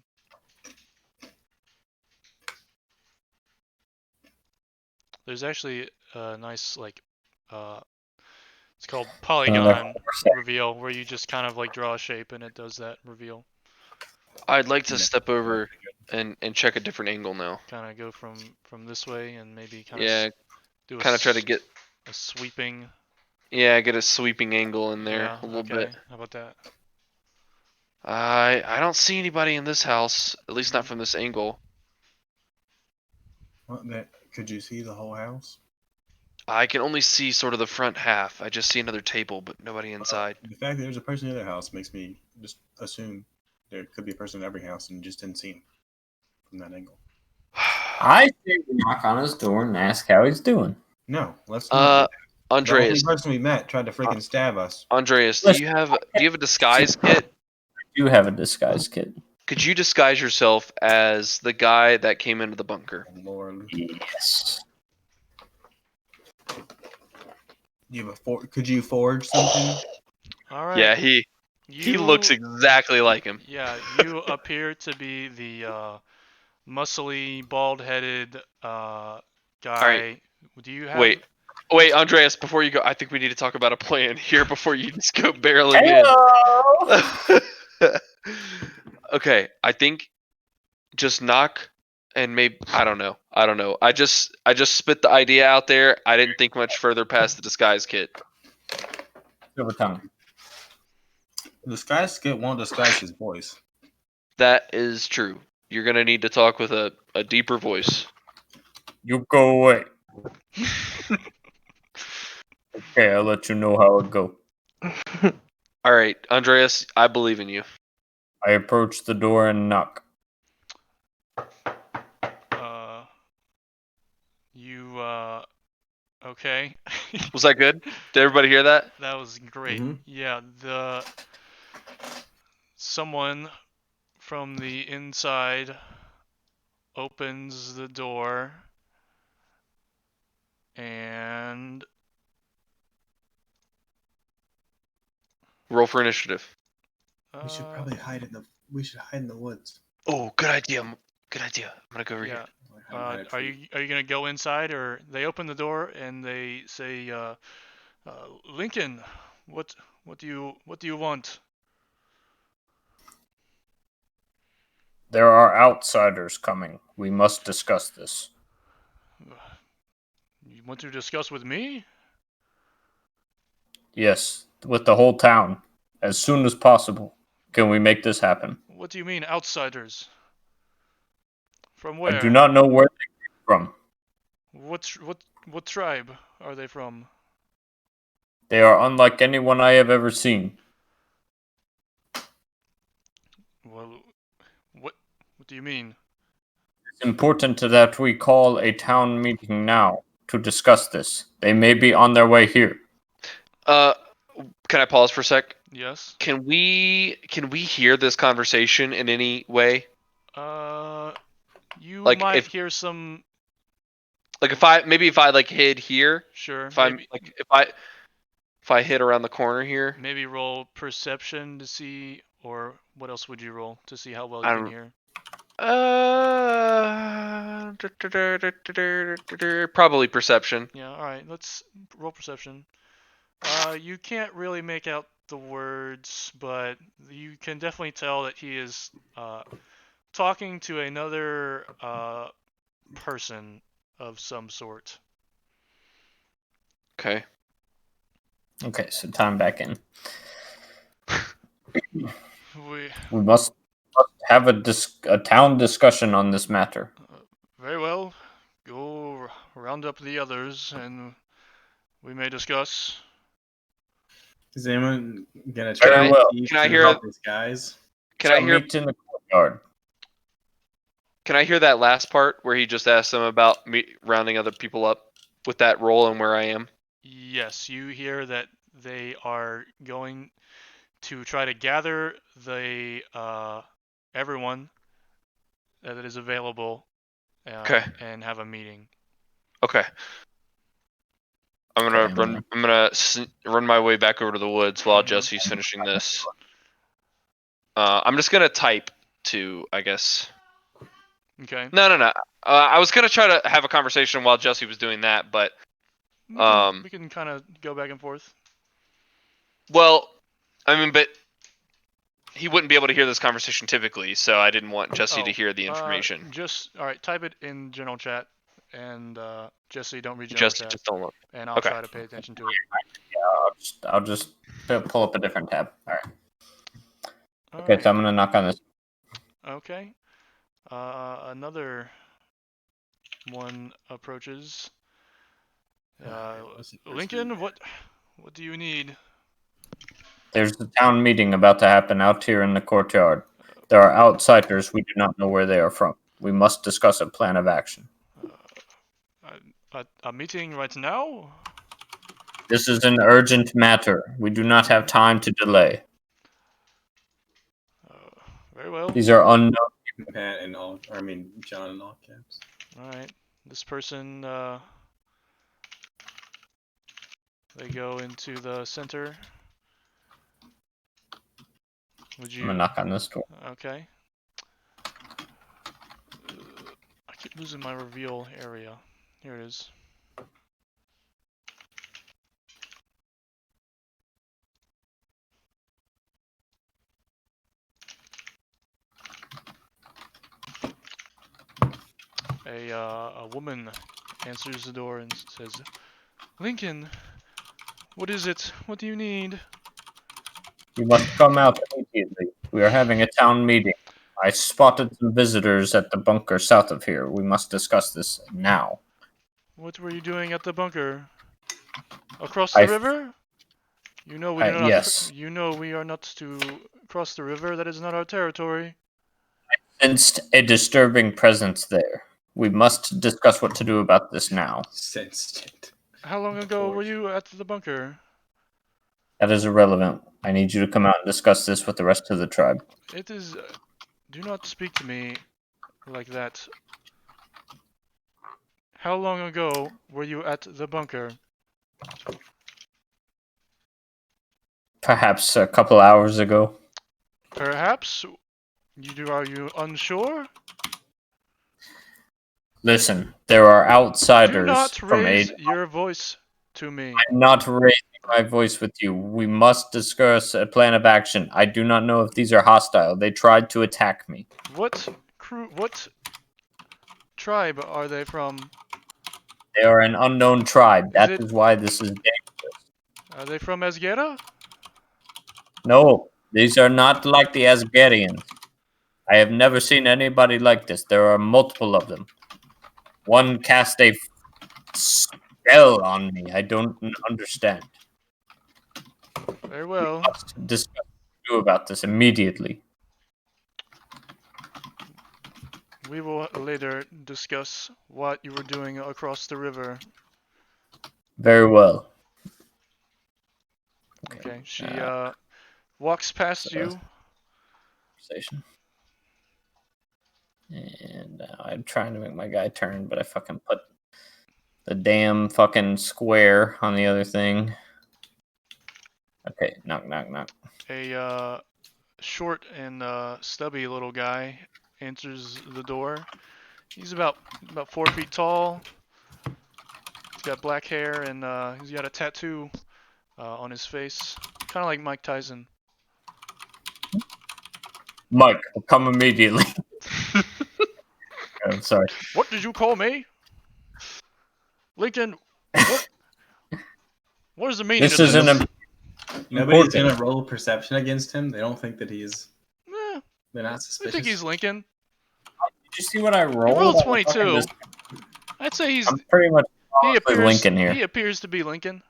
There's actually a nice it's called polygon reveal, where you just kind of like draw a shape and it does that reveal.
I'd like to
Yeah.
step over and check a different angle now.
Kind of go from this way and maybe kind of
Yeah,
do
kind of try to get
a sweeping.
get a sweeping angle in there
Yeah,
a little
okay.
bit.
How about that?
I don't see anybody in this house, at least not from this angle.
What? Could you see the whole house?
I can only see sort of the front half. I just see another table, but nobody inside.
The fact that there's a person in the other house makes me just assume there could be a person in every house and you just didn't see him from that angle.
I say we knock on his door and ask how he's doing.
No, let's not. The only
Andreas,
person we met tried to freaking stab us.
Andreas, do you have a disguise kit?
You have a disguise kit.
Could you disguise yourself as the guy that came into the bunker?
Oh, Lord.
Yes.
You have could you forge something?
All right.
Yeah, he looks exactly like him.
Yeah, you appear to be the muscly, bald-headed guy.
right.
Do you have?
Wait, Andreas, before you go, I think we need to talk about a plan here before you just go barreling in. Okay, I think just knock and maybe I don't know. I just spit the idea out there. I didn't think much further past the disguise kit.
Silver tongue.
Disguise kit won't disguise his voice.
That is true. You're gonna need to talk with a deeper voice.
You go away. Okay, I'll let you know how it go.
All right, Andreas, I believe in you.
I approach the door and knock.
Okay.
Was that good? Did everybody hear that?
That was great.
Mhm.
Yeah, someone from the inside opens the door and
Roll for initiative.
We should probably hide in the woods.
Oh, good idea. Good idea. I'm gonna go over
yeah.
here.
Are you gonna go inside, or they open the door and they say, Lincoln, what do you want?
There are outsiders coming. We must discuss this.
You want to discuss with me?
Yes, with the whole town. As soon as possible. Can we make this happen?
What do you mean, outsiders? From where?
I do not know where they came from.
What tribe are they from?
They are unlike anyone I have ever seen.
Well, what do you mean?
It's important that we call a town meeting now to discuss this. They may be on their way here.
Can I pause for a sec?
Yes.
Can we hear this conversation in any way?
You
Like,
might
if-
hear some.
Like if I like hid here,
Sure.
if I'm like if I hid around the corner here,
Maybe roll perception to see, or what else would you roll to see how well
I
you can
hear. Probably perception.
Yeah. All right. Let's roll perception. You can't really make out the words, but you can definitely tell that he is talking to another person of some sort.
Okay.
Okay, so time back in.
We
We must have a town discussion on this matter.
very well. Go round up the others, and we may discuss.
Is anyone gonna
Very
try
well.
to
Can I hear-
help these guys?
Can I hear?
Meet in the courtyard.
Can I hear that last part where he just asked them about me rounding other people up with that role and where I am?
Yes, you hear that they are going to try to gather the everyone that is available
Okay.
and have a meeting.
Okay. I'm gonna
Okay,
run. I'm gonna run my way back over to the woods while
Mhm.
Jesse's finishing this. I'm just gonna type to, I guess.
Okay.
No. I was gonna try to have a conversation while Jesse was doing that, but
We can kind of go back and forth.
well, I mean, but he wouldn't be able to hear this conversation typically, so I didn't want Jesse to hear the information.
Just all right. Type it in general chat, and Jesse, don't read general
Jesse,
chat,
just don't look.
and I'll
okay.
try to pay attention to it.
Yeah, I'll just pull up a different tab. All right. Okay,
Alright,
so I'm gonna knock on this.
okay. Another one approaches. Lincoln, what do you need?
There's a town meeting about to happen out here in the courtyard. There are outsiders. We do not know where they are from. We must discuss a plan of action.
A meeting right now?
This is an urgent matter. We do not have time to delay.
Very well.
These are unknown.
Pat and all, or I mean John in all caps.
Alright. This person, they go into the center. Would
I'm
you?
gonna knock on this door.
Okay. I keep losing my reveal area. Here it is. A woman answers the door and says, "Lincoln, what is it? What do you need?"
You must come out immediately. We are having a town meeting. I spotted some visitors at the bunker south of here. We must discuss this now.
What were you doing at the bunker? Across the river? You know we do not.
Yes.
You know we are not to cross the river. That is not our territory.
I sensed a disturbing presence there. We must discuss what to do about this now.
Sensed it.
How long ago were you at the bunker?
That is irrelevant. I need you to come out and discuss this with the rest of the tribe.
It is. Do not speak to me like that. How long ago were you at the bunker?
Perhaps a couple hours ago.
Perhaps. Are you unsure?
Listen, there are
Do
outsiders
not
from
raise your voice to me.
I'm not raising my voice with you. We must discuss a plan of action. I do not know if these are hostile. They tried to attack me.
What tribe are they from?
They are an unknown tribe. That
it-
is why this is dangerous.
Are they from Asgera?
No, these are not like the Asgarians. I have never seen anybody like this. There are multiple of them. One cast a spell on me. I don't understand.
Very well.
We must discuss what to do about this immediately.
We will later discuss what you were doing across the river.
Very well.
Okay. She walks past you.
Conversation. And I'm trying to make my guy turn, but I fucking put the damn fucking square on the other thing. Okay, knock, knock, knock.
A short and stubby little guy answers the door. He's about 4 feet tall. He's got black hair and he's got a tattoo on his face, kind of like Mike Tyson.
Mike, come immediately. I'm sorry.
What did you call me? Lincoln, what is the meaning
This
of
is
this?
an
Nobody's gonna roll perception against him. They don't think that he's.
Eh,
They're not
I
suspicious.
think he's Lincoln.
Did you see what I
He
rolled?
rolled 22.
Just-
I'd say he's
I'm pretty much
he appears
Lincoln here.
He appears to be Lincoln.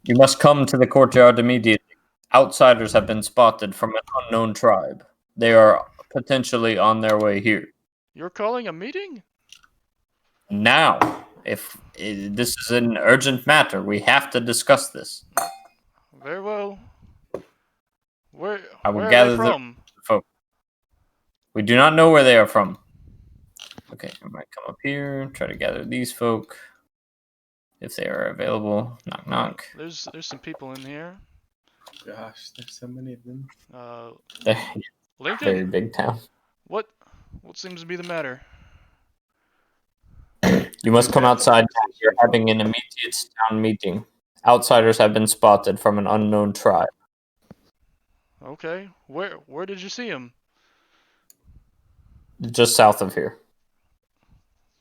You must come to the courtyard immediately. Outsiders have been spotted from an unknown tribe. They are potentially on their way here.
You're calling a meeting?
Now, if this is an urgent matter, we have to discuss this.
Very well. Where
I will
where
gather
are they
the
from?
folk. We do not know where they are from. Okay, I might come up here, try to gather these folk. If they are available. Knock knock.
There's some people in here.
Gosh, there's so many of them.
Very
Lincoln,
big town.
what seems to be the matter?
You must come outside. You're having an immediate town meeting. Outsiders have been spotted from an unknown tribe.
Okay, where did you see him?
Just south of here.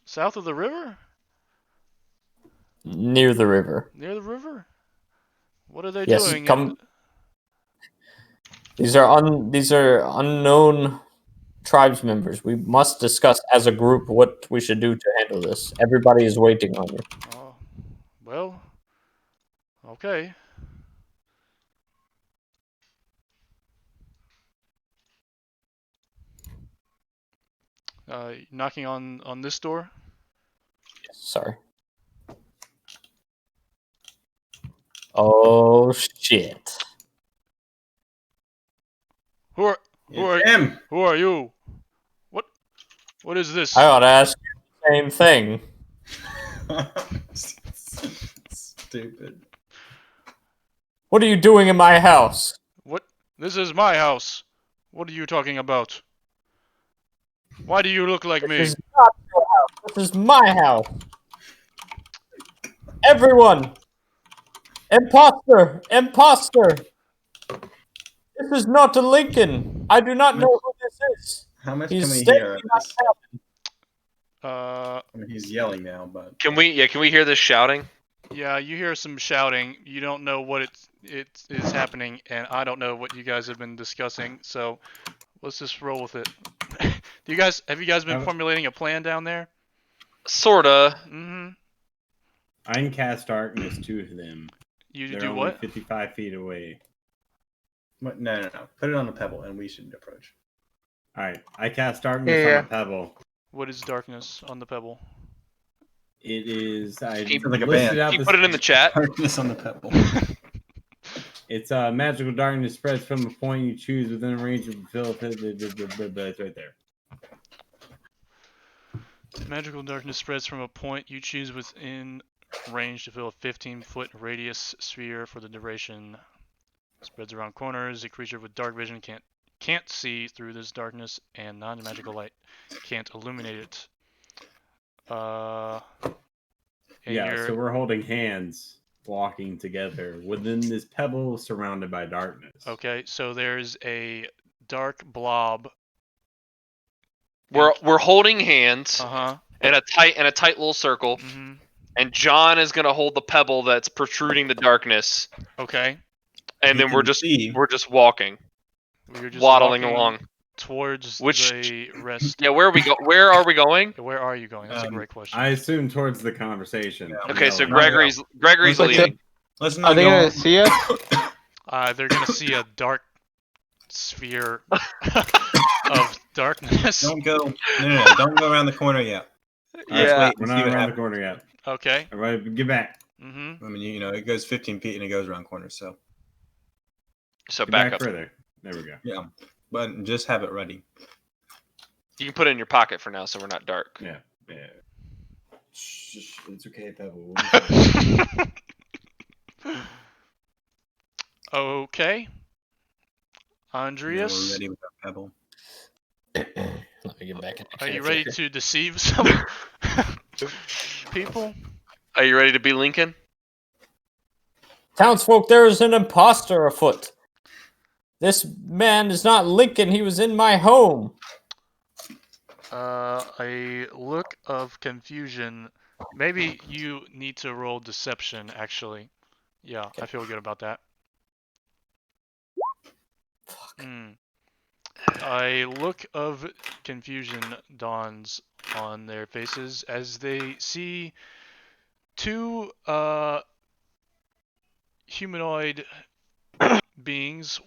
South of the river?
Near the river.
Near the river? What are they
Yes,
doing?
come. These are unknown tribes members. We must discuss as a group what we should do to handle this. Everybody is waiting on you.
Oh, well, okay. Knocking on this door?
Sorry. Oh shit.
Who are
him?
Who are you? What is this?
I ought to ask you the same thing.
Stupid.
What are you doing in my house?
What? This is my house. What are you talking about? Why do you look like me?
This is not your house. This is my house. Everyone! Imposter! Imposter! This is not a Lincoln. I do not know who this is.
How much
He's
can we
staying
hear of
in my
this?
Uh,
I mean, he's yelling now, but
Can we hear this shouting?
yeah, you hear some shouting. You don't know what it is happening, and I don't know what you guys have been discussing. So let's just roll with it. Have you guys been formulating a plan down there?
Sorta.
Mm-hmm.
I can cast darkness to them.
You
They're
do
only
what?
55 feet away.
what? No. Put it on a pebble, and we should approach.
All right, I cast darkness on a pebble.
What is darkness on the pebble?
It is. I
Keep-
like a
listed
band.
out
Can you
the-
put it in the chat?
Darkness on the pebble.
It's magical darkness spreads from a point you choose within a range of fill. It's right there.
Magical darkness spreads from a point you choose within range to fill a 15-foot radius sphere for the duration. Spreads around corners. A creature with dark vision can't see through this darkness, and non-magical light can't illuminate it. And
Yeah, so we're holding hands, walking together within this pebble surrounded by darkness.
okay. So there's a dark blob.
We're holding hands
Uh-huh.
in a tight little circle,
Mm-hmm.
and John is gonna hold the pebble that's protruding the darkness,
Okay.
and
You
then we're
can
just
see.
walking,
You're just
waddling
walking
along.
towards
Which-
the rest.
Yeah, where are we going?
Where are you going? That's a great question.
I assume towards the conversation.
Okay, so
Yelling.
Gregory's
Let's
leading.
Let's
Are
not
they
go.
gonna see us?
They're gonna see a dark sphere of darkness.
Don't go. No. Don't go around the corner yet. Let's
Yeah.
wait
We're
and
not
see what
around the
happens.
corner yet.
Okay.
Everybody, get back.
Mm-hmm.
I mean, you know, it goes 15 feet and it goes around corners. So
So
Get
back up.
further. There we go.
yeah, but just have it ready.
You can put it in your pocket for now, so we're not dark.
Yeah. Shh, it's okay, Pebble.
Okay.
We're
Andreas,
ready with our pebble.
Let me get back in the
are you
cave
ready
here.
to deceive some people?
Are you ready to be Lincoln?
Townsfolk, there is an imposter afoot. This man is not Lincoln. He was in my home.
A look of confusion. Maybe you need to roll deception, actually. Yeah, I feel good about that.
Fuck.
A look of confusion dawns on their faces as they see two humanoid beings.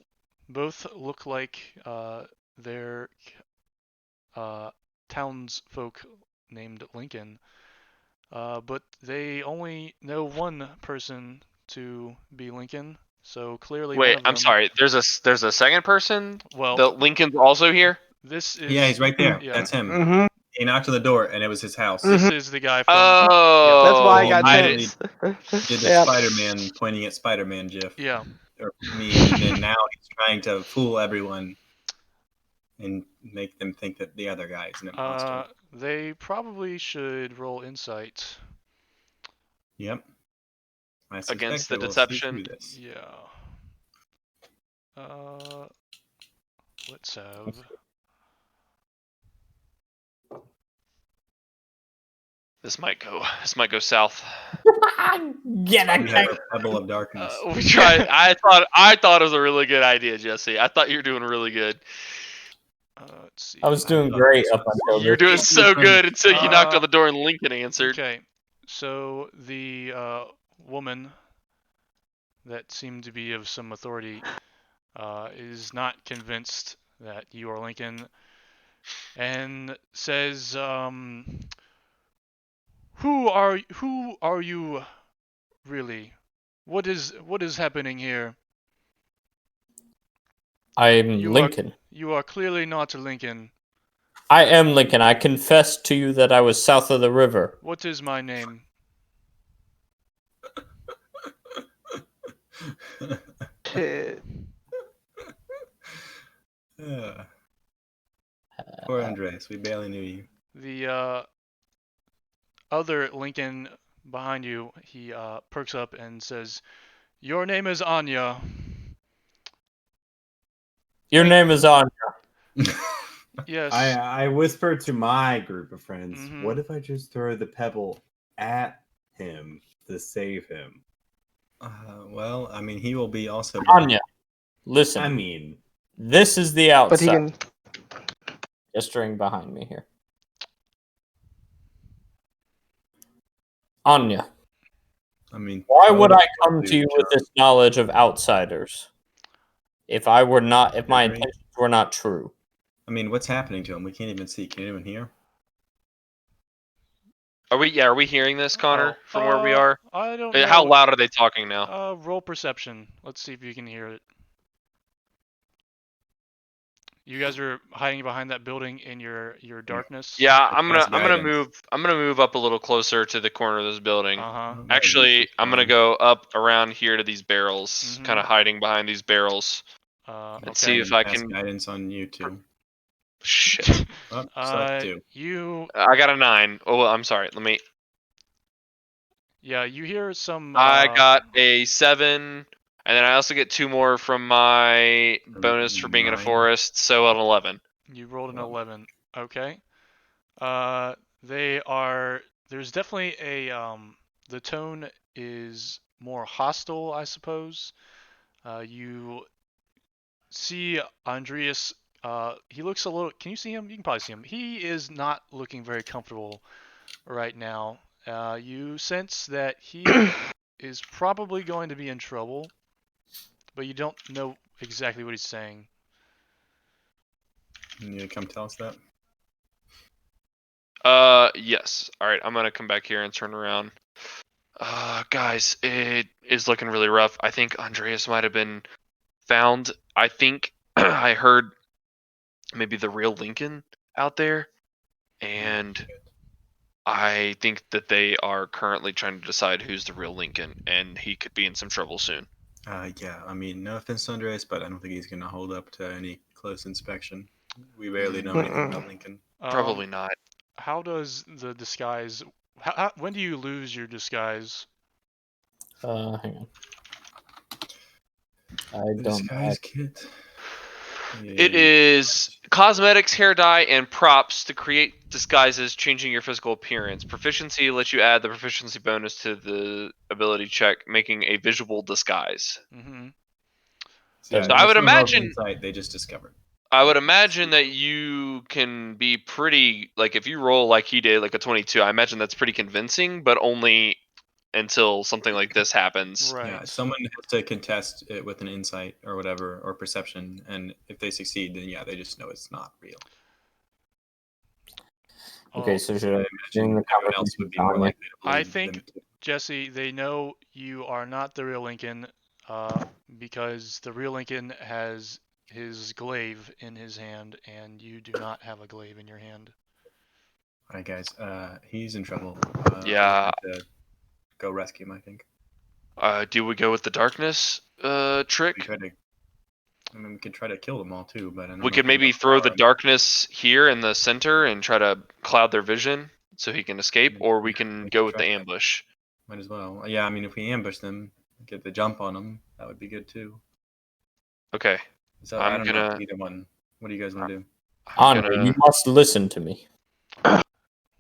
Both look like they're townsfolk named Lincoln, but they only know one person to be Lincoln. So clearly, one
Wait,
of
I'm
them.
sorry. There's a second person.
Well,
The Lincoln's also here.
this is.
Yeah, he's right there.
Yeah.
That's him.
Mm-hmm.
He knocked on the door, and it was his house.
This is the guy from.
Oh,
That's why I
He
got
immediately
tense.
Did the
Yeah.
Spider-Man pointing at Spider-Man GIF
Yeah.
or meme, and then now he's trying to fool everyone and make them think that the other guy is an imposter.
They probably should roll insight.
Yep. I suspect
Against the
they will see
deception.
through this.
Yeah. Let's have.
This might go south.
Get
We have a pebble of darkness.
We tried. I thought it was a really good idea, Jesse. I thought you were doing really good.
Let's see.
I was doing great up until
You're doing so good until you knocked on
Uh,
the door and Lincoln answered.
Okay. So the woman that seemed to be of some authority is not convinced that you are Lincoln, and says, "Who are you really? What is happening here?
I'm
You
Lincoln.
You are clearly not Lincoln.
I am Lincoln. I confess to you that I was south of the river.
What is my name?"
Poor Andres, we barely knew you.
The other Lincoln behind you, he perks up and says, "Your name is Anya."
Your name is Anya.
Yes.
I whispered to my group of friends,
Mhm.
what if I just throw the pebble at him to save him?
Well, I mean, he will be also.
Anya, listen.
I mean,
this is the
But he
outside.
can.
Gesturing behind me here. Anya,
I mean,
why would I come to you with this knowledge of outsiders? If my intentions were not true.
I mean, what's happening to him? We can't even see. Can anyone hear?
Are we hearing this, Connor, from where we are?
I don't know.
How loud are they talking now?
Roll perception. Let's see if you can hear it. You guys are hiding behind that building in your darkness.
Yeah, I'm
That's
gonna
guidance.
move up a little closer to the corner of this building.
Uh-huh.
Actually, I'm gonna go up around here to these barrels,
Mhm.
kind of hiding behind these barrels. Let's see if I
Pass
can.
guidance on you too.
Shit.
Oh, select two.
I got a 9. Oh, well, I'm sorry. Let me.
Yeah, you hear some.
I got a 7, and then I also get 2 more from my bonus for being in a
9.
forest, so an 11.
You rolled an
Oh.
11. Okay. They are. There's definitely a. The tone is more hostile, I suppose. You see Andreas. He looks a little. Can you see him? You can probably see him. He is not looking very comfortable right now. You sense that he is probably going to be in trouble, but you don't know exactly what he's saying.
You need to come tell us that.
Yes. All right, I'm gonna come back here and turn around. Guys, it is looking really rough. I think Andreas might have been found. I think I heard maybe the real Lincoln out there, and I think that they are currently trying to decide who's the real Lincoln, and he could be in some trouble soon.
Yeah, I mean, no offense to Andres, but I don't think he's going to hold up to any close inspection. We barely know anything about Lincoln.
Probably not.
How does the disguise? When do you lose your disguise?
Hang on. I
The
don't
disguise kit.
It is cosmetics, hair dye, and props to create disguises, changing your physical appearance. Proficiency lets you add the proficiency bonus to the ability check, making a visual disguise.
Mm-hmm.
So,
So I would
there's no
imagine-
insight they just discovered.
I would imagine that you can be pretty, like, if you roll like he did, like a 22, I imagine that's pretty convincing, but only until something like this happens.
Right.
Yeah, someone has to contest it with an insight or whatever, or perception, and if they succeed, then yeah, they just know it's not real.
Okay,
Oh,
so should I
I
bring
imagine
the
everyone else
conversation
would be more
down?
likely to
I
believe
think-
them too.
Jesse, they know you are not the real Lincoln, because the real Lincoln has his glaive in his hand, and you do not have a glaive in your hand.
All right, guys. He's in trouble.
Yeah.
I'll have to go rescue him. I think.
Do we go with the darkness trick?
We try to. I mean, we could try to kill them all too, but I don't
We
know
could
if
maybe
got
throw the
power.
darkness here in the center and try to cloud their vision so he can escape, or we can
We
go
could
with the
try that.
ambush.
Might as well. Yeah, I mean, if we ambush them, get the jump on them, that would be good too.
Okay.
So
I'm
I don't know
gonna-
either one. What do you guys want to do?
I'm
Andre,
gonna-
you must listen to me.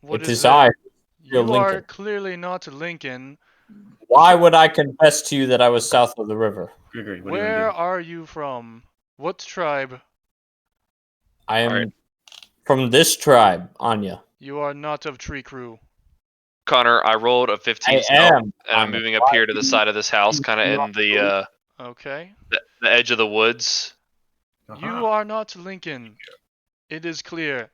What
It
is
is
it?
I,
You
real
are
Lincoln.
clearly not Lincoln.
Why would I confess to you that I was south of the river?
Gregory, what
Where
do you want
are you from? What tribe?
I am
Alright.
from this tribe, Anya.
You are not of Tree Crew.
Connor, I rolled a 15
I
stealth,
am.
and I'm
Anya.
moving up here to the side of this house, kind of in the
Okay.
the edge of the woods.
to do?
You are not Lincoln. It is clear.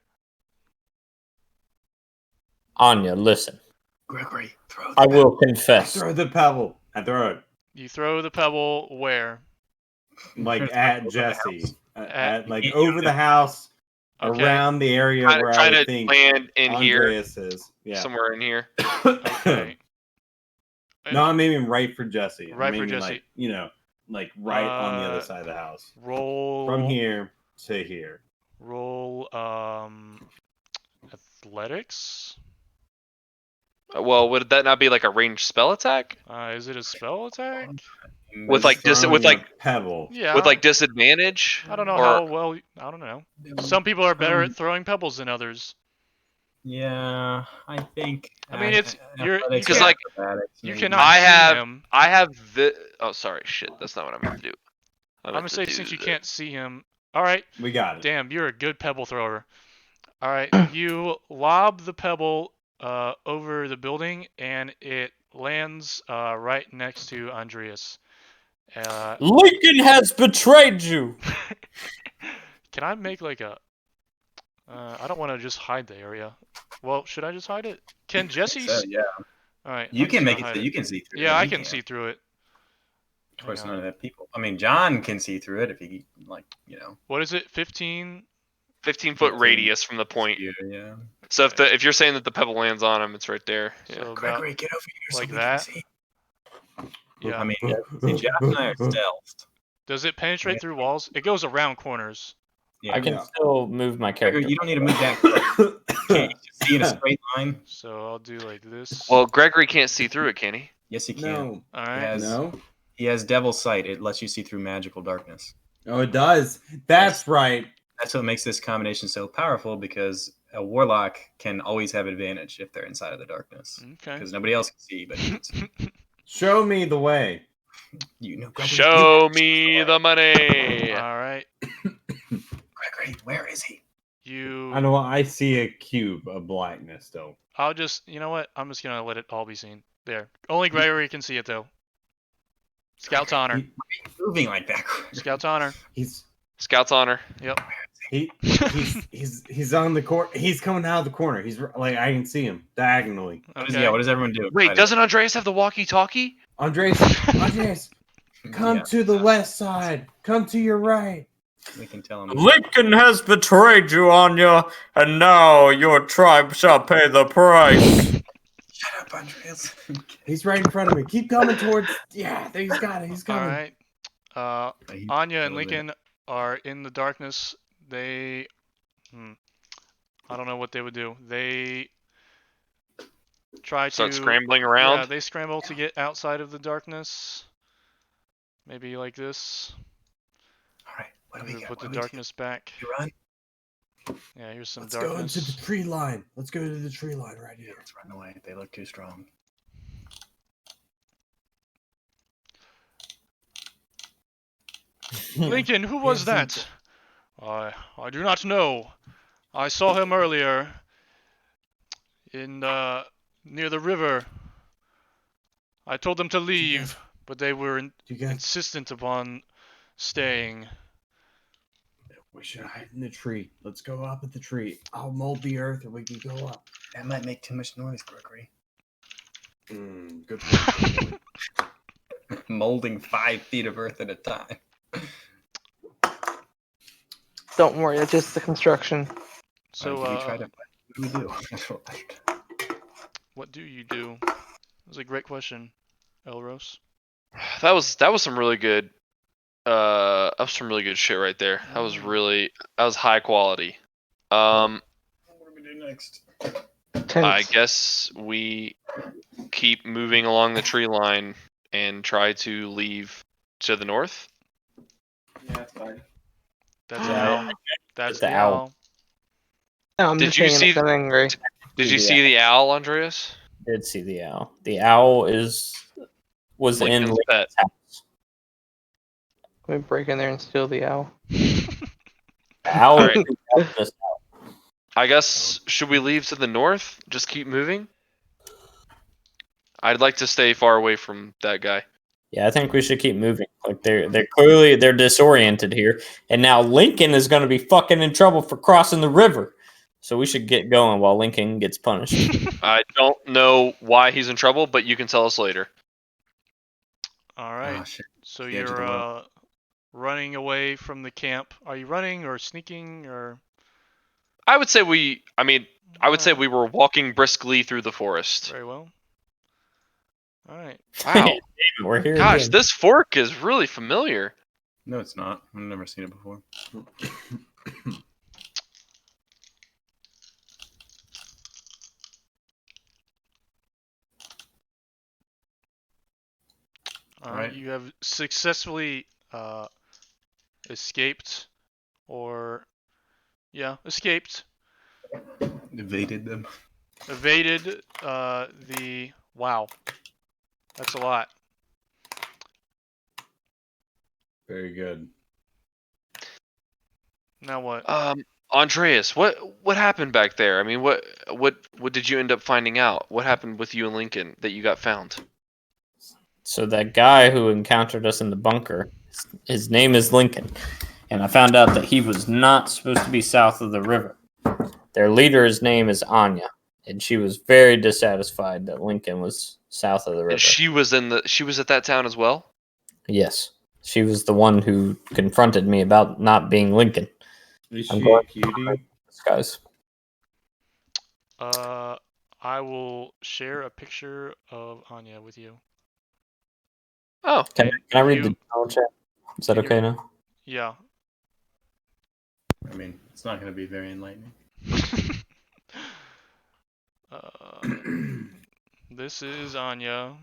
Anya, listen.
Gregory, throw.
I will confess.
Throw the pebble. I throw it
You throw the pebble where?
like
Over
at
the
Jesse,
house.
at like
Yeah.
over the house,
Okay.
around the area
Kind
where
of
I
trying
would
to
think
land in here,
Andreas is. Yeah.
somewhere in here.
Okay.
No, I'm aiming right for Jesse. I'm
Right for
aiming,
Jesse.
like, you know, like right on the other side of the house,
Roll.
from here to here.
Roll. Athletics.
Well, would that not be like a ranged spell attack
Is it a spell attack?
with like
Throwing
with like
a pebble.
Yeah.
with like disadvantage?
I don't know
or-
how well. I don't know. Some people are better at throwing pebbles than others.
Yeah, I think.
I mean, it's- you're- you
athletics
Because,
or
like,
acrobatics,
You
maybe.
cannot
I
see
have-
him.
I have the. Oh, sorry, shit. That's not what I meant to do.
I'm gonna say since you can't see him. All right.
We got it.
Damn, you're a good pebble thrower. All right, you lob the pebble over the building, and it lands right next to Andreas.
Lincoln has betrayed you.
Can I make like a? I don't want to just hide the area. Well, should I just hide it? Can Jesse?
So, yeah,
All right.
you
I'm
can
just
make
gonna
it
hide
so you can see through.
Yeah,
it.
I
He
can
can't.
see through it.
Of course,
Hang
none
on.
of that people. I mean, John can see through it if he like, you know.
What is it? 15.
15-foot
15.
radius from the point.
Yeah.
So if you're saying that the pebble lands on him, it's right there. Yeah.
So about
Gregory, get over here
like
so we
that?
can see.
yeah.
I mean, see, Jeff and I are stealthed.
Does it penetrate through walls? It goes around corners.
Yeah.
I can
Yeah.
still move my character.
Gregory, you don't need to move that quick. Can't you just see in a straight line?
So I'll do like this.
Well, Gregory can't see through it, can he?
Yes, he can.
No.
All right.
has-
No.
He has Devil's Sight. It lets you see through magical darkness.
Oh, it does. That's right.
That's what makes this combination so powerful because a warlock can always have advantage if they're inside of the darkness
Okay.
because nobody else can see, but he can see.
Show me the way.
You know. Gregory,
Show
you-
me the money.
All right.
Gregory, where is he?
You.
I know. I see a cube of blackness though.
I'll just. You know what? I'm just gonna let it all be seen. There. Only Gregory can see it though. Scout's honor.
He's moving like that.
Scout's honor.
He's
Scout's honor.
he's on the corner. He's coming out of the corner. He's like I can see him diagonally.
Okay.
Yeah, what does everyone do?
Wait, doesn't Andreas have the walkie-talkie?
Andres, come
Yeah,
to the west side. Come to your right.
we can tell him.
Lincoln has betrayed you, Anya, and now your tribe shall pay the price.
Shut up, Andreas.
He's right in front of me. Keep coming towards. Yeah, there he's got it. He's
All
coming.
right. Anya and Lincoln are in the darkness. They. I don't know what they would do. They try
Start
to
scrambling around.
Yeah, they scramble to get outside of the darkness. Maybe like this.
All right, What do
I'm
we
gonna
got?
put the
What do we do?
darkness back.
You run?
Yeah, here's some
Let's go into the
darkness.
tree line. Let's go to the tree line right here.
Let's run away. They look too strong.
Lincoln, who was that? I do not know. I saw him earlier in near the river. I told them to leave, but they were
You guys,
insistent upon staying.
we should hide in the tree. Let's go up at the tree. I'll mold the earth, and we can go up.
That might make too much noise, Gregory.
Good point.
Molding 5 feet of earth at a time.
Don't worry, it's just the construction.
So,
we try to. What do we do?
what do you do? That was a great question, Elros.
That was some really good that was some really good shit right there. That was high quality.
What do we do next?
I guess we keep moving along the tree line and try to leave to the north.
Yeah, that's fine.
That's
Yeah,
owl. That's
the
the
owl.
owl.
No, I'm
Did
just
you
saying
see-
it's angry.
Did you
Yeah.
see the owl, Andreas?
Did see the owl. The owl was in
Lincoln's
Lincoln's
pet.
house.
Let me break in there and steal the owl.
The owl.
All right.
This-
I guess should we leave to the north? Just keep moving? I'd like to stay far away from that guy.
Yeah, I think we should keep moving. Like they're clearly disoriented here, and now Lincoln is going to be fucking in trouble for crossing the river. So we should get going while Lincoln gets punished.
I don't know why he's in trouble, but you can tell us later.
All right.
Oh, shit.
So
The edge of the
you're
world.
running away from the camp. Are you running or sneaking or?
I would say we were walking briskly through the forest.
Very well. All right.
Wow.
We're here.
Gosh,
again.
this fork is really familiar.
No, it's not. I've never seen it before.
All right. You have successfully escaped, or escaped,
Evaded them.
evaded the. Wow, that's a lot.
Very good.
Now what?
Andreas, what happened back there? I mean, what did you end up finding out? What happened with you and Lincoln that you got found?
So that guy who encountered us in the bunker, his name is Lincoln, and I found out that he was not supposed to be south of the river. Their leader's name is Anya, and she was very dissatisfied that Lincoln was south of the river.
And she was at that town as well?
Yes, she was the one who confronted me about not being Lincoln.
Is
I'm
she
going-
a cutie?
Guys,
I will share a picture of Anya with you.
Oh,
can I read
You-
the channel chat? Is that
Can you-
okay now?
Yeah.
I mean, it's not going to be very enlightening.
This is Anya.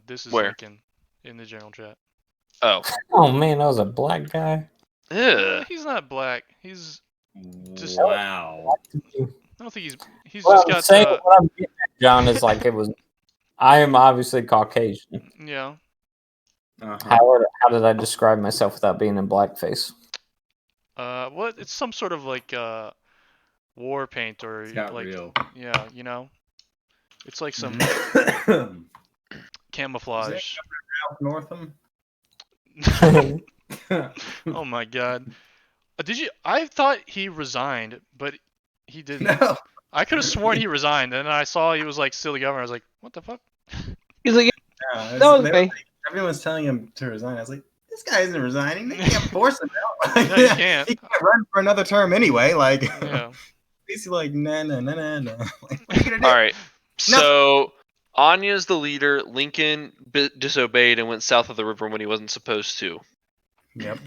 This is
Where?
Lincoln in the general chat.
oh,
Oh man, that was a black guy.
Ugh.
He's not black. He's. Just-
Wow.
I don't think he's
Well,
just
I'm
got.
saying what I'm getting at, John, is like it was. I am obviously Caucasian.
Yeah.
Uh-huh.
How did I describe myself without being in blackface?
What? It's some sort of like war paint or
It's not
like
real.
yeah, you know. It's like some camouflage.
Ralph Northam?
Oh my god. Did you? I thought he resigned, but he didn't.
No.
I could have sworn he resigned, and then I saw he was like still the governor. I was like, what the fuck?
He's like,
No,
no,
they-
okay.
Everyone's telling him to resign. I was like, this guy isn't resigning. They can't force him out.
No, you can't.
He can't run for another term anyway. Like,
Yeah.
he's like, nah. Like, what are you gonna do?
All right. So Anya's the leader. Lincoln disobeyed and went south of the river when he wasn't supposed to.
Yep.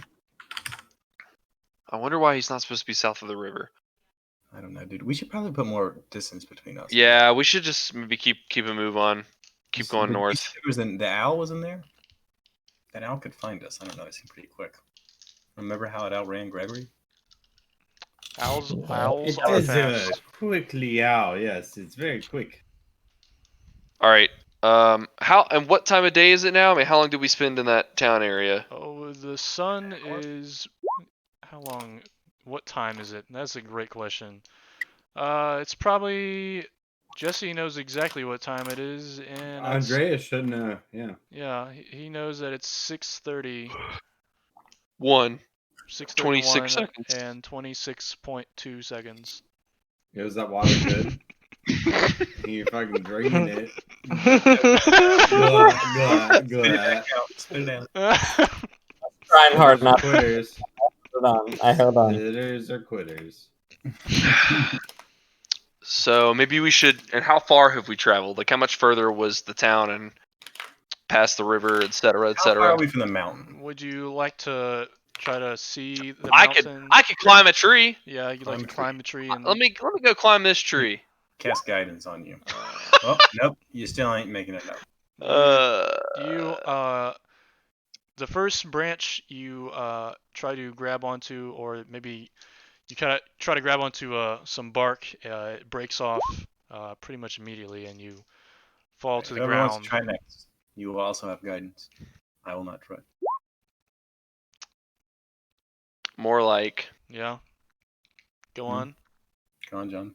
I wonder why he's not supposed to be south of the river.
I don't know, dude. We should probably put more distance between us.
Yeah, we should just maybe keep a move on. Keep going north.
The owl was in there. That owl could find us. I don't know. It seemed pretty quick. Remember how it outran Gregory?
Owls
It
are
does
fast.
quickly out. Yes, it's very quick.
All right. How and what time of day is it now? I mean, how long did we spend in that town area?
Oh, the sun is. How long? What time is it? That's a great question. It's probably. Jesse knows exactly what time it is, and
Andreas should know. Yeah.
yeah, he knows that it's 6:30.
26
6:31
seconds.
and 26.2 seconds.
Yeah, was that water good? You fucking drained it. Good.
Spit it out.
Trying hard not to.
Quitters.
Hold on. I held on.
Quitters are quitters.
So maybe we should. And how far have we traveled? Like, how much further was the town and past the river, etc.,
How far
etc.?
are we from the mountain?
Would you like to try to see the
I
mountain?
could climb a tree.
Yeah, you'd like to climb the tree and
Let me go climb this tree.
Cast guidance on you. Oh, nope. You still ain't making it up.
The first branch you try to grab onto, or maybe you kind of try to grab onto some bark. It breaks off pretty much immediately, and you fall to the
Whoever wants
ground.
to try next, you will also have guidance. I will not try.
More like.
Yeah. Go
Hmm.
on.
Go on, John.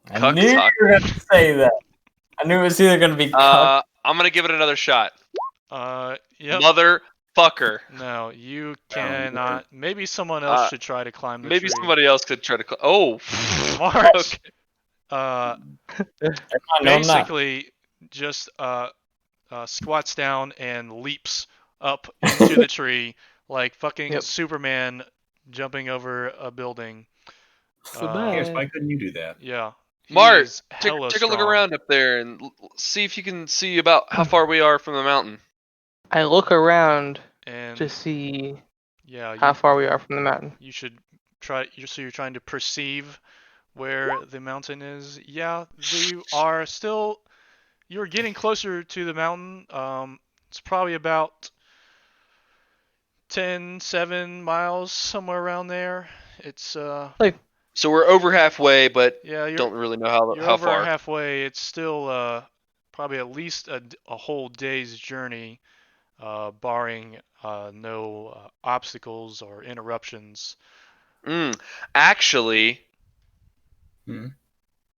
I
Cuck
knew you
talk.
were going to say that. I knew it was either going to be cuck.
I'm gonna give it another shot.
Yep.
Motherfucker.
No, you cannot. Maybe someone else should try to climb the
Maybe
tree.
somebody else could try to. Oh.
March.
Okay.
Basically, just squats down and leaps up into the tree like fucking Superman jumping over a building.
Here's, why couldn't you do that?
Yeah.
Mark, take
hella
a look
strong.
around up there and see if you can see about how far we are from the mountain.
I look around
And
to see
yeah,
how far we are from the mountain.
You should try. So you're trying to perceive where the mountain is. Yeah, you are still. You're getting closer to the mountain. It's probably about 7 miles, somewhere around there. It's
So we're over halfway, but
yeah,
don't really know
you're
how
over
far.
halfway. It's still probably at least a whole day's journey, barring no obstacles or interruptions.
Actually,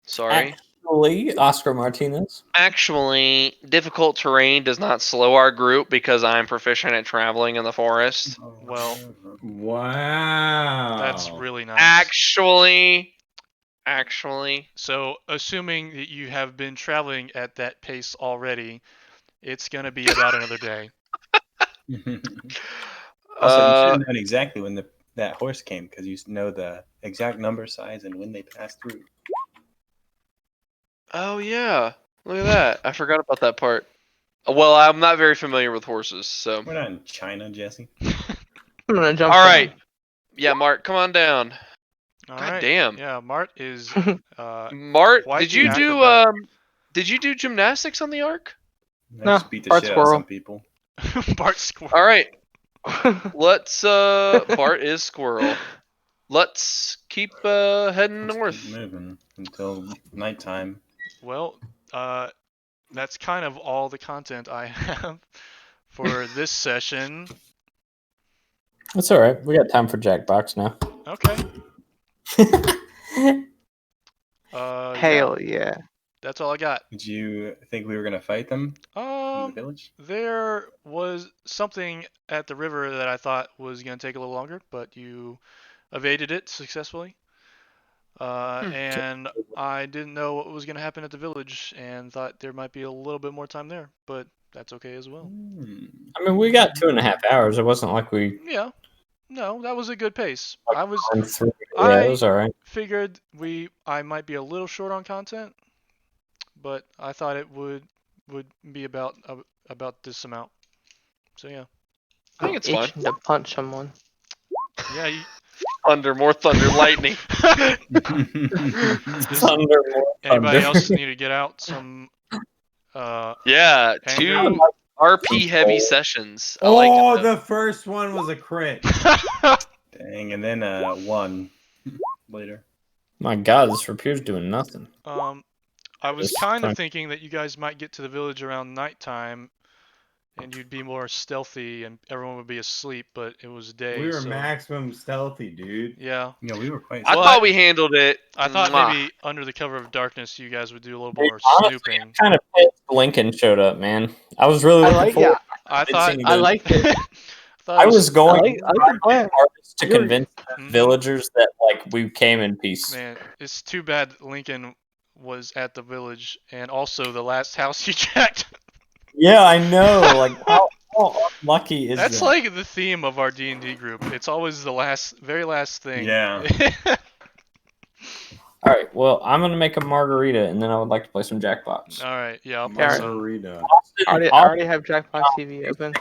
sorry.
Actually, Oscar Martinez.
Actually, difficult terrain does not slow our group because I'm proficient at traveling in the forest.
Well,
wow.
That's really nice.
Actually.
So, assuming that you have been traveling at that pace already, it's going to be about another day.
Also, you should have known exactly when that horse came, because you know the exact number, size, and when they passed through.
Oh yeah, look at that. I forgot about that part. Well, I'm not very familiar with horses, so.
We're not in China, Jesse.
I'm gonna jump.
All right. Yeah, Mark, come on down.
All
God
right.
damn.
Yeah, Mart is.
Mart,
quite
did
the
you do
acrobat.
Did you do gymnastics on the Ark?
I
No,
just beat the
Bart
shit out of
Squirrel.
some people.
Bart Squirrel.
All right. Let's Bart is squirrel. Let's keep heading
Let's
north.
keep moving until nighttime.
Well, that's kind of all the content I have for this session.
That's all right. We got time for Jackbox now.
Okay.
Hell yeah.
That's all I got.
Did you think we were gonna fight them in the village?
There was something at the river that I thought was going to take a little longer, but you evaded it successfully. And I didn't know what was going to happen at the village and thought there might be a little bit more time there, but that's okay as well.
I mean, we got 2.5 hours. It wasn't like we.
Yeah. No, that was a good pace.
Yeah, it was all right.
Figured I might be a little short on content, but I thought it would be about this amount. So yeah.
I think it's fine.
Itching to punch someone.
Yeah.
More thunder, lightning.
Anybody else need to get out some?
Yeah,
Hang
two. RP heavy sessions. I like
Oh,
it, though.
the first one was a crit.
Dang, and then 1 later.
My God, this repair's doing nothing.
I was
Just
kind
trying-
of thinking that you guys might get to the village around nighttime, and you'd be more stealthy, and everyone would be asleep. But it was day.
We were
so...
maximum stealthy, dude.
Yeah.
Yeah, we were quite.
I
Well,
thought we handled it.
I thought
Mwah.
maybe under the cover of darkness, you guys would do a little
Hey,
more
honestly,
snooping.
Kind of pissed Lincoln showed up, man. I was really
I
looking
like
forward.
it.
I
It's
thought
in
I
good-
liked it.
I was going
I like the plan.
to
You're-
convince
Mhm.
villagers that like we came in peace.
Man, it's too bad Lincoln was at the village and also the last house you checked.
Yeah, I know. Like how unlucky is
That's
that?
like the theme of our D&D group. It's always the very last thing.
Yeah.
All right. Well, I'm gonna make a margarita, and then I would like to play some Jackbox.
All right. Yeah, I'll play
Yeah,
some.
Margarita.
I already have Jackbox TV open.